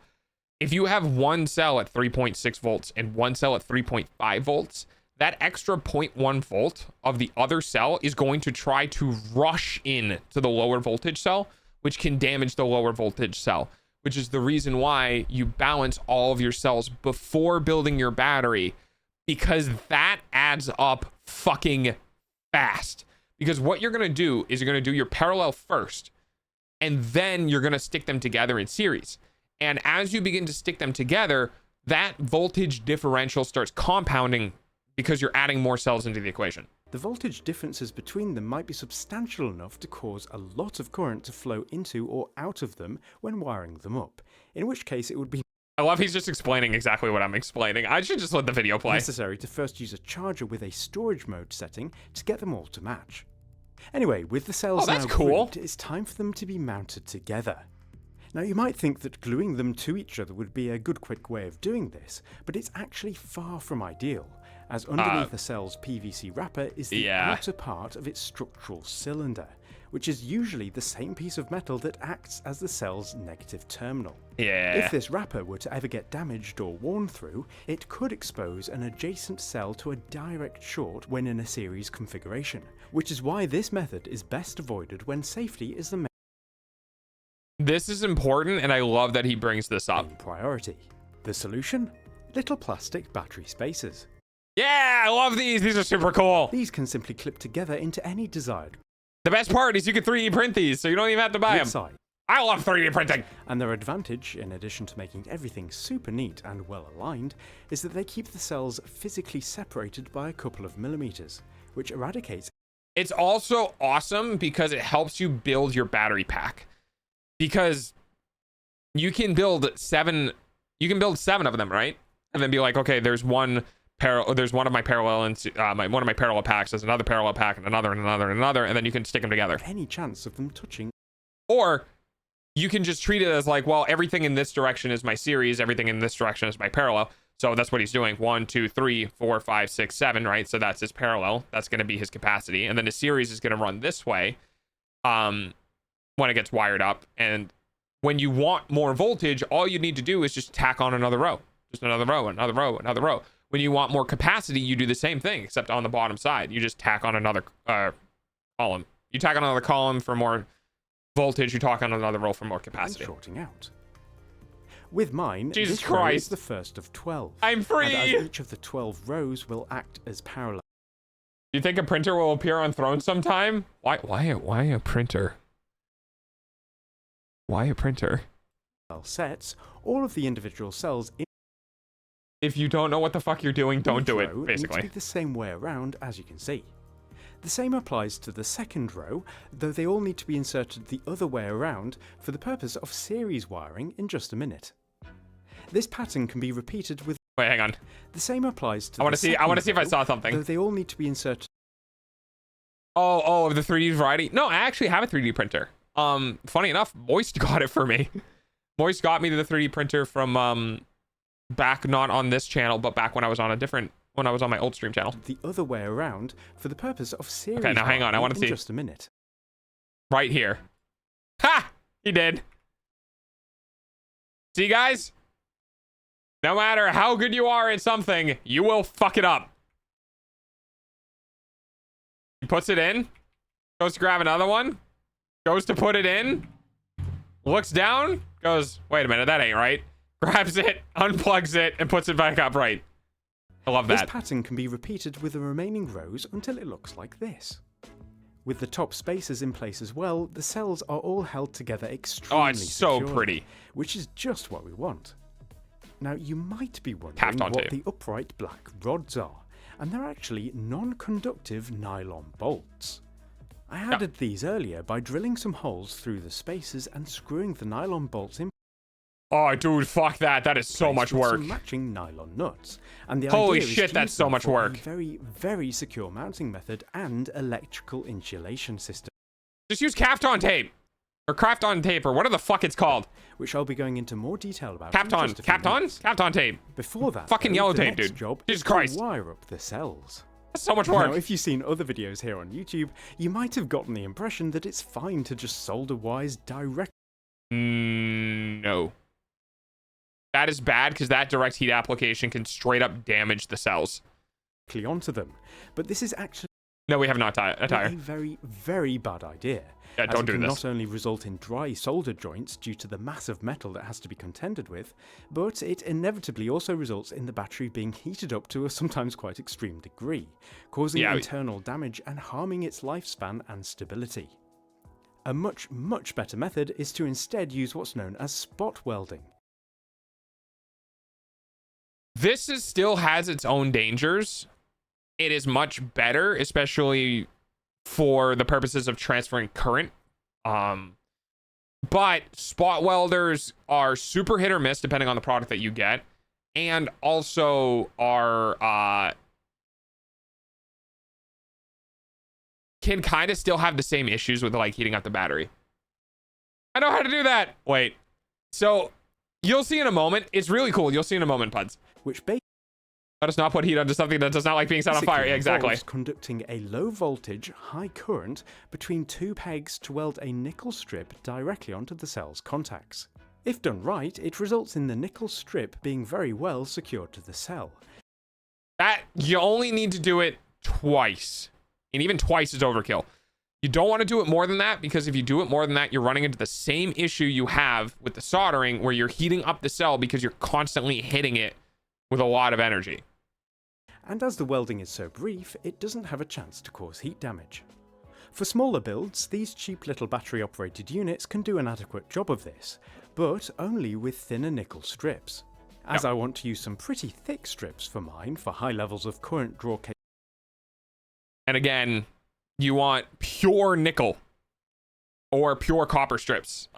S7: If you have one cell at 3.6 volts and one cell at 3.5 volts, that extra 0.1 volt of the other cell is going to try to rush in to the lower voltage cell, which can damage the lower voltage cell, which is the reason why you balance all of your cells before building your battery, because that adds up fucking fast. Because what you're going to do is you're going to do your parallel first, and then you're going to stick them together in series. And as you begin to stick them together, that voltage differential starts compounding because you're adding more cells into the equation.
S8: The voltage differences between them might be substantial enough to cause a lot of current to flow into or out of them when wiring them up, in which case it would be...
S7: I love he's just explaining exactly what I'm explaining. I should just let the video play.
S8: Necessary to first use a charger with a storage mode setting to get them all to match. Anyway, with the cells
S7: that's
S8: now
S7: cool.
S8: grouped, it's time for them to be mounted together. Now you might think that gluing them to each other would be a good quick way of doing this, but it's actually far from ideal, as underneath the cell's PVC wrapper is the outer part of its structural cylinder, which is usually the same piece of metal that acts as the cell's negative terminal. If this wrapper were to ever get damaged or worn through, it could expose an adjacent cell to a direct short when in a series configuration, which is why this method is best avoided when safety is the main
S7: This is important, and I love that he brings this up.
S8: priority. The solution? Little plastic battery spacers.
S7: Yeah, I love these. These are super cool.
S8: These can simply clip together into any desired
S7: The best part is you can 3D print these, so you don't even have to buy them.
S8: size.
S7: I love 3D printing.
S8: And their advantage, in addition to making everything super neat and well aligned, is that they keep the cells physically separated by a couple of millimeters, which eradicates.
S7: It's also awesome because it helps you build your battery pack. Because you can build 7 of them, right? And then be like, okay, there's one of my parallel and one of my parallel packs, there's another parallel pack, and another and another and another, and then you can stick them together.
S8: Any chance of them touching.
S7: Or you can just treat it as like, well, everything in this direction is my series, everything in this direction is my parallel. So that's what he's doing. 1, 2, 3, 4, 5, 6, 7, right? So that's his parallel. That's going to be his capacity. And then his series is going to run this way when it gets wired up. And when you want more voltage, all you need to do is just tack on another row. Just another row, another row, another row. When you want more capacity, you do the same thing, except on the bottom side. You just tack on another column. You tack on another column for more voltage. You tack on another row for more capacity.
S8: Shorting out. With mine,
S7: Jesus
S8: this row
S7: Christ.
S8: is the first of 12.
S7: I'm free!
S8: And as each of the 12 rows will act as parallel.
S7: Do you think a printer will appear on Throne sometime? Why a printer? Why a printer?
S8: Sets, all of the individual cells in
S7: If you don't know what the fuck you're doing, don't do it,
S8: row
S7: basically.
S8: need to be the same way around, as you can see. The same applies to the second row, though they all need to be inserted the other way around for the purpose of series wiring in just a minute. This pattern can be repeated with.
S7: Wait, hang on.
S8: The same applies to.
S7: I want to see if I saw something.
S8: Though they all need to be inserted.
S7: Oh, of the 3D variety. No, I actually have a 3D printer. Funny enough, Moist got it for me. Moist got me the 3D printer from back, not on this channel, but back when I was on my old stream channel.
S8: The other way around for the purpose of series.
S7: Okay, now hang on. I want to see.
S8: Just a minute.
S7: Right here. Ha! He did. See, guys? No matter how good you are at something, you will fuck it up. He puts it in, goes to grab another one, goes to put it in, looks down, goes, wait a minute, that ain't right. Grabs it, unplugs it, and puts it back up right. I love that.
S8: This pattern can be repeated with the remaining rows until it looks like this. With the top spacers in place as well, the cells are all held together extremely
S7: so
S8: securely,
S7: pretty.
S8: Which is just what we want. Now you might be wondering what the upright black rods are, and they're actually non-conductive nylon bolts. I added these earlier by drilling some holes through the spacers and screwing the nylon bolts in.
S7: Oh, dude, fuck that. That is so much work.
S8: Some matching nylon nuts. And the
S7: Holy
S8: idea is
S7: shit,
S8: to
S7: that's
S8: use
S7: so
S8: them
S7: much
S8: for
S7: work.
S8: A very, very secure mounting method and electrical insulation system.
S7: Just use Kapton tape. Or Krafton tape, or whatever the fuck it's called.
S8: Which I'll be going into more detail about.
S7: Kapton tape.
S8: Before that,
S7: fucking yellow
S8: the
S7: tape,
S8: next
S7: dude.
S8: Job
S7: Jesus
S8: is to
S7: Christ.
S8: wire up the cells.
S7: That's so much work.
S8: Now, if you've seen other videos here on YouTube, you might have gotten the impression that it's fine to just solder wires directly.
S7: No. That is bad because that direct heat application can straight up damage the cells.
S8: Onto them, but this is actually.
S7: No, we have not a tire.
S8: A very, very bad idea.
S7: Yeah, don't do this.
S8: Not only result in dry solder joints due to the mass of metal that has to be contended with, but it inevitably also results in the battery being heated up to a sometimes quite extreme degree, causing internal damage and harming its lifespan and stability. A much, much better method is to instead use what's known as spot welding.
S7: This still has its own dangers. It is much better, especially for the purposes of transferring current. But spot welders are super hit or miss depending on the product that you get, and also are can kind of still have the same issues with like heating up the battery. I know how to do that. Wait. So you'll see in a moment. It's really cool. You'll see in a moment, Puds.
S8: Which
S7: let us not put heat onto something that does not like being set on fire. Yeah, exactly.
S8: Conducting a low voltage, high current between two pegs to weld a nickel strip directly onto the cell's contacts. If done right, it results in the nickel strip being very well secured to the cell.
S7: That you only need to do it twice, and even twice is overkill. You don't want to do it more than that, because if you do it more than that, you're running into the same issue you have with the soldering, where you're heating up the cell because you're constantly hitting it with a lot of energy.
S8: And as the welding is so brief, it doesn't have a chance to cause heat damage. For smaller builds, these cheap little battery-operated units can do an adequate job of this, but only with thinner nickel strips. As I want to use some pretty thick strips for mine for high levels of current draw capability.
S7: And again, you want pure nickel or pure copper strips,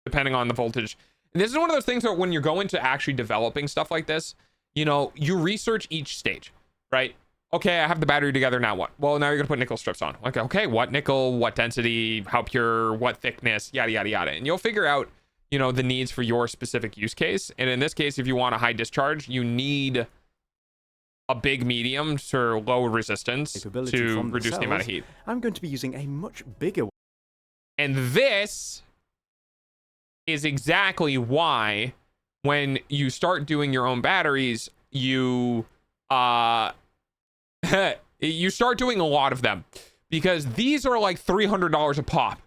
S7: depending on the voltage. And this is one of those things where when you're going to actually developing stuff like this, you know, you research each stage, right? Okay, I have the battery together, now what? Well, now you're gonna put nickel strips on. Like, okay, what nickel, what density, how pure, what thickness, yada, yada, yada. And you'll figure out, you know, the needs for your specific use case. And in this case, if you want a high discharge, you need a big medium to low resistance to reduce the amount of heat.
S8: I'm going to be using a much bigger one.
S7: And this is exactly why when you start doing your own batteries, you you start doing a lot of them, because these are like $300 a pop,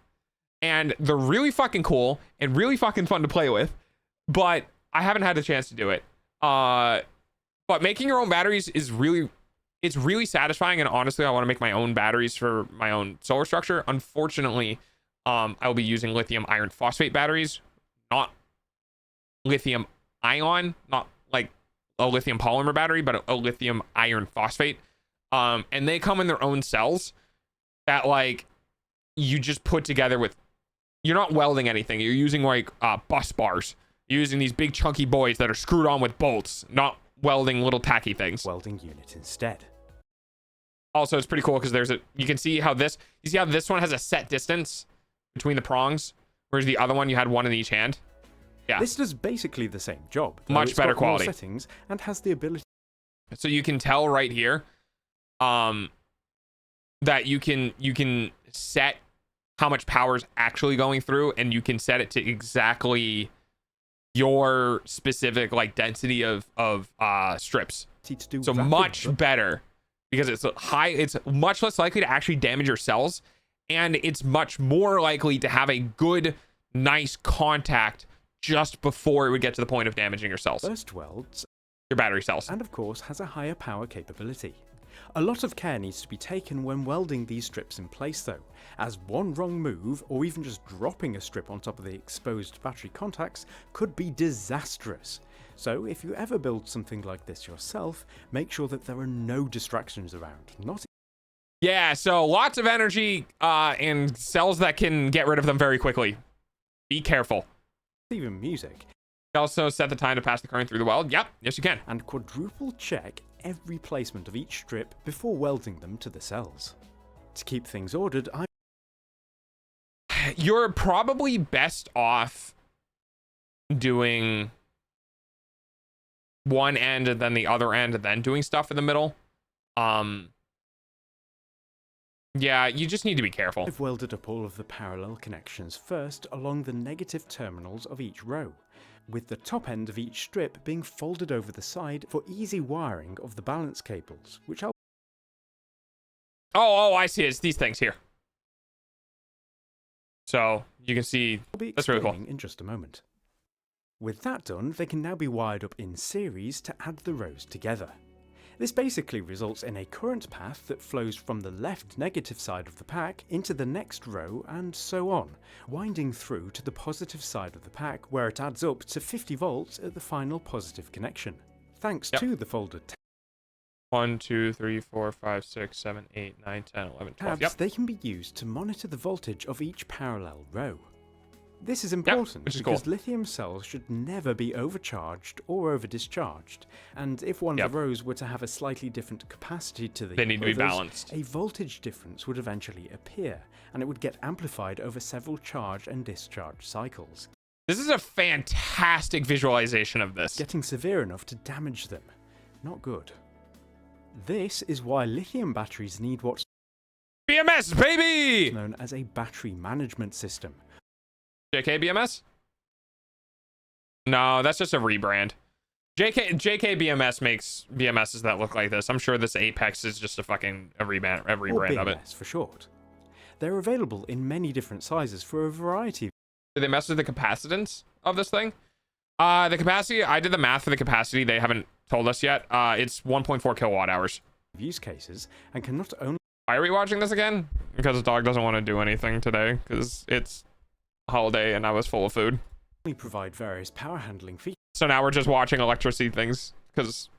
S7: and they're really fucking cool and really fucking fun to play with, but I haven't had the chance to do it. But making your own batteries is really satisfying, and honestly, I want to make my own batteries for my own solar structure. Unfortunately, I will be using lithium iron phosphate batteries, not lithium ion, not like a lithium polymer battery, but a lithium iron phosphate. And they come in their own cells that like you just put together with, you're not welding anything. You're using like bus bars. You're using these big chunky boys that are screwed on with bolts, not welding little tacky things.
S8: Welding unit instead.
S7: Also, it's pretty cool because you can see how this one has a set distance between the prongs, whereas the other one you had one in each hand. Yeah.
S8: This does basically the same job.
S7: Much better quality.
S8: More settings and has the ability.
S7: So you can tell right here, that you can set how much power is actually going through, and you can set it to exactly your specific like density of strips. So much better, because it's much less likely to actually damage your cells, and it's much more likely to have a good, nice contact just before it would get to the point of damaging your cells.
S8: Burst welds
S7: your battery cells.
S8: And of course has a higher power capability. A lot of care needs to be taken when welding these strips in place though, as one wrong move or even just dropping a strip on top of the exposed battery contacts could be disastrous. So if you ever build something like this yourself, make sure that there are no distractions around.
S7: Yeah, so lots of energy and cells that can get rid of them very quickly. Be careful.
S8: Even music.
S7: You also set the time to pass the current through the weld. Yep, yes you can.
S8: And quadruple check every placement of each strip before welding them to the cells. To keep things ordered,
S7: you're probably best off doing one end and then the other end and then doing stuff in the middle. Yeah, you just need to be careful.
S8: I've welded up all of the parallel connections first along the negative terminals of each row, with the top end of each strip being folded over the side for easy wiring of the balance cables, which I'll...
S7: Oh, I see. It's these things here. So you can see, that's really cool.
S8: In just a moment. With that done, they can now be wired up in series to add the rows together. This basically results in a current path that flows from the left negative side of the pack into the next row and so on, winding through to the positive side of the pack where it adds up to 50 volts at the final positive connection. Thanks to the folded
S7: 1, 2, 3, 4, 5, 6, 7, 8, 9, 10, 11, 12.
S8: tabs, they can be used to monitor the voltage of each parallel row.
S9: This is important
S7: which is
S9: because
S7: cool.
S9: lithium cells should never be overcharged or over-discharged, and if one of the rows were to have a slightly different capacity to the
S7: They need to be
S9: others,
S7: balanced.
S9: a voltage difference would eventually appear, and it would get amplified over several charge and discharge cycles.
S7: This is a fantastic visualization of this.
S9: Getting severe enough to damage them. Not good. This is why lithium batteries need what's
S7: BMS, baby!
S9: known as a battery management system.
S7: JK BMS? No, that's just a rebrand. JK BMS makes BMSs that look like this. I'm sure this Apex is just a rebrand
S9: Or
S7: of it.
S9: BMS for short. They're available in many different sizes for a variety of
S7: Did they mess with the capacitance of this thing? The capacity, I did the math for the capacity. They haven't told us yet. It's 1.4 kilowatt hours.
S9: use cases, and can not only
S7: Why are we watching this again? Because the dog doesn't want to do anything today because it's a holiday and I was full of food.
S9: provide various power handling features.
S7: So now we're just watching electricity things because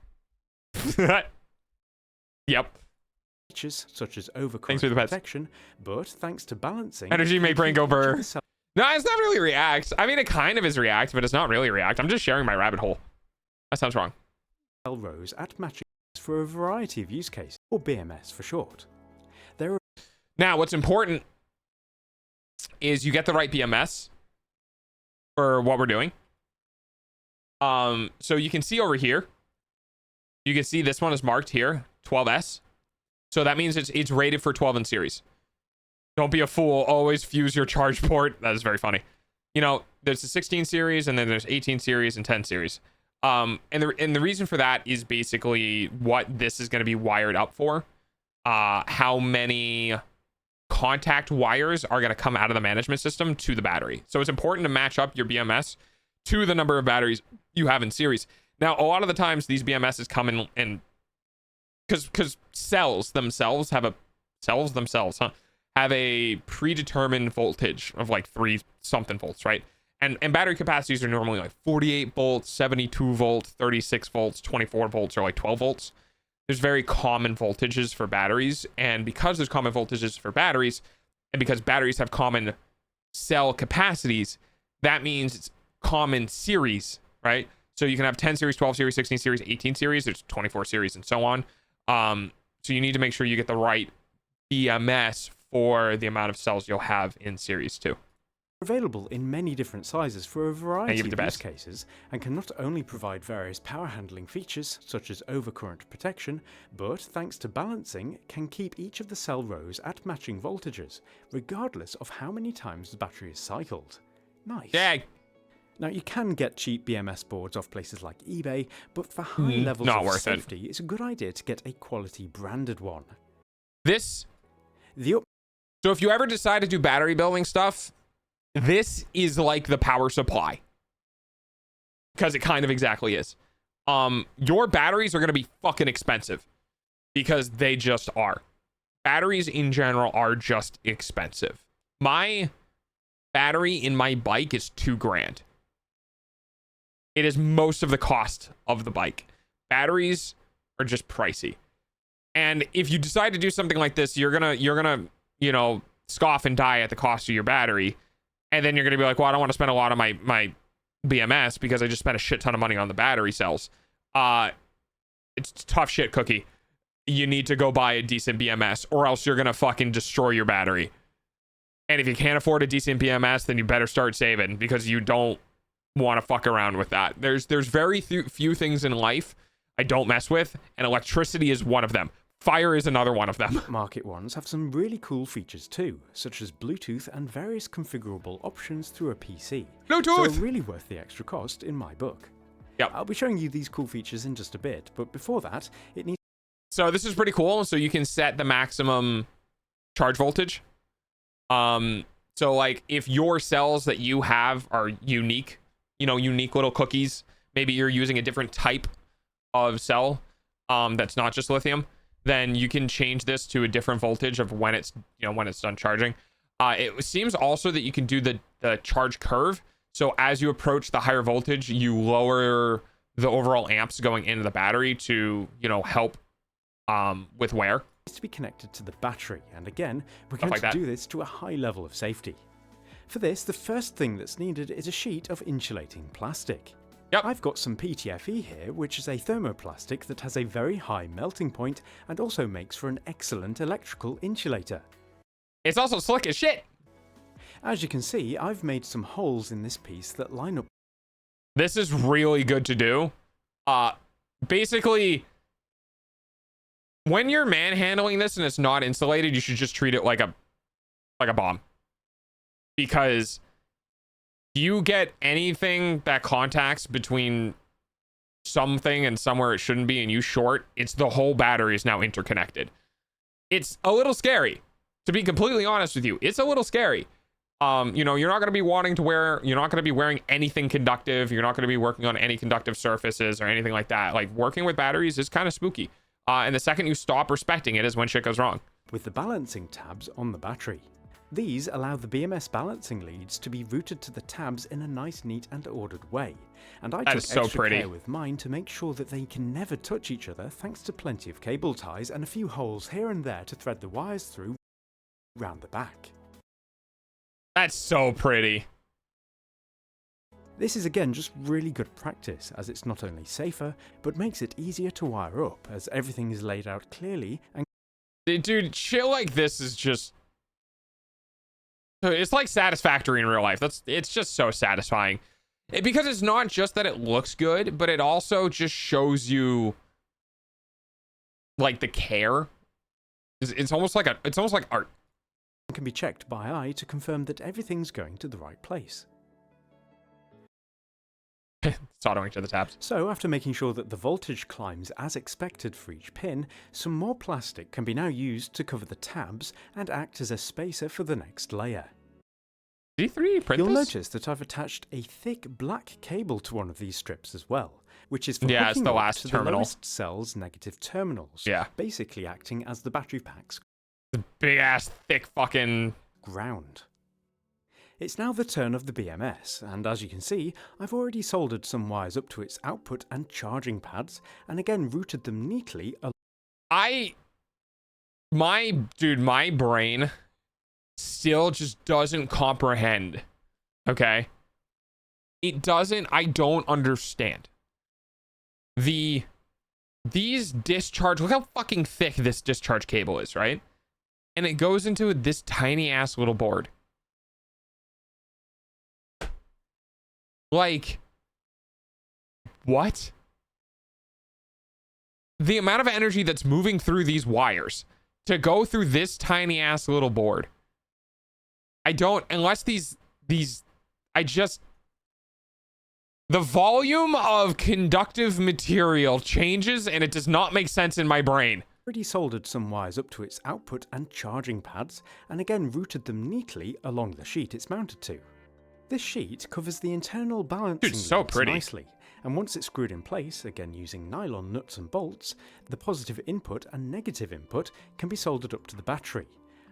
S7: yep.
S9: Features such as overcurrent
S7: Thanks for the pets.
S9: protection, but thanks to balancing,
S7: Energy may
S9: it
S7: bring
S9: can keep each
S7: over.
S9: of the cells
S7: No, it's not really React. I mean, it kind of is React, but it's not really React. I'm just sharing my rabbit hole. That sounds wrong.
S9: cell rows at matching for a variety of use cases, or BMS for short. There are
S7: Now, what's important is you get the right BMS for what we're doing. So you can see over here, you can see this one is marked here, 12S. So that means it's rated for 12 in series. Don't be a fool. Always fuse your charge port. That is very funny. You know, there's the 16 series, and then there's 18 series and 10 series. And the reason for that is basically what this is going to be wired up for. How many contact wires are going to come out of the management system to the battery. So it's important to match up your BMS to the number of batteries you have in series. Now, a lot of the times these BMSs come in because cells themselves have a predetermined voltage of like 3 something volts, right? And battery capacities are normally like 48 volts, 72 volts, 36 volts, 24 volts, or like 12 volts. There's very common voltages for batteries, and because there's common voltages for batteries, and because batteries have common cell capacities, that means it's common series, right? So you can have 10 series, 12 series, 16 series, 18 series, there's 24 series, and so on. So you need to make sure you get the right BMS for the amount of cells you'll have in series too.
S9: available in many different sizes for a variety
S7: give it
S9: of
S7: the
S9: use
S7: best.
S9: cases, and can not only provide various power handling features such as overcurrent protection, but thanks to balancing, can keep each of the cell rows at matching voltages, regardless of how many times the battery is cycled. Nice.
S7: Yeah.
S9: Now, you can get cheap BMS boards off places like eBay, but for high levels
S7: not
S9: of
S7: worth it.
S9: safety, it's a good idea to get a quality branded one.
S7: This,
S9: The
S7: so if you ever decide to do battery building stuff, this is like the power supply. Because it kind of exactly is. Your batteries are going to be fucking expensive. Because they just are. Batteries in general are just expensive. My battery in my bike is $2,000. It is most of the cost of the bike. Batteries are just pricey. And if you decide to do something like this, you're gonna, you know, scoff and die at the cost of your battery. And then you're gonna be like, well, I don't want to spend a lot of my BMS because I just spent a shit ton of money on the battery cells. It's tough shit, Cookie. You need to go buy a decent BMS or else you're gonna fucking destroy your battery. And if you can't afford a decent BMS, then you better start saving because you don't want to fuck around with that. There's very few things in life I don't mess with, and electricity is one of them. Fire is another one of them.
S9: market ones have some really cool features too, such as Bluetooth and various configurable options through a PC.
S7: Bluetooth!
S9: So really worth the extra cost in my book.
S7: Yep.
S9: I'll be showing you these cool features in just a bit, but before that, it needs
S7: So this is pretty cool. So you can set the maximum charge voltage. So like if your cells that you have are unique, you know, unique little cookies, maybe you're using a different type of cell that's not just lithium, then you can change this to a different voltage of when it's, you know, when it's done charging. It seems also that you can do the charge curve. So as you approach the higher voltage, you lower the overall amps going into the battery to, you know, help with wear.
S9: to be connected to the battery, and again, we're
S7: Stuff
S9: going
S7: like
S9: to
S7: that.
S9: do this to a high level of safety. For this, the first thing that's needed is a sheet of insulating plastic.
S7: Yep.
S9: I've got some PTFE here, which is a thermoplastic that has a very high melting point and also makes for an excellent electrical insulator.
S7: It's also slick as shit.
S9: As you can see, I've made some holes in this piece that line up.
S7: This is really good to do. Basically, when you're manhandling this and it's not insulated, you should just treat it like a bomb. Because you get anything that contacts between something and somewhere it shouldn't be and you short, it's the whole battery is now interconnected. It's a little scary, to be completely honest with you. It's a little scary. You know, you're not going to be wearing anything conductive. You're not going to be working on any conductive surfaces or anything like that. Like, working with batteries is kind of spooky. And the second you stop respecting it is when shit goes wrong.
S9: With the balancing tabs on the battery. These allow the BMS balancing leads to be routed to the tabs in a nice, neat and ordered way. And I took extra care with mine to make sure that they can never touch each other, thanks to plenty of cable ties and a few holes here and there to thread the wires through round the back.
S7: That's so pretty.
S9: This is again just really good practice, as it's not only safer, but makes it easier to wire up, as everything is laid out clearly and...
S7: Dude, shit like this is just... It's like satisfactory in real life. It's just so satisfying. Because it's not just that it looks good, but it also just shows you like the care. It's almost like art.
S9: Can be checked by eye to confirm that everything's going to the right place.
S7: Soldering to the tabs.
S9: So after making sure that the voltage climbs as expected for each pin, some more plastic can be now used to cover the tabs and act as a spacer for the next layer.
S7: D3 print
S9: You'll
S7: this?
S9: notice that I've attached a thick black cable to one of these strips as well, which is for
S7: it's
S9: hooking
S7: the
S9: up
S7: last
S9: to
S7: terminal.
S9: the lowest cell's negative terminals, basically acting as the battery pack's
S7: big ass thick fucking
S9: ground. It's now the turn of the BMS, and as you can see, I've already soldered some wires up to its output and charging pads, and again routed them neatly.
S7: My brain still just doesn't comprehend. Okay? It doesn't, I don't understand. These discharge, look how fucking thick this discharge cable is, right? And it goes into this tiny ass little board. Like, what? The amount of energy that's moving through these wires to go through this tiny ass little board. Unless the volume of conductive material changes and it does not make sense in my brain.
S9: Already soldered some wires up to its output and charging pads, and again routed them neatly along the sheet it's mounted to. This sheet covers the internal balancing leads nicely, and once it's screwed in place, again using nylon nuts and bolts, the positive input and negative input can be soldered up to the battery,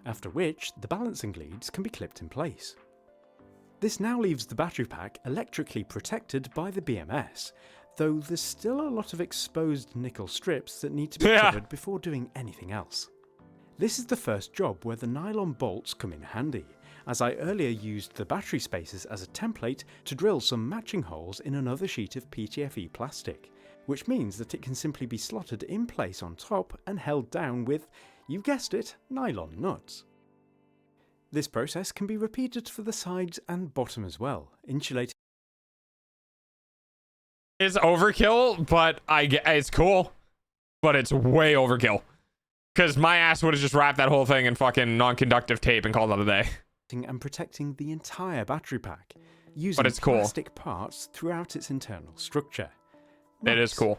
S9: after which the balancing leads can be clipped in place. This now leaves the battery pack electrically protected by the BMS, though there's still a lot of exposed nickel strips that need to be covered before doing anything else. This is the first job where the nylon bolts come in handy, as I earlier used the battery spacers as a template to drill some matching holes in another sheet of PTFE plastic, which means that it can simply be slotted in place on top and held down with, you guessed it, nylon nuts. This process can be repeated for the sides and bottom as well, insulating.
S7: It's overkill, but it's cool, but it's way overkill. Because my ass would have just wrapped that whole thing in fucking non-conductive tape and called it a day.
S9: And protecting the entire battery pack, using plastic parts throughout its internal structure.
S7: It is cool.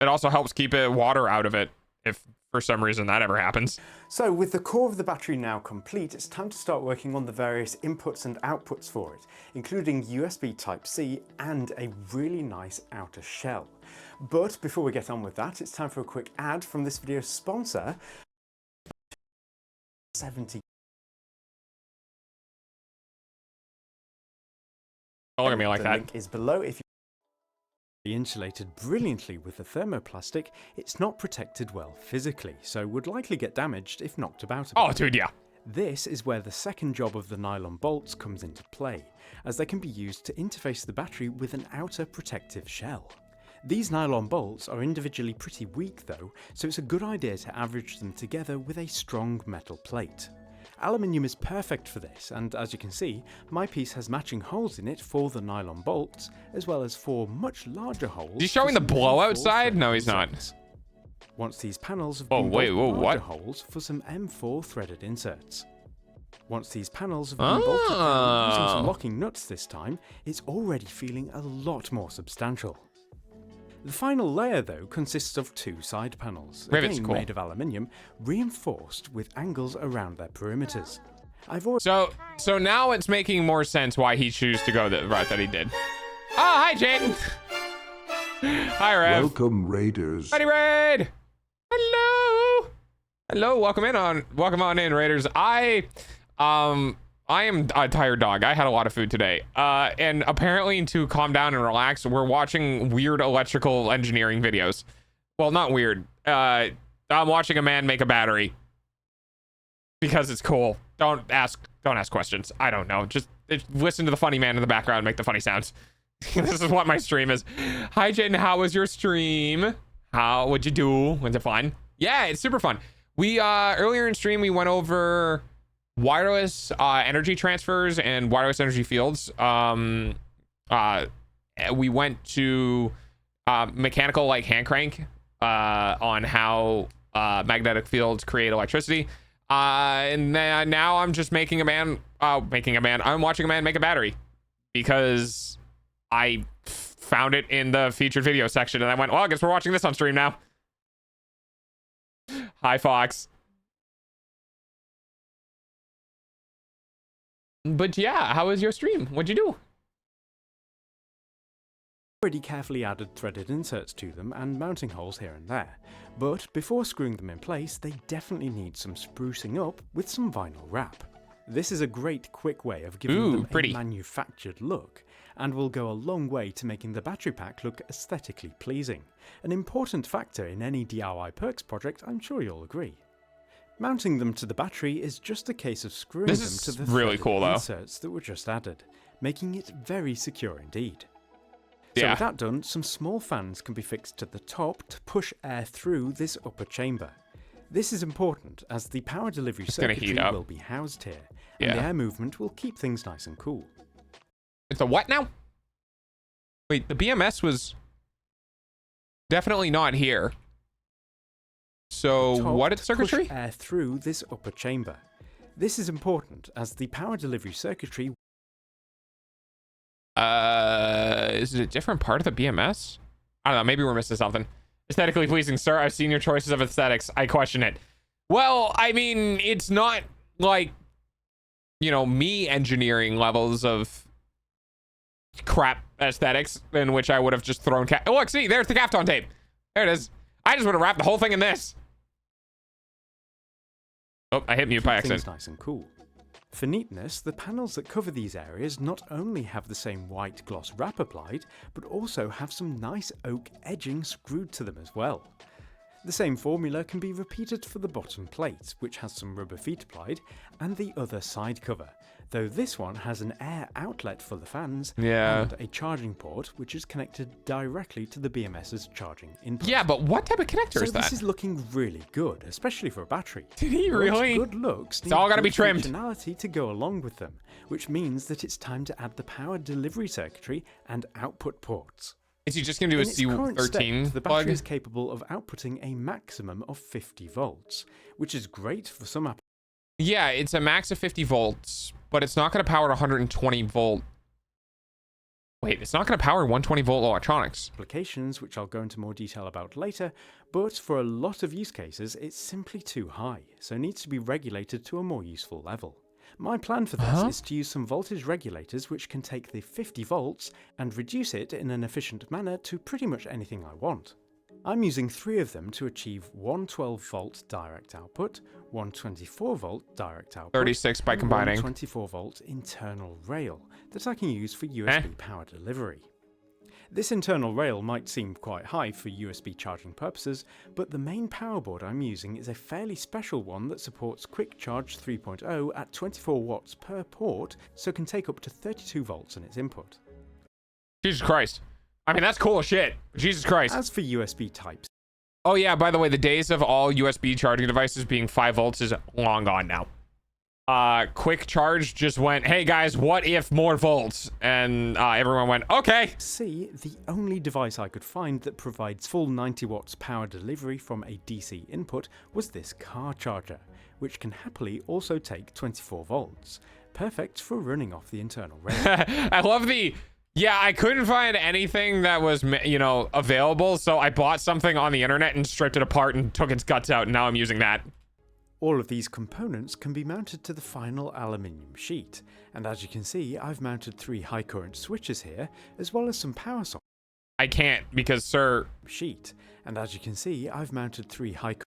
S7: It also helps keep water out of it, if for some reason that ever happens.
S8: So with the core of the battery now complete, it's time to start working on the various inputs and outputs for it, including USB Type-C and a really nice outer shell. But before we get on with that, it's time for a quick ad from this video's sponsor, 70.
S7: Don't look at me like
S8: the
S7: that.
S8: Link is below. If you
S9: insulated brilliantly with the thermoplastic, it's not protected well physically, so would likely get damaged if knocked about a bit.
S7: Oh, dude, yeah.
S9: This is where the second job of the nylon bolts comes into play, as they can be used to interface the battery with an outer protective shell. These nylon bolts are individually pretty weak though, so it's a good idea to average them together with a strong metal plate. Aluminium is perfect for this, and as you can see, my piece has matching holes in it for the nylon bolts, as well as 4 much larger holes.
S7: Is he showing the blowout side? No, he's not.
S9: Once these panels have been bolted larger holes for some M4 threaded inserts. Once these panels have been bolted down using some locking nuts this time, it's already feeling a lot more substantial. The final layer though consists of 2 side panels, again made of aluminium, reinforced with angles around their perimeters.
S7: So now it's making more sense why he chose to go the route that he did. Oh, hi Jaden. Hi Rev.
S11: Welcome Raiders.
S7: Buddy Raid. Hello. Welcome on in Raiders. I am a tired dog. I had a lot of food today. And apparently to calm down and relax, we're watching weird electrical engineering videos. Well, not weird. I'm watching a man make a battery. Because it's cool. Don't ask questions. I don't know. Just listen to the funny man in the background and make the funny sounds. This is what my stream is. Hi Jaden, how was your stream? What'd you do? Was it fun? Yeah, it's super fun. We earlier in stream we went over wireless energy transfers and wireless energy fields. We went to mechanical like hand crank on how magnetic fields create electricity. And then now I'm just I'm watching a man make a battery because I found it in the featured video section and I went, well, I guess we're watching this on stream now. Hi Fox. But yeah, how was your stream? What'd you do?
S9: Already carefully added threaded inserts to them and mounting holes here and there, but before screwing them in place they definitely need some sprucing up with some vinyl wrap. This is a great quick way of giving them a manufactured look, and will go a long way to making the battery pack look aesthetically pleasing, an important factor in any DIY perks project, I'm sure you'll agree. Mounting them to the battery is just a case of screwing them to the
S7: really cool,
S9: inserts that were just added, making it very secure indeed. So with that done, some small fans can be fixed to the top to push air through this upper chamber. This is important as the power delivery circuitry will be housed here, and the air movement will keep things nice and cool.
S7: It's a what now? Wait, the BMS was definitely not here. So what is circuitry?
S9: Push air through this upper chamber. This is important as the power delivery circuitry.
S7: Is it a different part of the BMS? I don't know. Maybe we're missing something. Aesthetically pleasing, sir. I've seen your choices of aesthetics. I question it. Well, I mean, it's not like, you know, me engineering levels of crap aesthetics in which I would have just thrown look, see, there's the Kafton tape. There it is. I just would have wrapped the whole thing in this. Oh, I hit mute by accident.
S9: Nice and cool. For neatness, the panels that cover these areas not only have the same white gloss wrap applied, but also have some nice oak edging screwed to them as well. The same formula can be repeated for the bottom plate, which has some rubber feet applied, and the other side cover, though this one has an air outlet for the fans and a charging port which is connected directly to the BMS's charging input.
S7: Yeah, but what type of connector is that?
S9: This is looking really good, especially for a battery.
S7: Did he really?
S9: Good looks
S7: it's all got to be trimmed.
S9: Functionality to go along with them, which means that it's time to add the power delivery circuitry and output ports.
S7: Is he just going to do a C13
S9: the battery is capable of outputting a maximum of 50 volts, which is great for some applications.
S7: Yeah, it's a max of 50 volts, but it's not going to power 120 volt. Wait, it's not going to power 120 volt electronics.
S9: Applications, which I'll go into more detail about later, but for a lot of use cases, it's simply too high, so needs to be regulated to a more useful level. My plan for this is to use some voltage regulators which can take the 50 volts and reduce it in an efficient manner to pretty much anything I want. I'm using 3 of them to achieve one 12 volt direct output, one 24 volt direct output,
S7: 36 by combining,
S9: one 24 volt internal rail that I can use for USB power delivery. This internal rail might seem quite high for USB charging purposes, but the main power board I'm using is a fairly special one that supports Quick Charge 3.0 at 24 watts per port, so can take up to 32 volts in its input.
S7: Jesus Christ. I mean, that's cool as shit. Jesus Christ.
S9: As for USB types.
S7: Oh yeah, by the way, the days of all USB charging devices being 5 volts is long gone now. Quick Charge just went, hey guys, what if more volts? And everyone went, okay.
S9: See, the only device I could find that provides full 90 watts power delivery from a DC input was this car charger, which can happily also take 24 volts. Perfect for running off the internal rail.
S7: I love the, yeah, I couldn't find anything that was, you know, available, so I bought something on the internet and stripped it apart and took its guts out, and now I'm using that.
S9: All of these components can be mounted to the final aluminium sheet, and as you can see, I've mounted 3 high current switches here, as well as some power sockets.
S7: I can't, because sir...
S9: Sheet, and as you can see, I've mounted 3 high current...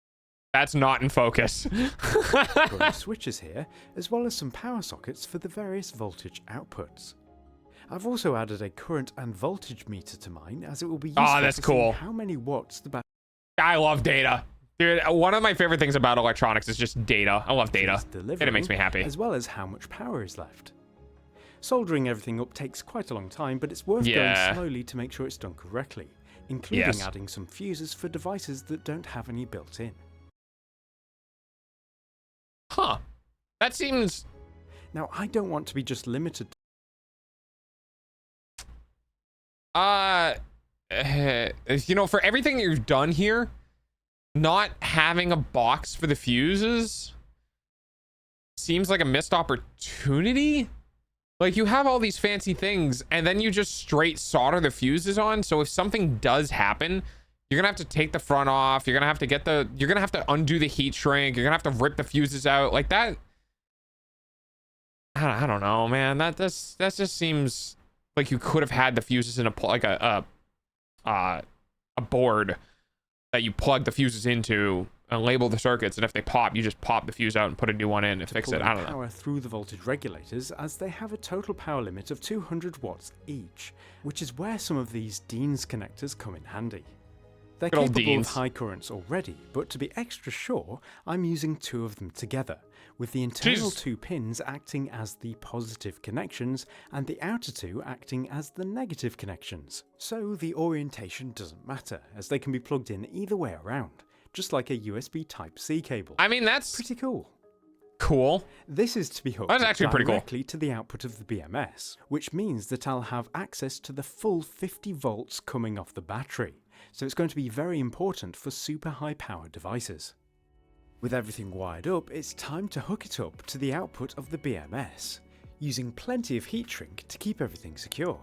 S7: That's not in focus.
S9: current switches here, as well as some power sockets for the various voltage outputs. I've also added a current and voltage meter to mine, as it will be useful
S7: that's
S9: to
S7: cool.
S9: see how many watts the battery...
S7: I love data. Dude, one of my favorite things about electronics is just data. I love data. And it makes me happy.
S9: As well as how much power is left. Soldering everything up takes quite a long time, but it's worth going slowly to make sure it's done correctly, including adding some fuses for devices that don't have any built in.
S7: Huh. That seems...
S9: Now, I don't want to be just limited
S7: to... you know, for everything you've done here, not having a box for the fuses seems like a missed opportunity. Like, you have all these fancy things and then you just straight solder the fuses on, so if something does happen, you're gonna have to take the front off, you're gonna have to undo the heat shrink, you're gonna have to rip the fuses out like that. I don't know, man. That just seems like you could have had the fuses in a board that you plug the fuses into and label the circuits, and if they pop, you just pop the fuse out and put a new one in and fix it. I don't know.
S9: Power through the voltage regulators, as they have a total power limit of 200 watts each, which is where some of these Dean's connectors come in handy. They're capable of high currents already, but to be extra sure, I'm using 2 of them together, with the internal 2 pins acting as the positive connections and the outer 2 acting as the negative connections. So the orientation doesn't matter, as they can be plugged in either way around, just like a USB Type-C cable.
S7: I mean, that's
S9: pretty cool.
S7: Cool.
S9: This is to be hooked directly to the output of the BMS, which means that I'll have access to the full 50 volts coming off the battery. So it's going to be very important for super high power devices. With everything wired up, it's time to hook it up to the output of the BMS, using plenty of heat shrink to keep everything secure.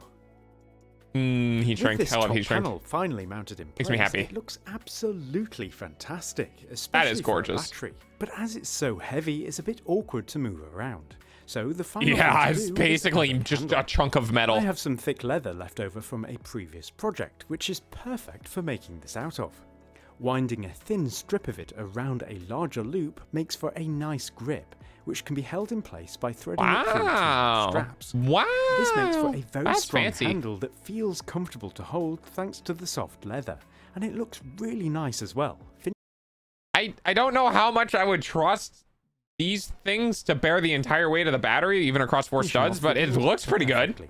S7: Heat shrink,
S9: With this
S7: I love
S9: top
S7: heat shrink.
S9: panel finally mounted in place,
S7: Makes me happy.
S9: It looks absolutely fantastic, especially
S7: that is gorgeous.
S9: For a battery. But as it's so heavy, it's a bit awkward to move around. So the final
S7: it's basically just a chunk of metal.
S9: I have some thick leather left over from a previous project, which is perfect for making this out of. Winding a thin strip of it around a larger loop makes for a nice grip, which can be held in place by threading it through two straps.
S7: Wow!
S9: This makes for a very strong
S7: fancy
S9: handle that feels comfortable to hold thanks to the soft leather, and it looks really nice as well.
S7: I don't know how much I would trust these things to bear the entire weight of the battery, even across 4 studs, but it looks pretty good.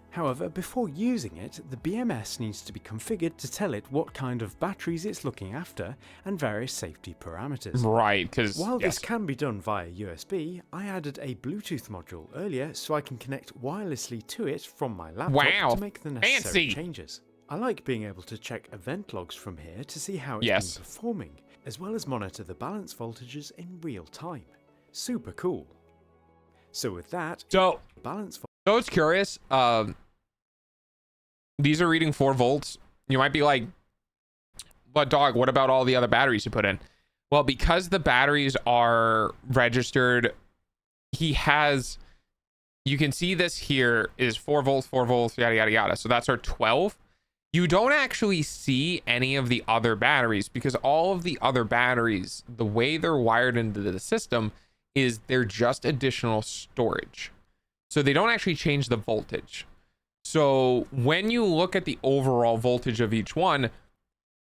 S9: However, before using it, the BMS needs to be configured to tell it what kind of batteries it's looking after and various safety parameters.
S7: Right, because
S9: while this can be done via USB, I added a Bluetooth module earlier so I can connect wirelessly to it from my laptop to make the necessary changes. I like being able to check event logs from here to see how it's been performing, as well as monitor the balance voltages in real time. Super cool. So with that, balance.
S7: So it's curious. These are reading 4 volts. You might be like, "But dog, what about all the other batteries you put in?" Well, because the batteries are registered, he has. You can see this here is 4 volts, 4 volts, yada yada yada. So that's our 12. You don't actually see any of the other batteries because all of the other batteries, the way they're wired into the system, is they're just additional storage. So they don't actually change the voltage. So when you look at the overall voltage of each one,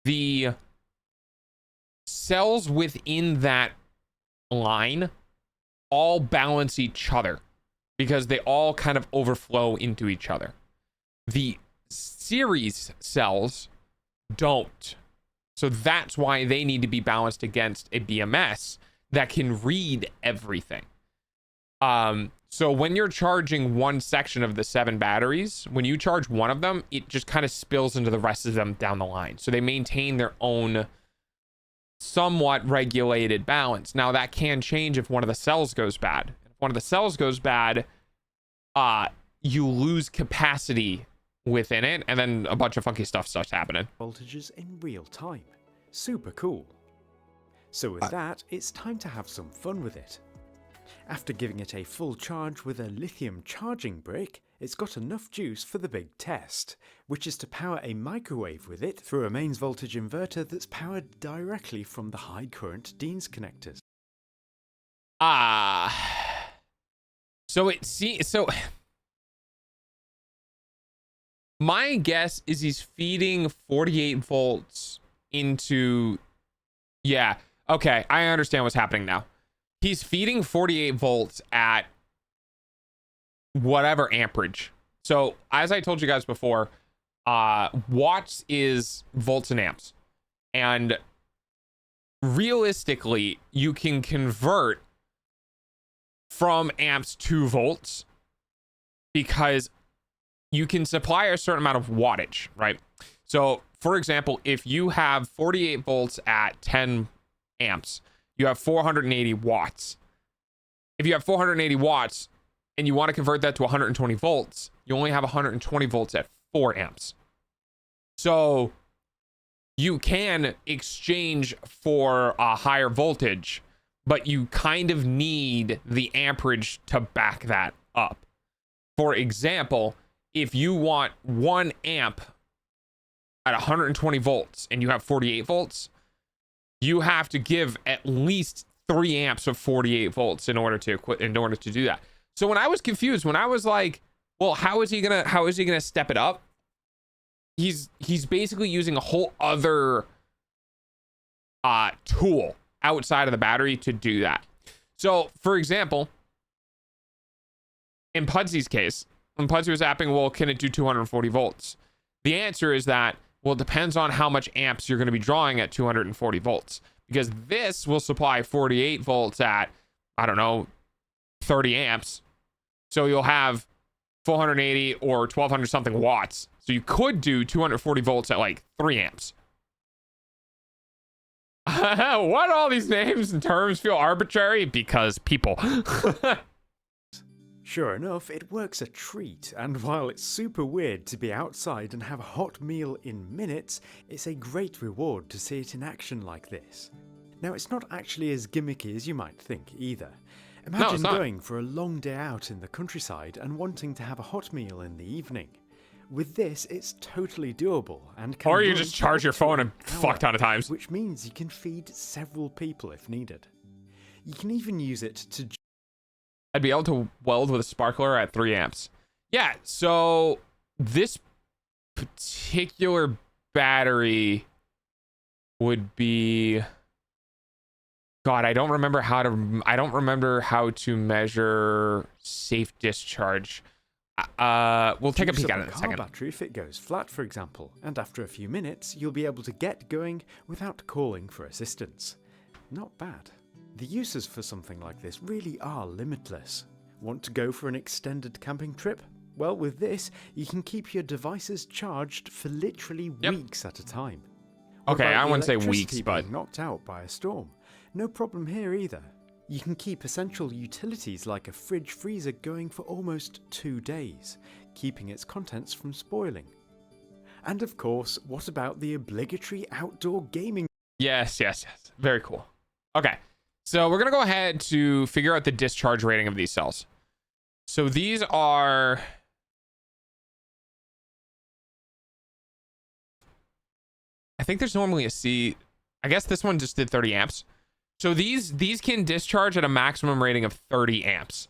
S7: the cells within that line all balance each other because they all kind of overflow into each other. The series cells don't. So that's why they need to be balanced against a BMS that can read everything. So when you're charging one section of the 7 batteries, when you charge one of them, it just kind of spills into the rest of them down the line. So they maintain their own somewhat regulated balance. Now that can change if one of the cells goes bad. If one of the cells goes bad, you lose capacity within it, and then a bunch of funky stuff starts happening.
S9: Voltages in real time. Super cool. So with that, it's time to have some fun with it. After giving it a full charge with a lithium charging brick, it's got enough juice for the big test, which is to power a microwave with it through a mains voltage inverter that's powered directly from the high current Dean's connectors.
S7: So my guess is he's feeding 48 volts into, yeah, okay, I understand what's happening now. He's feeding 48 volts at whatever amperage. So as I told you guys before, watts is volts and amps. And realistically, you can convert from amps to volts because you can supply a certain amount of wattage, right? So for example, if you have 48 volts at 10 amps, you have 480 watts. If you have 480 watts and you want to convert that to 120 volts, you only have 120 volts at 4 amps. So you can exchange for a higher voltage, but you kind of need the amperage to back that up. For example, if you want 1 amp at 120 volts and you have 48 volts, you have to give at least 3 amps of 48 volts in order to do that. So when I was confused, when I was like, well, how is he gonna step it up? He's basically using a whole other tool outside of the battery to do that. So for example, in Pudsy's case, when Pudsy was apping, well, can it do 240 volts? The answer is that, well, it depends on how much amps you're going to be drawing at 240 volts, because this will supply 48 volts at, I don't know, 30 amps. So you'll have 480 or 1200 something watts. So you could do 240 volts at like 3 amps. What, all these names and terms feel arbitrary? Because people.
S9: Sure enough, it works a treat, and while it's super weird to be outside and have a hot meal in minutes, it's a great reward to see it in action like this. Now, it's not actually as gimmicky as you might think either. Imagine going for a long day out in the countryside and wanting to have a hot meal in the evening. With this, it's totally doable, and can
S7: or you just charge your phone a fuck ton of times,
S9: which means you can feed several people if needed. You can even use it to
S7: I'd be able to weld with a sparkler at 3 amps. Yeah, so this particular battery would be, God, I don't remember how to measure safe discharge. We'll take a peek at it in a second.
S9: Battery if it goes flat, for example, and after a few minutes, you'll be able to get going without calling for assistance. Not bad. The uses for something like this really are limitless. Want to go for an extended camping trip? Well, with this, you can keep your devices charged for literally weeks at a time.
S7: Okay, I wouldn't say weeks, but
S9: knocked out by a storm. No problem here either. You can keep essential utilities like a fridge freezer going for almost 2 days, keeping its contents from spoiling. And of course, what about the obligatory outdoor gaming?
S7: Yes. Very cool. Okay. So we're going to go ahead to figure out the discharge rating of these cells. So these are, I think there's normally a C. I guess this one just did 30 amps. So these can discharge at a maximum rating of 30 amps,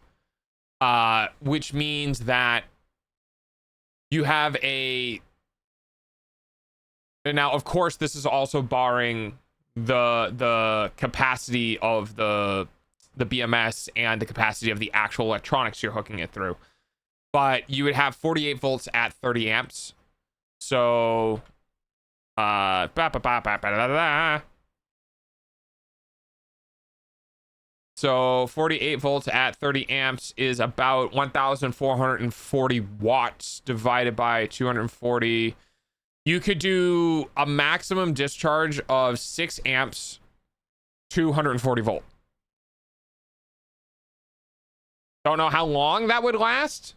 S7: which means that You have now, of course, this is also barring the capacity of the BMS and the capacity of the actual electronics you're hooking it through. But you would have 48 volts at 30 amps. So, so 48 volts at 30 amps is about 1,440 watts divided by 240. You could do a maximum discharge of 6 amps, 240 volt. Don't know how long that would last.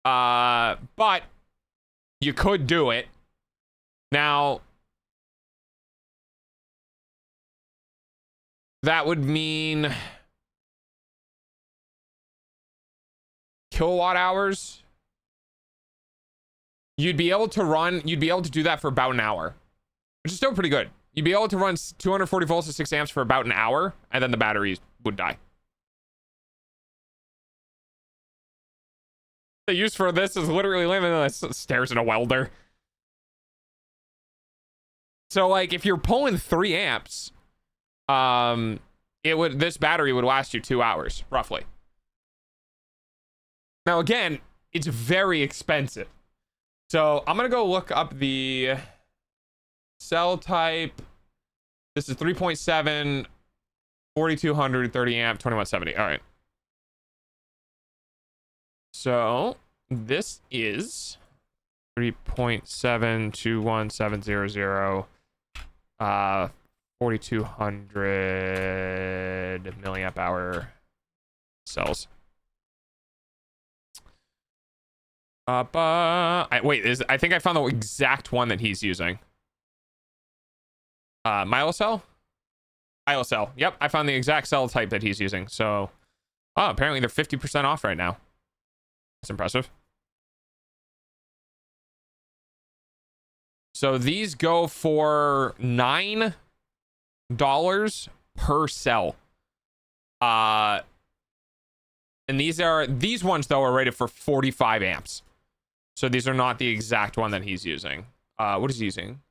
S7: But you could do it. Now, that would mean kilowatt hours. You'd be able to do that for about an hour, which is still pretty good. You'd be able to run 240 volts to 6 amps for about an hour, and then the batteries would die. The use for this is literally limited. Stares at a welder. So, like, if you're pulling 3 amps, this battery would last you 2 hours, roughly. Now, again, it's very expensive. So I'm going to go look up the cell type. This is 3.7, 4200, 30 amp, 2170. All right. So this is 3.7, 21700, 4200 milliamp hour cells. I think I found the exact one that he's using. Milocell? Milocell. Yep, I found the exact cell type that he's using. So, apparently they're 50% off right now. That's impressive. So these go for $9 per cell. And these ones though are rated for 45 amps. So these are not the exact one that he's using. What is he using?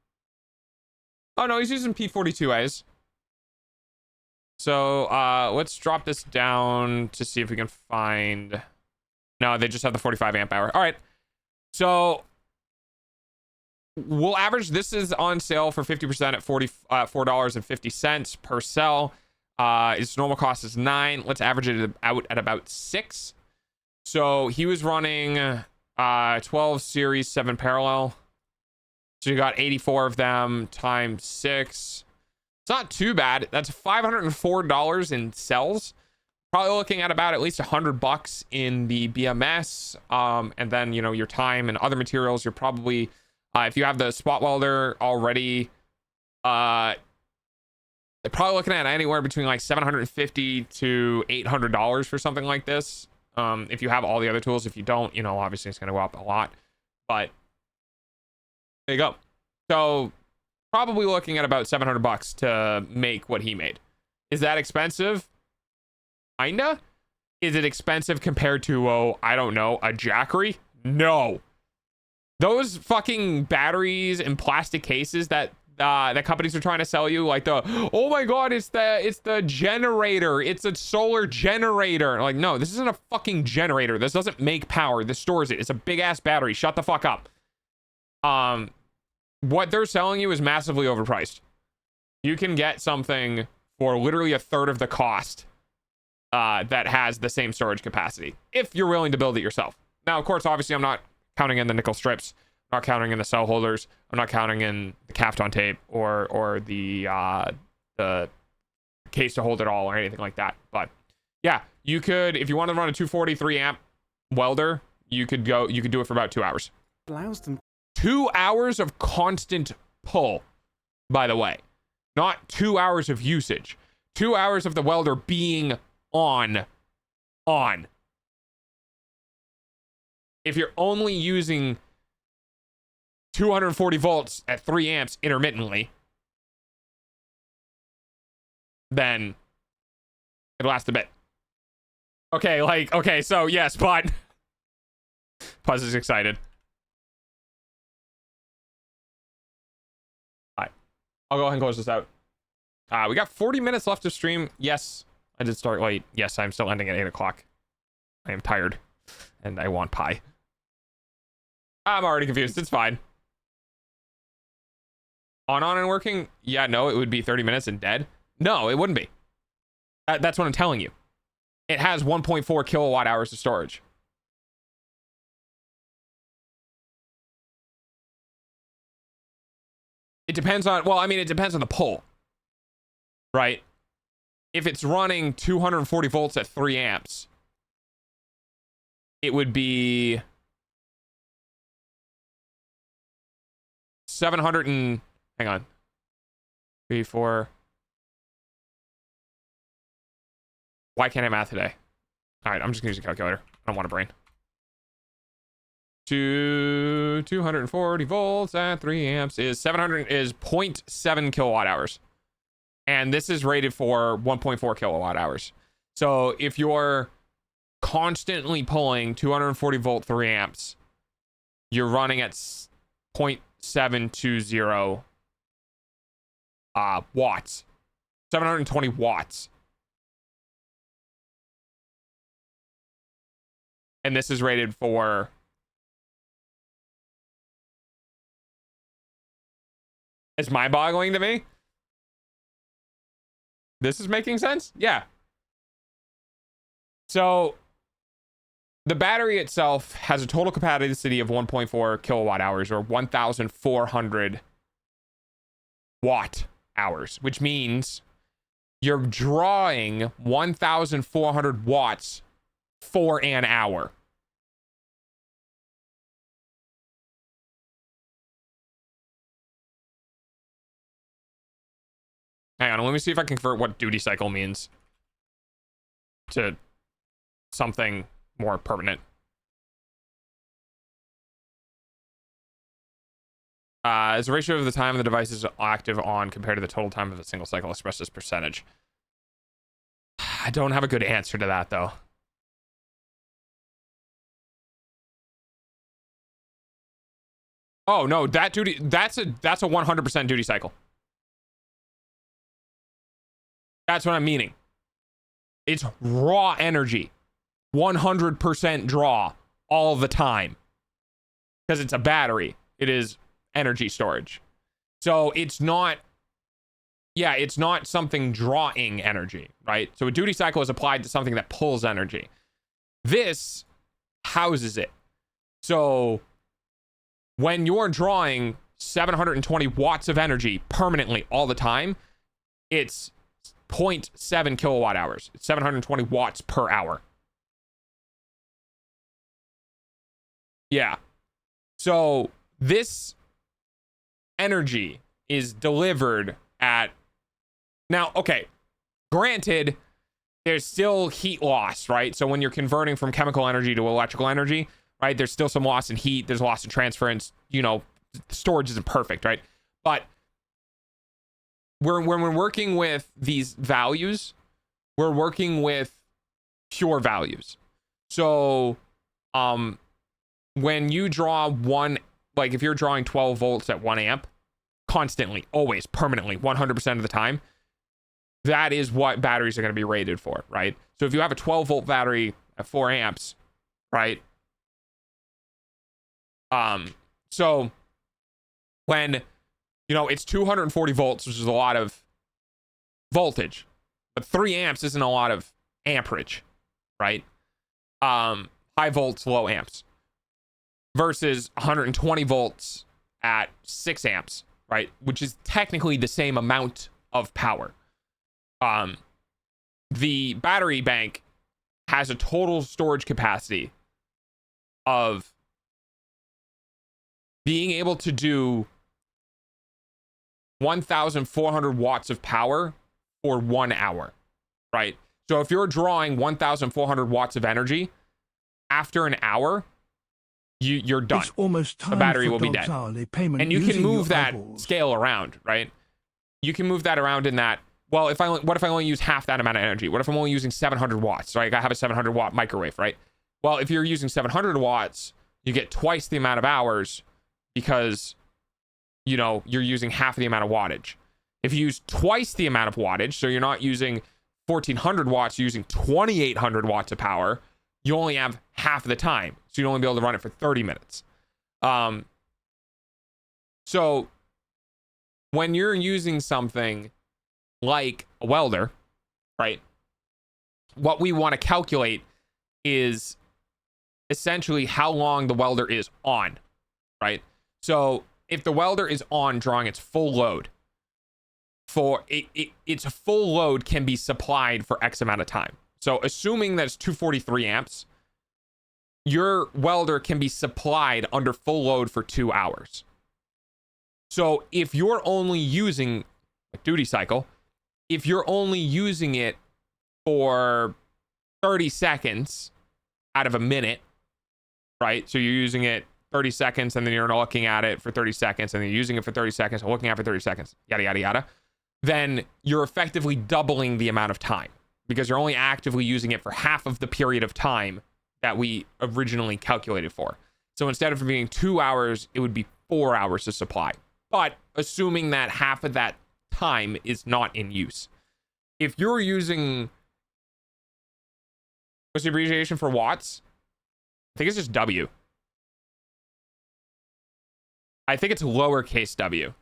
S7: Oh no, he's using P42As. So let's drop this down to see if we can find. No, they just have the 45 amp hour. All right. So we'll average. This is on sale for 50% at $44.50 per cell. Its normal cost is $9. Let's average it out at about $6. So he was running 12 series 7 parallel. So you got 84 of them times 6. It's not too bad. That's $504 in cells. Probably looking at about at least $100 in the BMS. And then, you know, your time and other materials, you're probably, if you have the spot welder already, they're probably looking at anywhere between like $750 to $800 for something like this. If you have all the other tools. If you don't, you know, obviously it's going to go up a lot, but there you go. So probably looking at about $700 to make what he made. Is that expensive? Kinda. Is it expensive compared to, I don't know, a Jackery? No. Those fucking batteries and plastic cases that companies are trying to sell you, like oh my god, it's the generator, it's a solar generator. Like, no, this isn't a fucking generator. This doesn't make power. This stores it. It's a big ass battery. Shut the fuck up. What they're selling you is massively overpriced. You can get something for literally a third of the cost that has the same storage capacity if you're willing to build it yourself. Now, of course, obviously I'm not counting in the nickel strips, I'm not counting in the cell holders, I'm not counting in the Kapton tape or the case to hold it all or anything like that. But yeah, you could, if you want to run a 243 amp welder, you could do it for about 2 hours.
S11: Allows them
S7: 2 hours of constant pull, by the way, not 2 hours of usage. 2 hours of the welder being on. If you're only using 240 volts at 3 amps intermittently, then it'll last a bit. Okay, so yes, but Puzz is excited. All right. I'll go ahead and close this out. We got 40 minutes left to stream. Yes, I did start late. Yes, I'm still ending at 8 o'clock. I am tired and I want pie. I'm already confused. It's fine. On and working? Yeah, no, it would be 30 minutes and dead. No, it wouldn't be. That's what I'm telling you. It has 1.4 kilowatt hours of storage. It depends on, well, I mean, it depends on the pull, right? If it's running 240 volts at 3 amps, it would be 700 and, hang on, 3, 4. Why can't I math today? All right, I'm just gonna use a calculator. I don't want a brain. 240 volts at 3 amps is 0.7 kilowatt hours. And this is rated for 1.4 kilowatt hours. So if you're constantly pulling 240 volt 3 amps, you're running at 0.720 watts. 720 watts. And this is rated for it's mind-boggling to me. This is making sense? Yeah. So the battery itself has a total capacity of 1.4 kilowatt hours or 1,400 watt hours, which means you're drawing 1,400 watts for an hour. Hang on, let me see if I can convert what duty cycle means to something more permanent. Is the ratio of the time the device is active on compared to the total time of a single cycle expressed as percentage? I don't have a good answer to that, though. Oh, no, that's a 100% duty cycle. That's what I'm meaning. It's raw energy. 100% draw all the time. Because it's a battery. It is energy storage. So it's not, yeah, it's not something drawing energy, right? So a duty cycle is applied to something that pulls energy. This houses it. So when you're drawing 720 watts of energy permanently all the time, it's 0.7 kilowatt hours. It's 720 watts per hour. Yeah. So this energy is delivered at, now, okay, granted, there's still heat loss, right? So when you're converting from chemical energy to electrical energy, right, there's still some loss in heat, there's loss in transference, you know, storage isn't perfect, right? But when we're working with these values, we're working with pure values. So when you draw one, like if you're drawing 12 volts at 1 amp constantly, always, permanently, 100% of the time, that is what batteries are going to be rated for, right? So if you have a 12 volt battery at 4 amps, right? So when, you know, it's 240 volts, which is a lot of voltage, but 3 amps isn't a lot of amperage, right? High volts, low amps versus 120 volts at 6 amps, right? Which is technically the same amount of power. The battery bank has a total storage capacity of being able to do 1,400 watts of power for 1 hour, right? So if you're drawing 1,400 watts of energy, after an hour, you're done.
S6: It's almost time
S7: the battery
S6: for
S7: will be dead. And you can move that scale around, right? You can move that around in that, well, what if I only use half that amount of energy? What if I'm only using 700 watts, right? I have a 700 watt microwave, right? Well, if you're using 700 watts, you get twice the amount of hours because, you know, you're using half the amount of wattage. If you use twice the amount of wattage, so you're not using 1400 watts, you're using 2800 watts of power, you only have half of the time. So you'll only be able to run it for 30 minutes. So when you're using something like a welder, right, what we want to calculate is essentially how long the welder is on, right? So if the welder is on drawing its full load, for its full load can be supplied for X amount of time. So assuming that it's 243 amps, your welder can be supplied under full load for 2 hours. So if you're only using a duty cycle, if you're only using it for 30 seconds out of a minute, right? So you're using it 30 seconds and then you're looking at it for 30 seconds and then you're using it for 30 seconds and looking at it for 30 seconds, yada, yada, yada. Then you're effectively doubling the amount of time because you're only actively using it for half of the period of time that we originally calculated for. So instead of being 2 hours, it would be 4 hours to supply. But assuming that half of that time is not in use. If you're using, what's the abbreviation for watts? I think it's just W. I think it's lowercase w.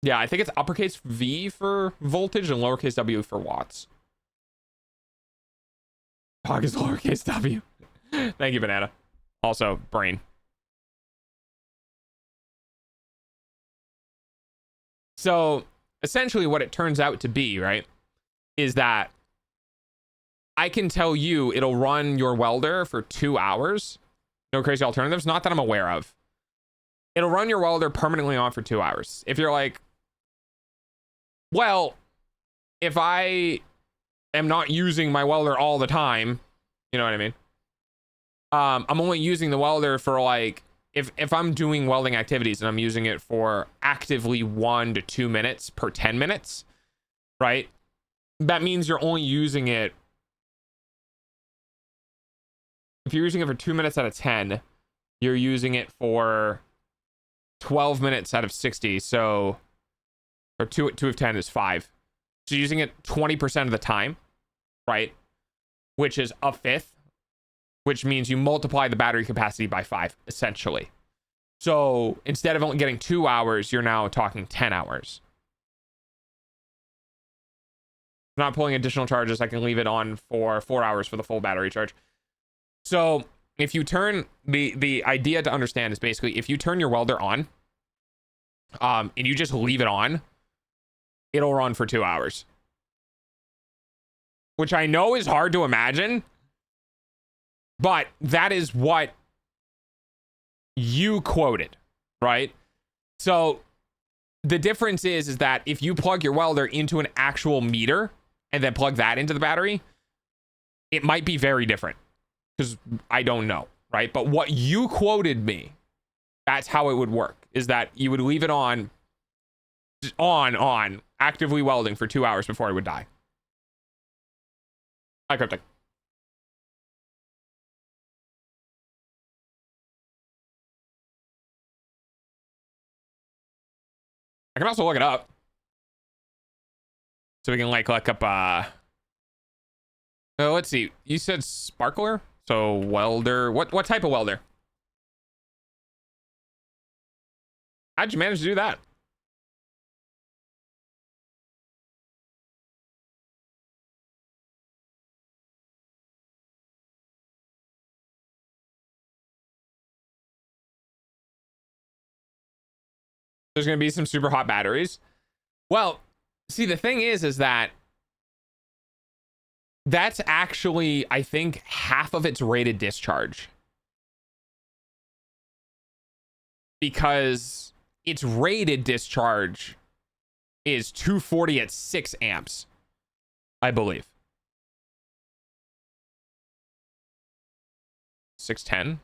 S7: Yeah, I think it's uppercase V for voltage and lowercase w for watts. Hog is lowercase w. Thank you, Banana. Also, brain. So, essentially what it turns out to be, right, is that I can tell you it'll run your welder for 2 hours. No crazy alternatives, not that I'm aware of. It'll run your welder permanently on for 2 hours. If you're like, well, if I am not using my welder all the time, you know what I mean? I'm only using the welder for like, if I'm doing welding activities and I'm using it for actively 1 to 2 minutes per 10 minutes, right? That means you're only using it, if you're using it for 2 minutes out of 10, you're using it for 12 minutes out of 60. So, or 2 of 10 is 5. So you're using it 20% of the time, right? Which is a fifth, which means you multiply the battery capacity by 5, essentially. So instead of only getting 2 hours, you're now talking 10 hours. Not pulling additional charges, I can leave it on for 4 hours for the full battery charge. So if you turn, the idea to understand is basically if you turn your welder on, and you just leave it on, it'll run for 2 hours. Which I know is hard to imagine, but that is what you quoted, right? So the difference is that if you plug your welder into an actual meter and then plug that into the battery, it might be very different because I don't know, right? But what you quoted me, that's how it would work, is that you would leave it on, actively welding for 2 hours before it would die. Hi, Cryptic. I can also look it up. So we can like look up, let's see. You said sparkler? So welder, what type of welder? How'd you manage to do that? There's going to be some super hot batteries. Well, see, the thing is that that's actually, I think, half of its rated discharge. Because its rated discharge is 240 at 6 amps, I believe. 610?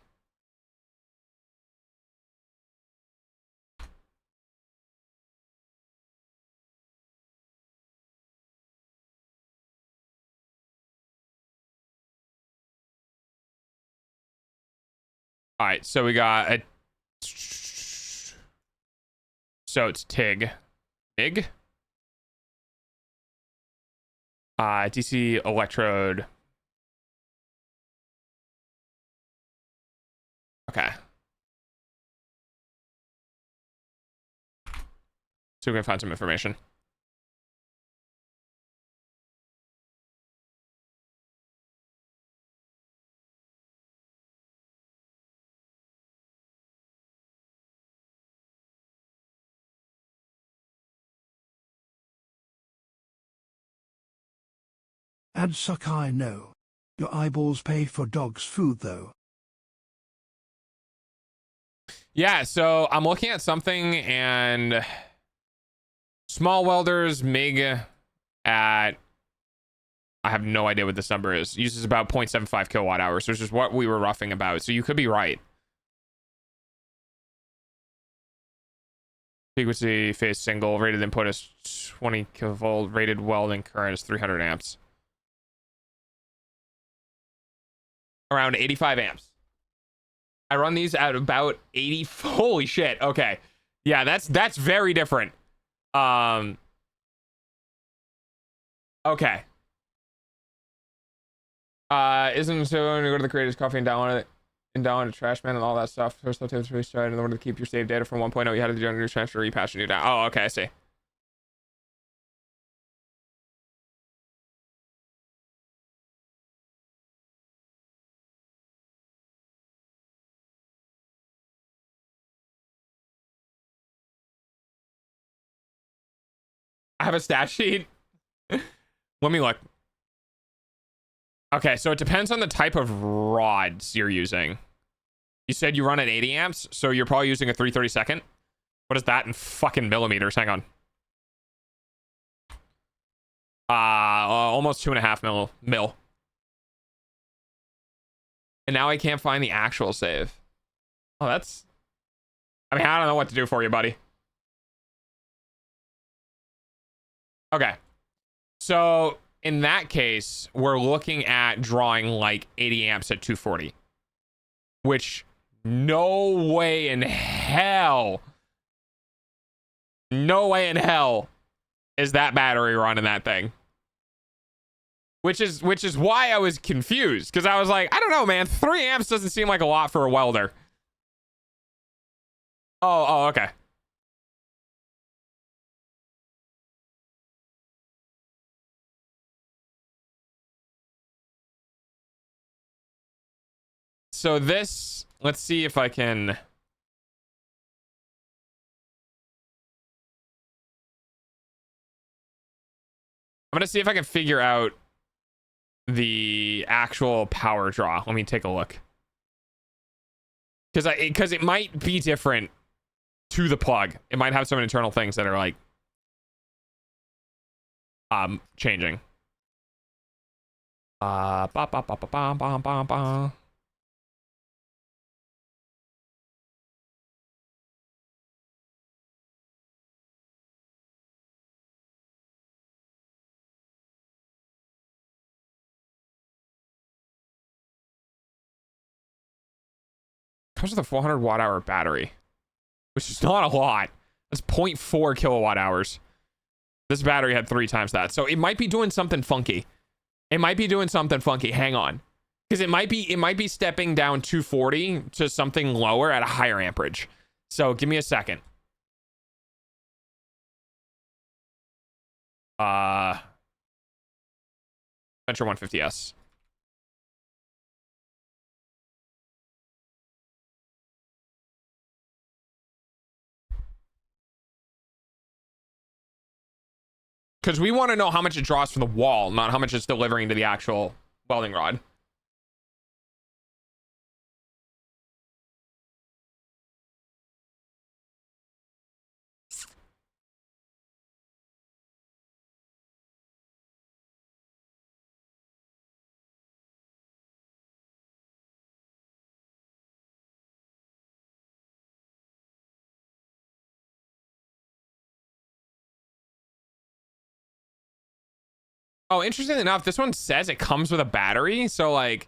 S7: All right, so we got a. So it's TIG. TIG? DC electrode. Okay. So we can find some information.
S6: Add Sakai no. Your eyeballs pay for dog's food though.
S7: Yeah, so I'm looking at something and small welders, MIG at, I have no idea what this number is. Uses about 0.75 kilowatt hours, which is what we were roughing about. So you could be right. Frequency phase single, rated input is 20 kilovolt, rated welding current is 300 amps. Around 85 amps. I run these at about 80. Holy shit. Okay. Yeah, that's very different. Okay. Isn't so when you go to the creators coffee and download it and download a trash man and all that stuff. First I'll take the restart in order to keep your save data from 1.0. You had to do a new transfer, repatch and new down. Oh, okay, I see. I have a stat sheet. Let me look. Okay, so it depends on the type of rods you're using. You said you run at 80 amps, so you're probably using a 332nd. What is that in fucking millimeters? Hang on. Almost 2.5 mil. And now I can't find the actual save. Oh, that's... I mean, I don't know what to do for you, buddy. Okay. So, in that case, we're looking at drawing like 80 amps at 240. Which, no way in hell... No way in hell is that battery running that thing. Which is why I was confused. Because I was like, I don't know, man. 3 amps doesn't seem like a lot for a welder. Oh, okay. So this, let's see if I can... I'm gonna see if I can figure out the actual power draw. Let me take a look. Because it might be different to the plug. It might have some internal things that are like changing. Ba ba ba ba ba ba ba ba. Comes with a 400 watt hour battery, which is not a lot. That's 0.4 kilowatt hours. This battery had 3 times that, so it might be doing something funky. It might be doing something funky. Hang on, because it might be stepping down 240 to something lower at a higher amperage. So give me a second. Venture 150S. Because we want to know how much it draws from the wall, not how much it's delivering to the actual welding rod. Oh, interestingly enough, this one says it comes with a battery. So, like,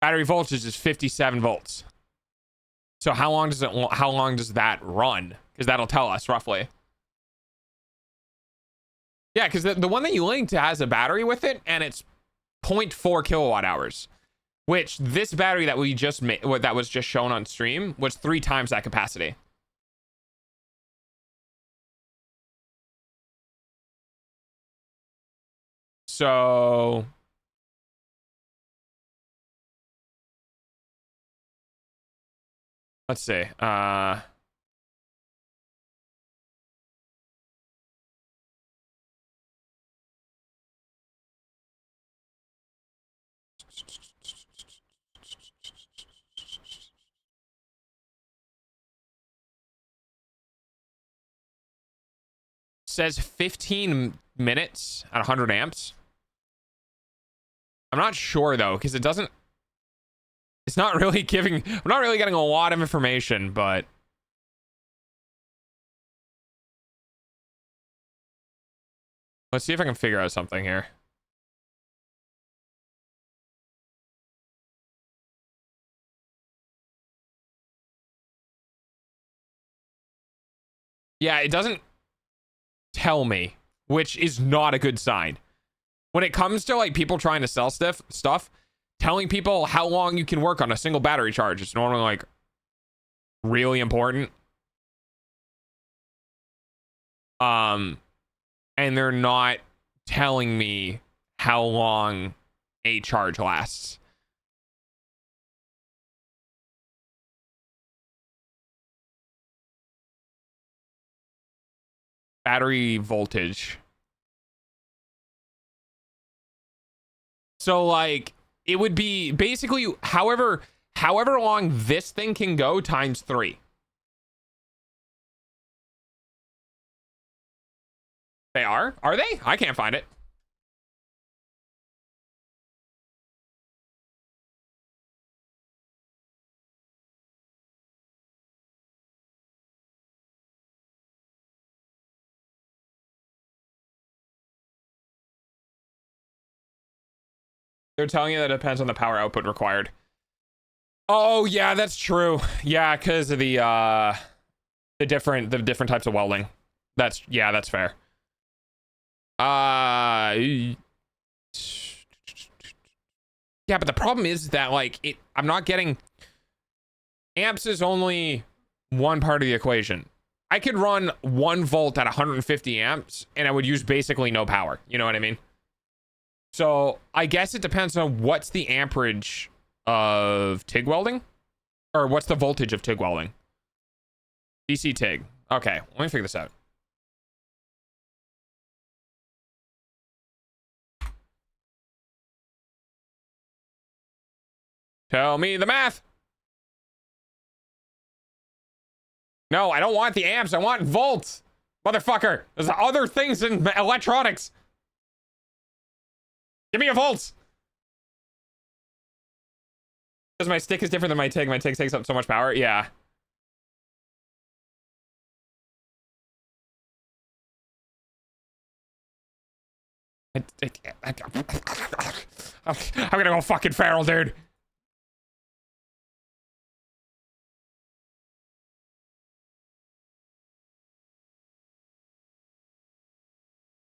S7: Battery voltage is 57 volts. So how long does that run? Because that'll tell us roughly. Yeah, because the one that you linked has a battery with it, and it's 0.4 kilowatt hours, which this battery that we just made, that was just shown on stream, was 3 times that capacity. So let's see. Says 15 minutes at 100 amps. I'm not sure though, because it's not really giving, I'm not really getting a lot of information, but let's see if I can figure out something here. Yeah, it doesn't tell me, which is not a good sign. When it comes to like people trying to sell stuff, telling people how long you can work on a single battery charge, it's normally like really important. And they're not telling me how long a charge lasts. Battery voltage. So like it would be basically however long this thing can go times 3. They are? Are they? I can't find it. They're telling you that it depends on the power output required. Oh yeah, that's true. Yeah, because of the different types of welding. That's fair. Yeah, but the problem is that like I'm not getting amps is only one part of the equation. I could run 1 volt at 150 amps and I would use basically no power. You know what I mean? So I guess it depends on what's the amperage of TIG welding, or what's the voltage of TIG welding. DC TIG. Okay, let me figure this out. Tell me the math. No, I don't want the amps. I want volts. Motherfucker. There's other things in electronics. Give me a volts. Because my stick is different than my TIG. My TIG takes up so much power. Yeah. I'm gonna go fucking feral, dude.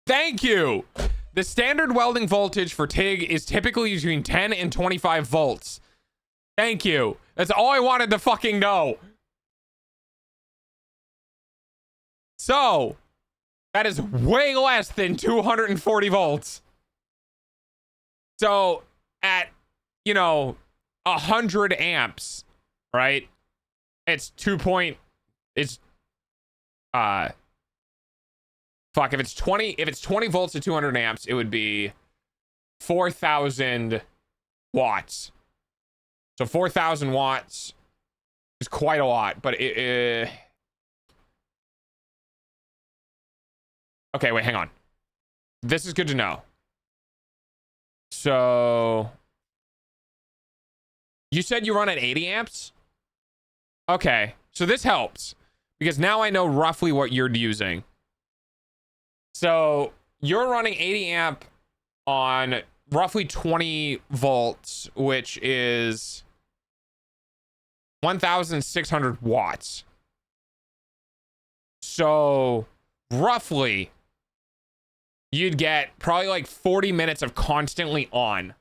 S7: Thank you. The standard welding voltage for TIG is typically between 10 and 25 volts. Thank you. That's all I wanted to fucking know. So, that is way less than 240 volts. So, at, 100 amps, right? It's fuck, if it's 20 volts to 200 amps, it would be 4,000 watts. So 4,000 watts is quite a lot, but okay, wait, hang on. This is good to know. So you said you run at 80 amps? Okay, so this helps because now I know roughly what you're using. So you're running 80 amp on roughly 20 volts, which is 1,600 watts. So roughly you'd get probably like 40 minutes of constantly on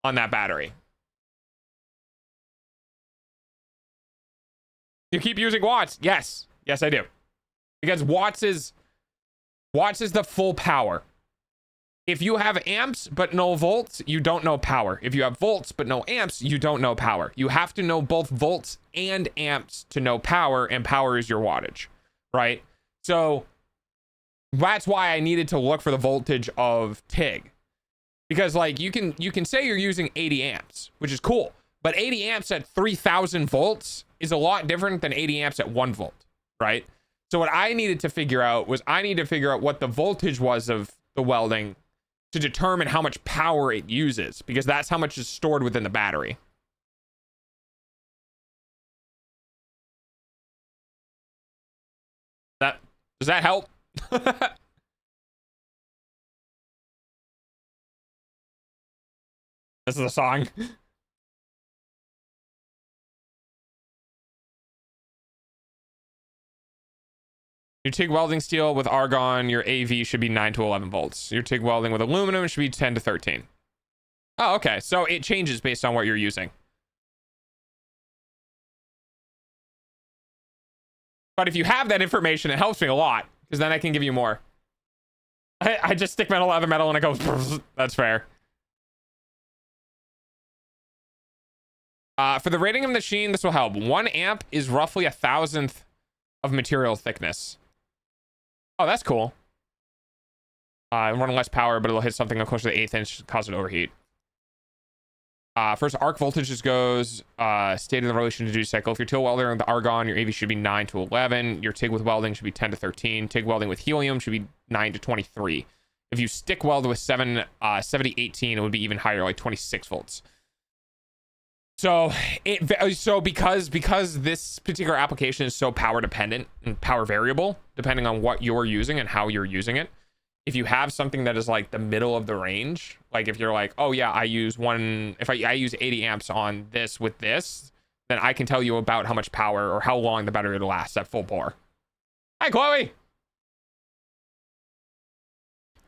S7: that battery. You keep using watts? Yes. Yes, I do. Because watts is the full power. If you have amps but no volts, you don't know power. If you have volts but no amps, you don't know power. You have to know both volts and amps to know power, and power is your wattage, right? So that's why I needed to look for the voltage of TIG. Because like you can say you're using 80 amps, which is cool, but 80 amps at 3,000 volts is a lot different than 80 amps at 1 volt, right? So what I needed to figure out was I needed to figure out what the voltage was of the welding to determine how much power it uses, because that's how much is stored within the battery. Does that help? This is a song. Your TIG welding steel with argon, your AV should be 9 to 11 volts. Your TIG welding with aluminum should be 10 to 13. Oh, okay. So it changes based on what you're using. But if you have that information, it helps me a lot, because then I can give you more. I just stick metal, other metal, and it goes. That's fair. For the rating of the machine, this will help. 1 amp is roughly 1,000th of material thickness. Oh, that's cool. Run less power, but it'll hit something closer to the 1/8 inch, cause it to overheat. First, arc voltages goes state of the relation to duty cycle. If you're TIG welder with argon, your AV should be 9 to 11. Your TIG with welding should be 10 to 13. TIG welding with helium should be 9 to 23. If you stick weld with 7018, it would be even higher, like 26 volts. So because this particular application is so power dependent and power variable, depending on what you're using and how you're using it. If you have something that is like the middle of the range, like if you're like, oh yeah, I use 80 amps on this with this, then I can tell you about how much power or how long the battery will last at full bore. Hi, Chloe.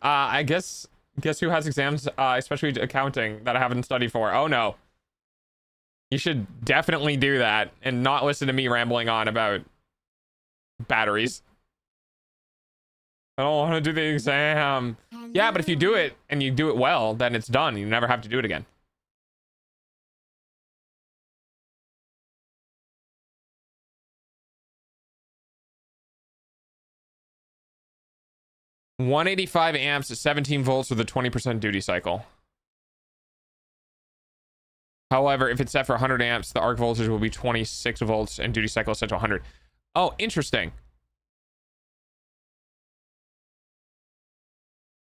S7: I guess who has exams, especially accounting, that I haven't studied for? Oh no. You should definitely do that and not listen to me rambling on about batteries. I don't want to do the exam. Yeah, but if you do it and you do it well, then it's done. You never have to do it again. $185 amps at 17 volts with a 20% duty cycle. However, if it's set for 100 amps, the arc voltage will be 26 volts and duty cycle is set to 100. Oh, interesting.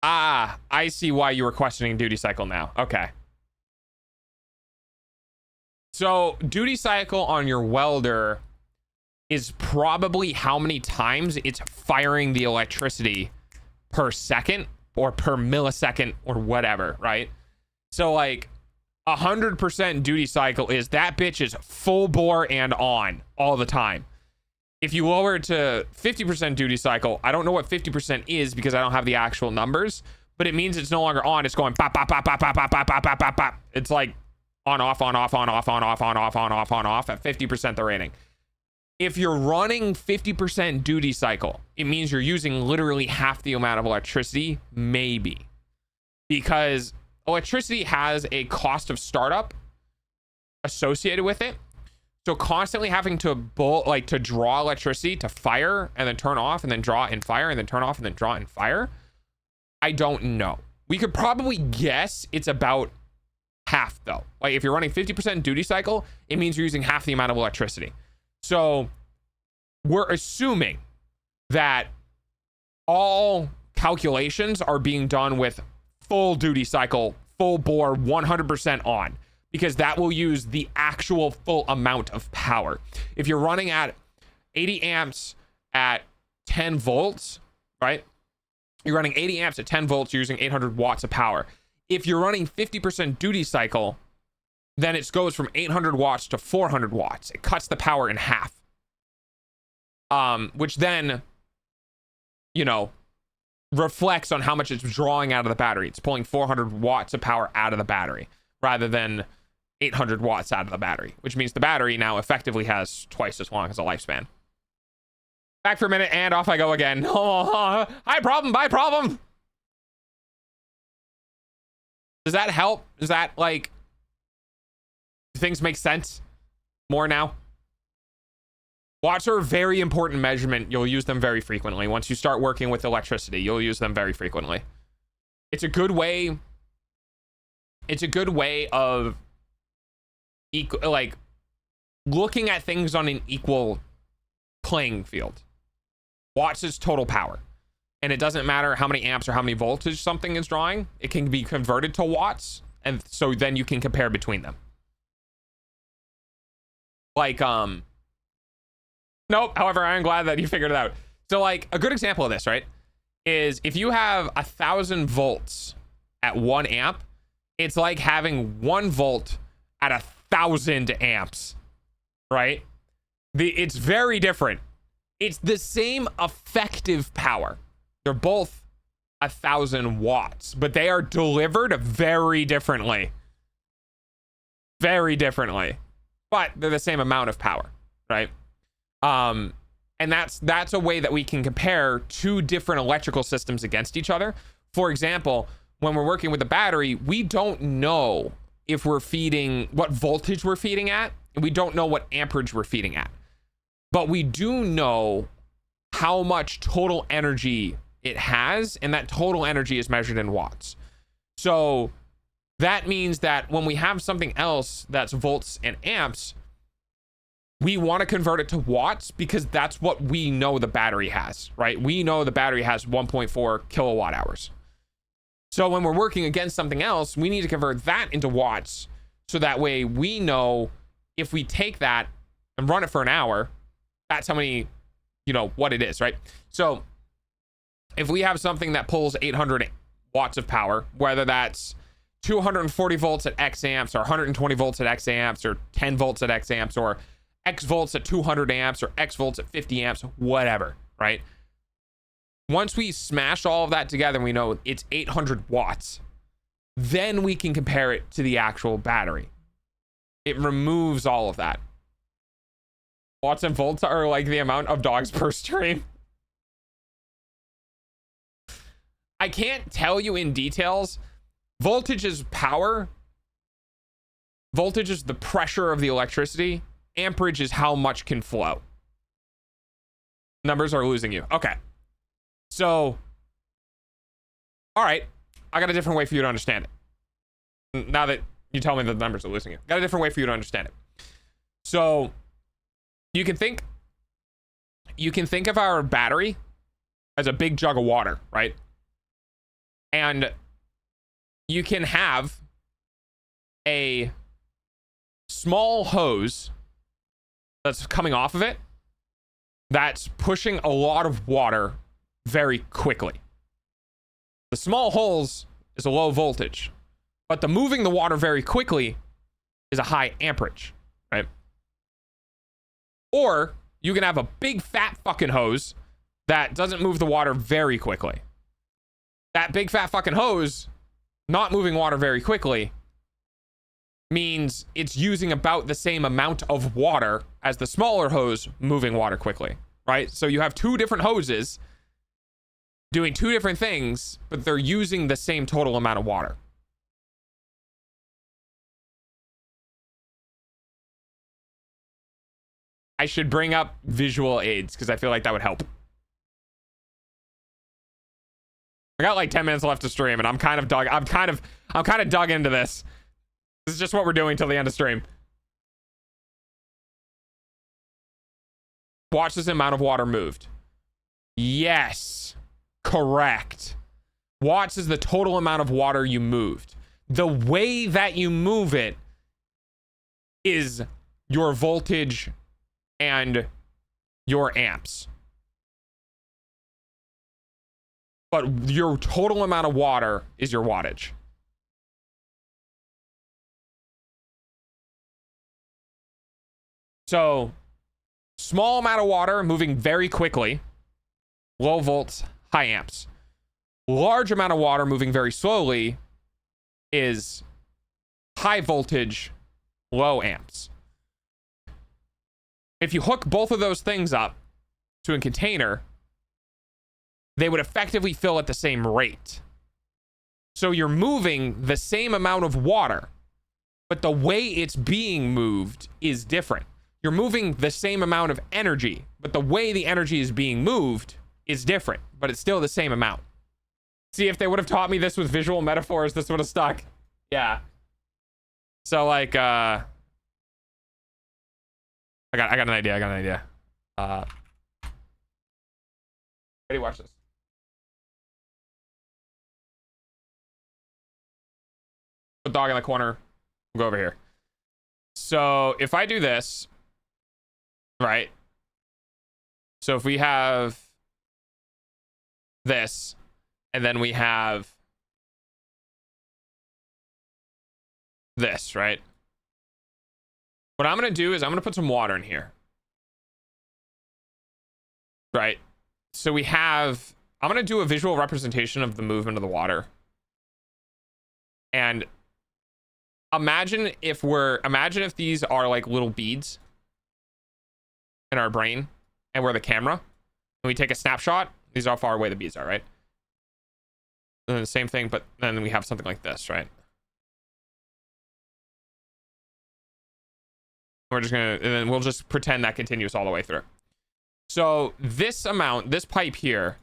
S7: Ah, I see why you were questioning duty cycle now. Okay. So duty cycle on your welder is probably how many times it's firing the electricity per second or per millisecond or whatever, right? So like 100% duty cycle is that bitch is full bore and on all the time. If you lower it to 50% duty cycle, I don't know what 50% is because I don't have the actual numbers, but it means it's no longer on. It's going pop, pop, pop, pop, pop, pop, pop, pop, pop, pop, pop. It's like on, off, on, off, on, off, on, off, on, off, on, off, on, off at 50% the rating. If you're running 50% duty cycle, it means you're using literally half the amount of electricity, maybe. Because electricity has a cost of startup associated with it. So constantly having to draw electricity to fire and then turn off and then draw and fire and then turn off and then draw and fire. I don't know. We could probably guess it's about half though. Like if you're running 50% duty cycle, it means you're using half the amount of electricity. So we're assuming that all calculations are being done with full duty cycle, full bore, 100% on. Because that will use the actual full amount of power. If you're running at 80 amps at 10 volts, right? You're running 80 amps at 10 volts, you're using 800 watts of power. If you're running 50% duty cycle, then it goes from 800 watts to 400 watts. It cuts the power in half. Which then, you know, reflects on how much it's drawing out of the battery. It's pulling 400 watts of power out of the battery rather than 800 watts out of the battery, which means the battery now effectively has twice as long as a lifespan. Back for a minute and off I go again. Oh, hi problem, bye problem. Does that help? Does that, like, do things make sense more now? Watts are a very important measurement. You'll use them very frequently. Once you start working with electricity, you'll use them very frequently. It's a good way. It's a good way of like looking at things on an equal playing field. Watts is total power. And it doesn't matter how many amps or how many voltage something is drawing. It can be converted to watts. And so then you can compare between them. Like, nope. However, I'm glad that you figured it out. So, like, a good example of this, right, is if you have 1,000 volts at 1 amp, it's like having 1 volt at 1,000 amps, right? It's very different. It's the same effective power. They're both 1,000 watts, but they are delivered very differently. Very differently. But they're the same amount of power, right? And that's a way that we can compare two different electrical systems against each other. For example, when we're working with a battery, we don't know if we're feeding what voltage we're feeding at, and we don't know what amperage we're feeding at. But we do know how much total energy it has, and that total energy is measured in watts. So that means that when we have something else that's volts and amps, we want to convert it to watts because that's what we know the battery has, right? We know the battery has 1.4 kilowatt hours. So when we're working against something else, we need to convert that into watts. So that way we know if we take that and run it for an hour, that's how many, you know, what it is, right? So if we have something that pulls 800 watts of power, whether that's 240 volts at X amps or 120 volts at X amps or 10 volts at X amps or X volts at 200 amps or X volts at 50 amps, whatever, right? Once we smash all of that together and we know it's 800 watts, then we can compare it to the actual battery. It removes all of that. Watts and volts are like the amount of dogs per stream. I can't tell you in details. Voltage is power. Voltage is the pressure of the electricity. Amperage is how much can flow. Numbers are losing you. Okay. So, all right. I got a different way for you to understand it. Now that you tell me that the numbers are losing you. Got a different way for you to understand it. So, you can think of our battery as a big jug of water, right? And you can have a small hose that's coming off of it that's pushing a lot of water very quickly. The small holes is a low voltage, but the moving the water very quickly is a high amperage, right? Or you can have a big fat fucking hose that doesn't move the water very quickly. That big fat fucking hose not moving water very quickly means it's using about the same amount of water as the smaller hose moving water quickly, right? So you have two different hoses doing two different things, but they're using the same total amount of water. I should bring up visual aids because I feel like that would help. I got like 10 minutes left to stream and I'm kind of dug into this. This is just what we're doing till the end of stream. Watch this amount of water moved. Yes. Correct. Watts is the total amount of water you moved. The way that you move it is your voltage and your amps. But your total amount of water is your wattage. So small amount of water moving very quickly, low volts, high amps. Large amount of water moving very slowly is high voltage, low amps. If you hook both of those things up to a container, they would effectively fill at the same rate. So you're moving the same amount of water, but the way it's being moved is different. You're moving the same amount of energy, but the way the energy is being moved is different, but it's still the same amount. See, if they would have taught me this with visual metaphors, this would have stuck. Yeah. So like, I got an idea. Ready? Watch this. Put dog in the corner. We'll go over here. So if I do this, right? So if we have this, and then we have this, right? What I'm going to do is I'm going to put some water in here. Right? So we have, I'm going to do a visual representation of the movement of the water. And imagine if these are like little beads in our brain and we're the camera and we take a snapshot. These are how far away the beads are, right? And then the same thing, but then we have something like this, right? We're just gonna, and then we'll just pretend that continues all the way through. So this amount, this pipe here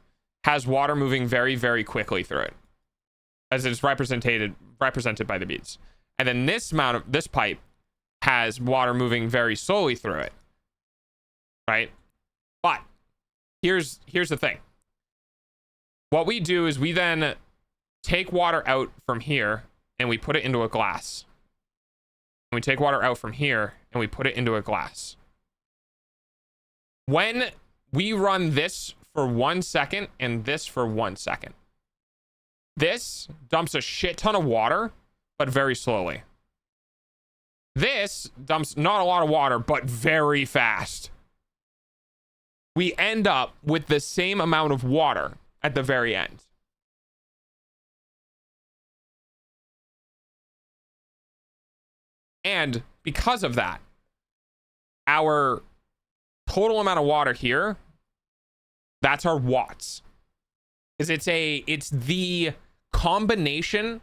S7: has water moving very, very quickly through it, as it's represented by the beads. And then this pipe has water moving very slowly through it, right? But here's the thing. What we do is we then take water out from here and we put it into a glass. And we take water out from here and we put it into a glass. When we run this for 1 second and this for 1 second, this dumps a shit ton of water, but very slowly. This dumps not a lot of water, but very fast. We end up with the same amount of water at the very end. And because of that, our total amount of water here, that's our watts. It's the combination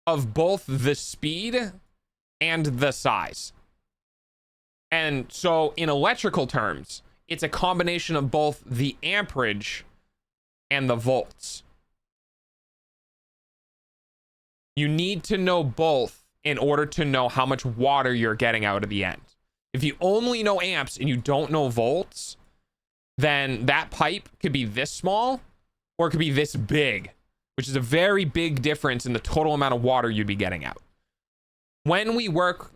S7: of both the speed and the size. And so in electrical terms, it's a combination of both the amperage and the volts. You need to know both in order to know how much water you're getting out of the end. If you only know amps and you don't know volts, then that pipe could be this small or it could be this big, which is a very big difference in the total amount of water you'd be getting out. When we work,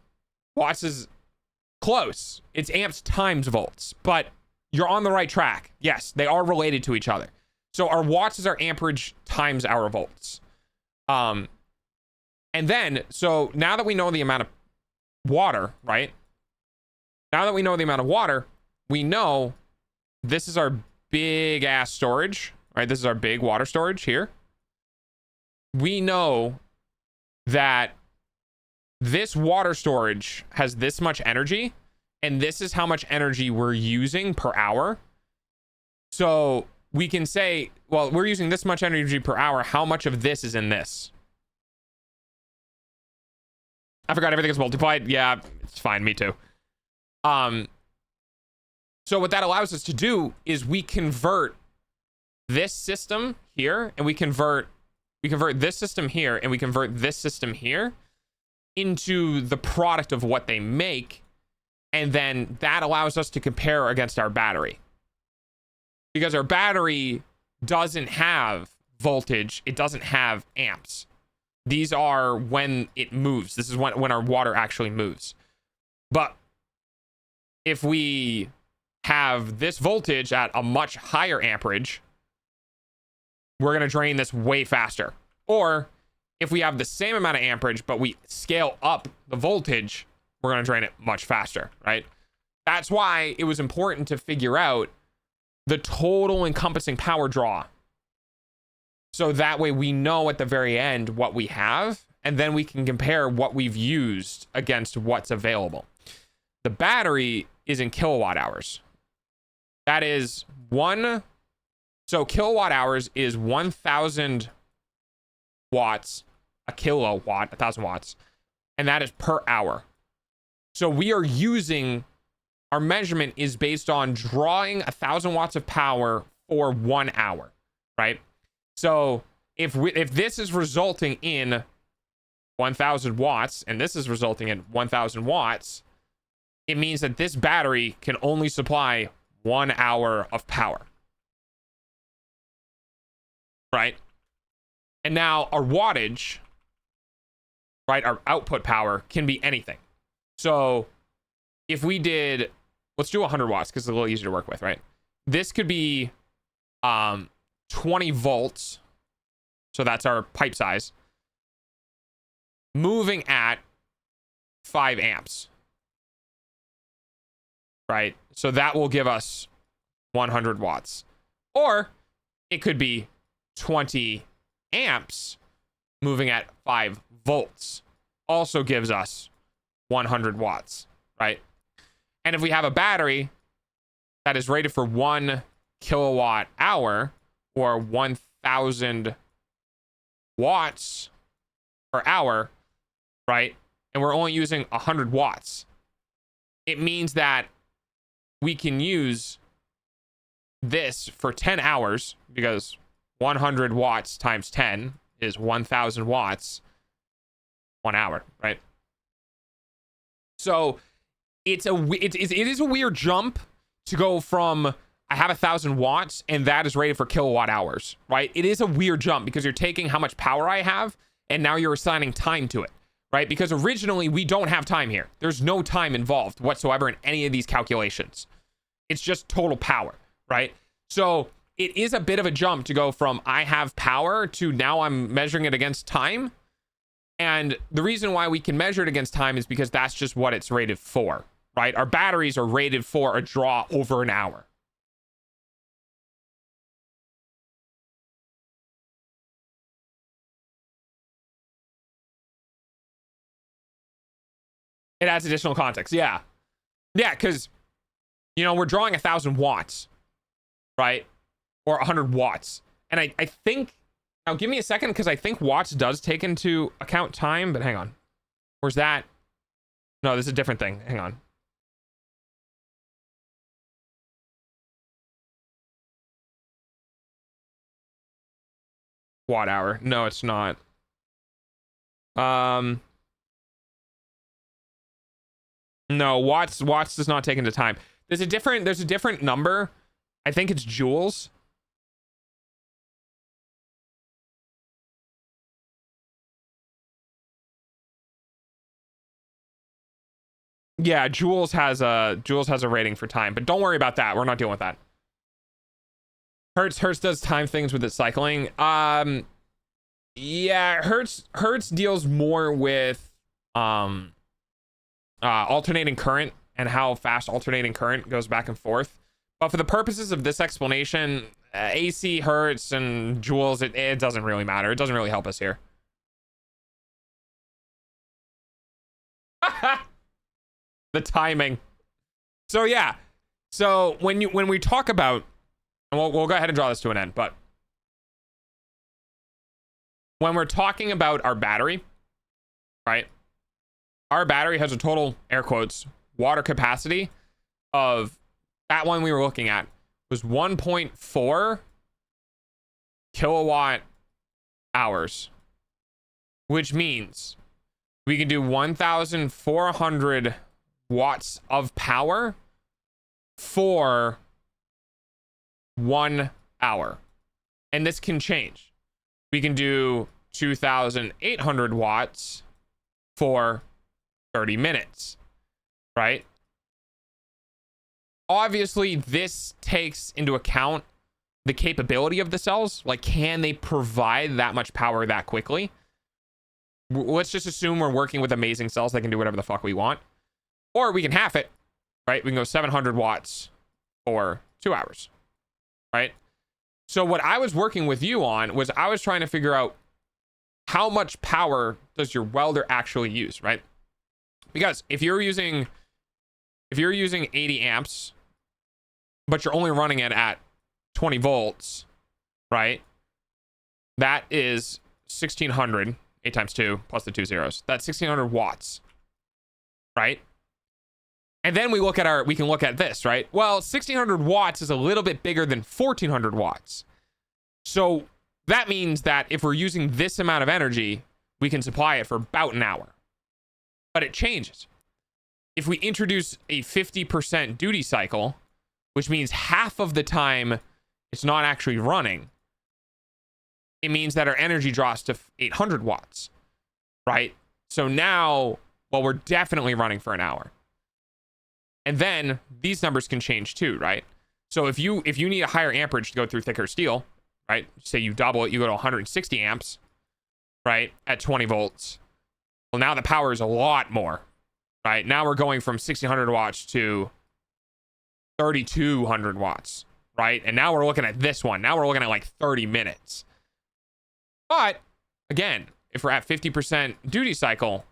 S7: watts is close. It's amps times volts, but you're on the right track. Yes, they are related to each other. So our watts is our amperage times our volts. And then, so now that we know the amount of water, right? Now that we know the amount of water, we know this is our big ass storage, right? This is our big water storage here. We know that this water storage has this much energy, and this is how much energy we're using per hour. So we can say, well, we're using this much energy per hour. How much of this is in this? I forgot everything is multiplied. Yeah, it's fine. Me too. So what that allows us to do is we convert this system here, and we convert this system here, and we convert this system here into the product of what they make. And then that allows us to compare against our battery, because our battery doesn't have voltage. It doesn't have amps. These are when it moves. This is when our water actually moves. But if we have this voltage at a much higher amperage, we're going to drain this way faster. Or if we have the same amount of amperage, but we scale up the voltage, we're going to drain it much faster, right? That's why it was important to figure out the total encompassing power draw. So that way we know at the very end what we have, and then we can compare what we've used against what's available. The battery is in kilowatt hours. That is so kilowatt hours is 1,000 watts, a kilowatt, 1,000 watts, and that is per hour. So we are using, our measurement is based on drawing 1,000 watts of power for 1 hour, right? So if this is resulting in 1,000 watts and this is resulting in 1,000 watts, it means that this battery can only supply 1 hour of power, right? And now our wattage, right, our output power can be anything. So if we did, let's do 100 watts because it's a little easier to work with, right? This could be 20 volts. So that's our pipe size. Moving at 5 amps. Right? So that will give us 100 watts. Or it could be 20 amps moving at 5 volts. Also gives us 100 watts, right? And if we have a battery that is rated for 1 kilowatt hour or 1,000 watts per hour, right? And we're only using 100 watts. It means that we can use this for 10 hours because 100 watts times 10 is 1,000 watts, 1 hour, right? So it is a weird jump to go from I have 1,000 watts and that is rated for kilowatt hours, right? It is a weird jump because you're taking how much power I have and now you're assigning time to it, right? Because originally we don't have time here. There's no time involved whatsoever in any of these calculations. It's just total power, right? So it is a bit of a jump to go from I have power to now I'm measuring it against time. And the reason why we can measure it against time is because that's just what it's rated for, right? Our batteries are rated for a draw over an hour. It adds additional context. Yeah. Yeah, because, you know, we're drawing 1,000 watts, right? Or 100 watts. And I think, now give me a second, because I think watts does take into account time, but hang on. Where's that? No, this is a different thing. Hang on. Watt hour. No, it's not. No, watts does not take into time. There's a different number. I think it's joules. Yeah, joules has a rating for time, but don't worry about that. We're not dealing with that. Hertz does time things with its cycling. Yeah, Hertz deals more with alternating current and how fast alternating current goes back and forth. But for the purposes of this explanation, AC, Hertz, and joules, it doesn't really matter. It doesn't really help us here. The timing. So yeah. So when we talk about, and we'll go ahead and draw this to an end, but when we're talking about our battery, right? Our battery has a total, air quotes, water capacity of, that one we were looking at was 1.4 kilowatt hours, which means we can do 1,400 watts of power for 1 hour. And this can change. We can do 2,800 watts for 30 minutes, right? Obviously, this takes into account the capability of the cells. Like, can they provide that much power that quickly? Let's just assume we're working with amazing cells that can do whatever the fuck we want. Or we can half it, right? We can go 700 watts for 2 hours, right? So what I was working with you on was I was trying to figure out how much power does your welder actually use, right? Because if you're using 80 amps, but you're only running it at 20 volts, right? That is 1600, 8 times 2 plus the 2 zeros. That's 1600 watts, right? And then we can look at this, right? Well, 1600 watts is a little bit bigger than 1400 watts. So that means that if we're using this amount of energy, we can supply it for about an hour. But it changes. If we introduce a 50% duty cycle, which means half of the time it's not actually running, it means that our energy drops to 800 watts, right? So now, well, we're definitely running for an hour. And then these numbers can change too, right? So if you need a higher amperage to go through thicker steel, right? Say you double it, you go to 160 amps, right? At 20 volts. Well, now the power is a lot more, right? Now we're going from 1600 watts to 3200 watts, right? And now we're looking at this one. Now we're looking at like 30 minutes. But again, if we're at 50% duty cycle,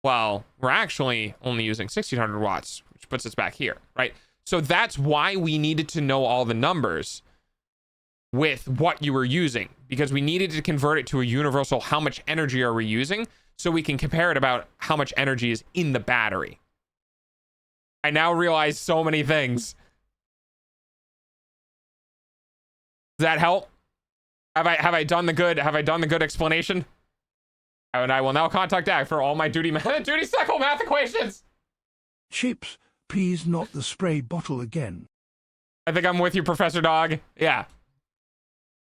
S7: well, we're actually only using 1600 watts, which puts us back here, right? So that's why we needed to know all the numbers with what you were using, because we needed to convert it to a universal how much energy are we using, so we can compare it about how much energy is in the battery. I now realize so many things. Does that help? Have I done the good explanation? And I will now contact DAG for all my duty cycle math equations.
S6: Chips, please not the spray bottle again.
S7: I think I'm with you, Professor Dog. Yeah.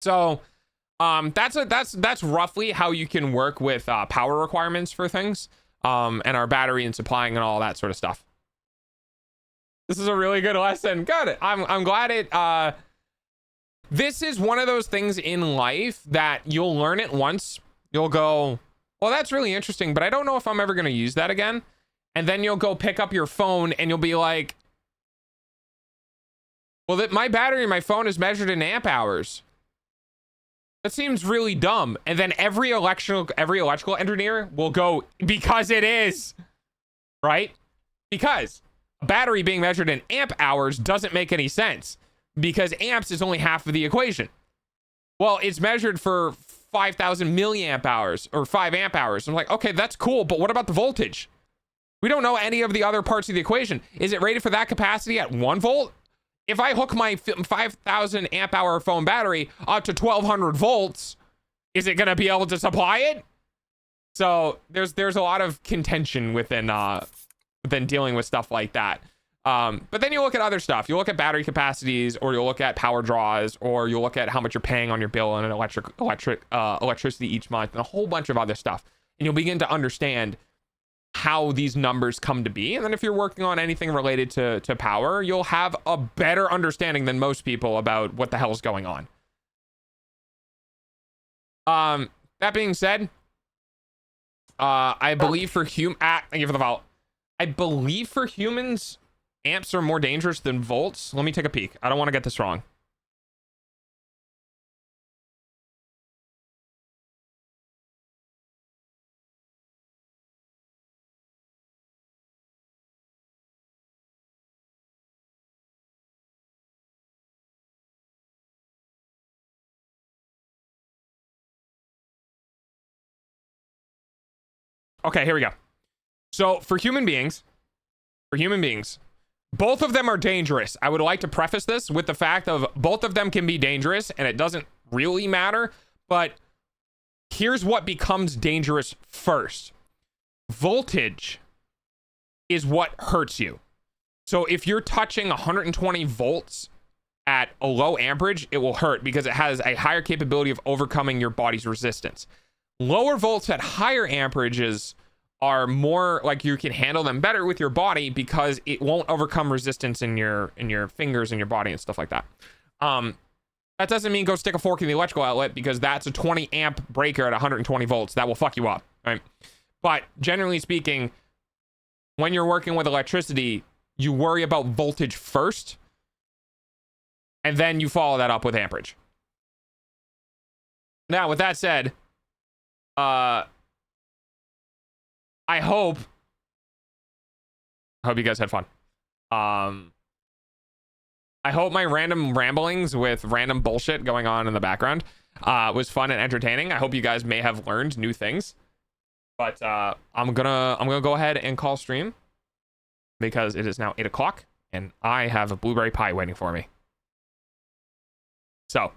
S7: So, that's roughly how you can work with power requirements for things, and our battery and supplying and all that sort of stuff. This is a really good lesson. Good. I'm glad it. This is one of those things in life that you'll learn it once. You'll go, well, that's really interesting, but I don't know if I'm ever going to use that again. And then you'll go pick up your phone and you'll be like, well, my battery in my phone is measured in amp hours. That seems really dumb. And then every electrical engineer will go, because it is, right? Because a battery being measured in amp hours doesn't make any sense, because amps is only half of the equation. Well, it's measured for 5,000 milliamp hours or 5 amp hours. I'm like, okay, that's cool, but what about the voltage? We don't know any of the other parts of the equation. Is it rated for that capacity at 1 volt? If I hook my 5,000 amp hour phone battery up to 1200 volts, is it going to be able to supply it? So there's a lot of contention within dealing with stuff like that. But then you look at other stuff. You look at battery capacities, or you'll look at power draws, or you'll look at how much you're paying on your bill and electricity each month, and a whole bunch of other stuff. And you'll begin to understand how these numbers come to be. And then if you're working on anything related to power, you'll have a better understanding than most people about what the hell is going on. That being said, I believe for thank you for the follow. I believe for humans, amps are more dangerous than volts. Let me take a peek. I don't want to get this wrong. Okay, here we go. So for human beings, both of them are dangerous. I would like to preface this with the fact of both of them can be dangerous, and it doesn't really matter, but here's what becomes dangerous first. Voltage is what hurts you. So if you're touching 120 volts at a low amperage, it will hurt because it has a higher capability of overcoming your body's resistance. Lower volts at higher amperages are more like you can handle them better with your body because it won't overcome resistance in your fingers and your body and stuff like that. That doesn't mean go stick a fork in the electrical outlet, because that's a 20 amp breaker at 120 volts. That will fuck you up, right? But generally speaking, when you're working with electricity, you worry about voltage first, and then you follow that up with amperage. Now, with that said, I hope you guys had fun. I hope my random ramblings with random bullshit going on in the background was fun and entertaining. I hope you guys may have learned new things. But I'm gonna go ahead and call stream because it is now 8 o'clock and I have a blueberry pie waiting for me. So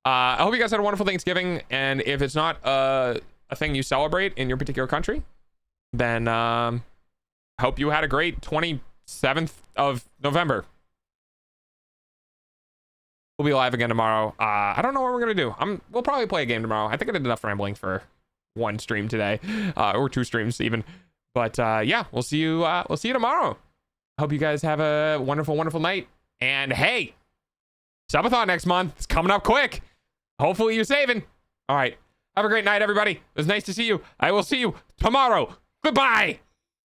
S7: I hope you guys had a wonderful Thanksgiving, and if it's not a thing you celebrate in your particular country, then I hope you had a great 27th of November. We'll be live again tomorrow. I don't know what we're gonna do. We'll probably play a game tomorrow. I think I did enough rambling for one stream today, or 2 streams even. But yeah, we'll see you tomorrow. Hope you guys have a wonderful, wonderful night. And hey, subathon next month. It's coming up quick. Hopefully you're saving. All right. Have a great night, everybody. It was nice to see you. I will see you tomorrow. Goodbye.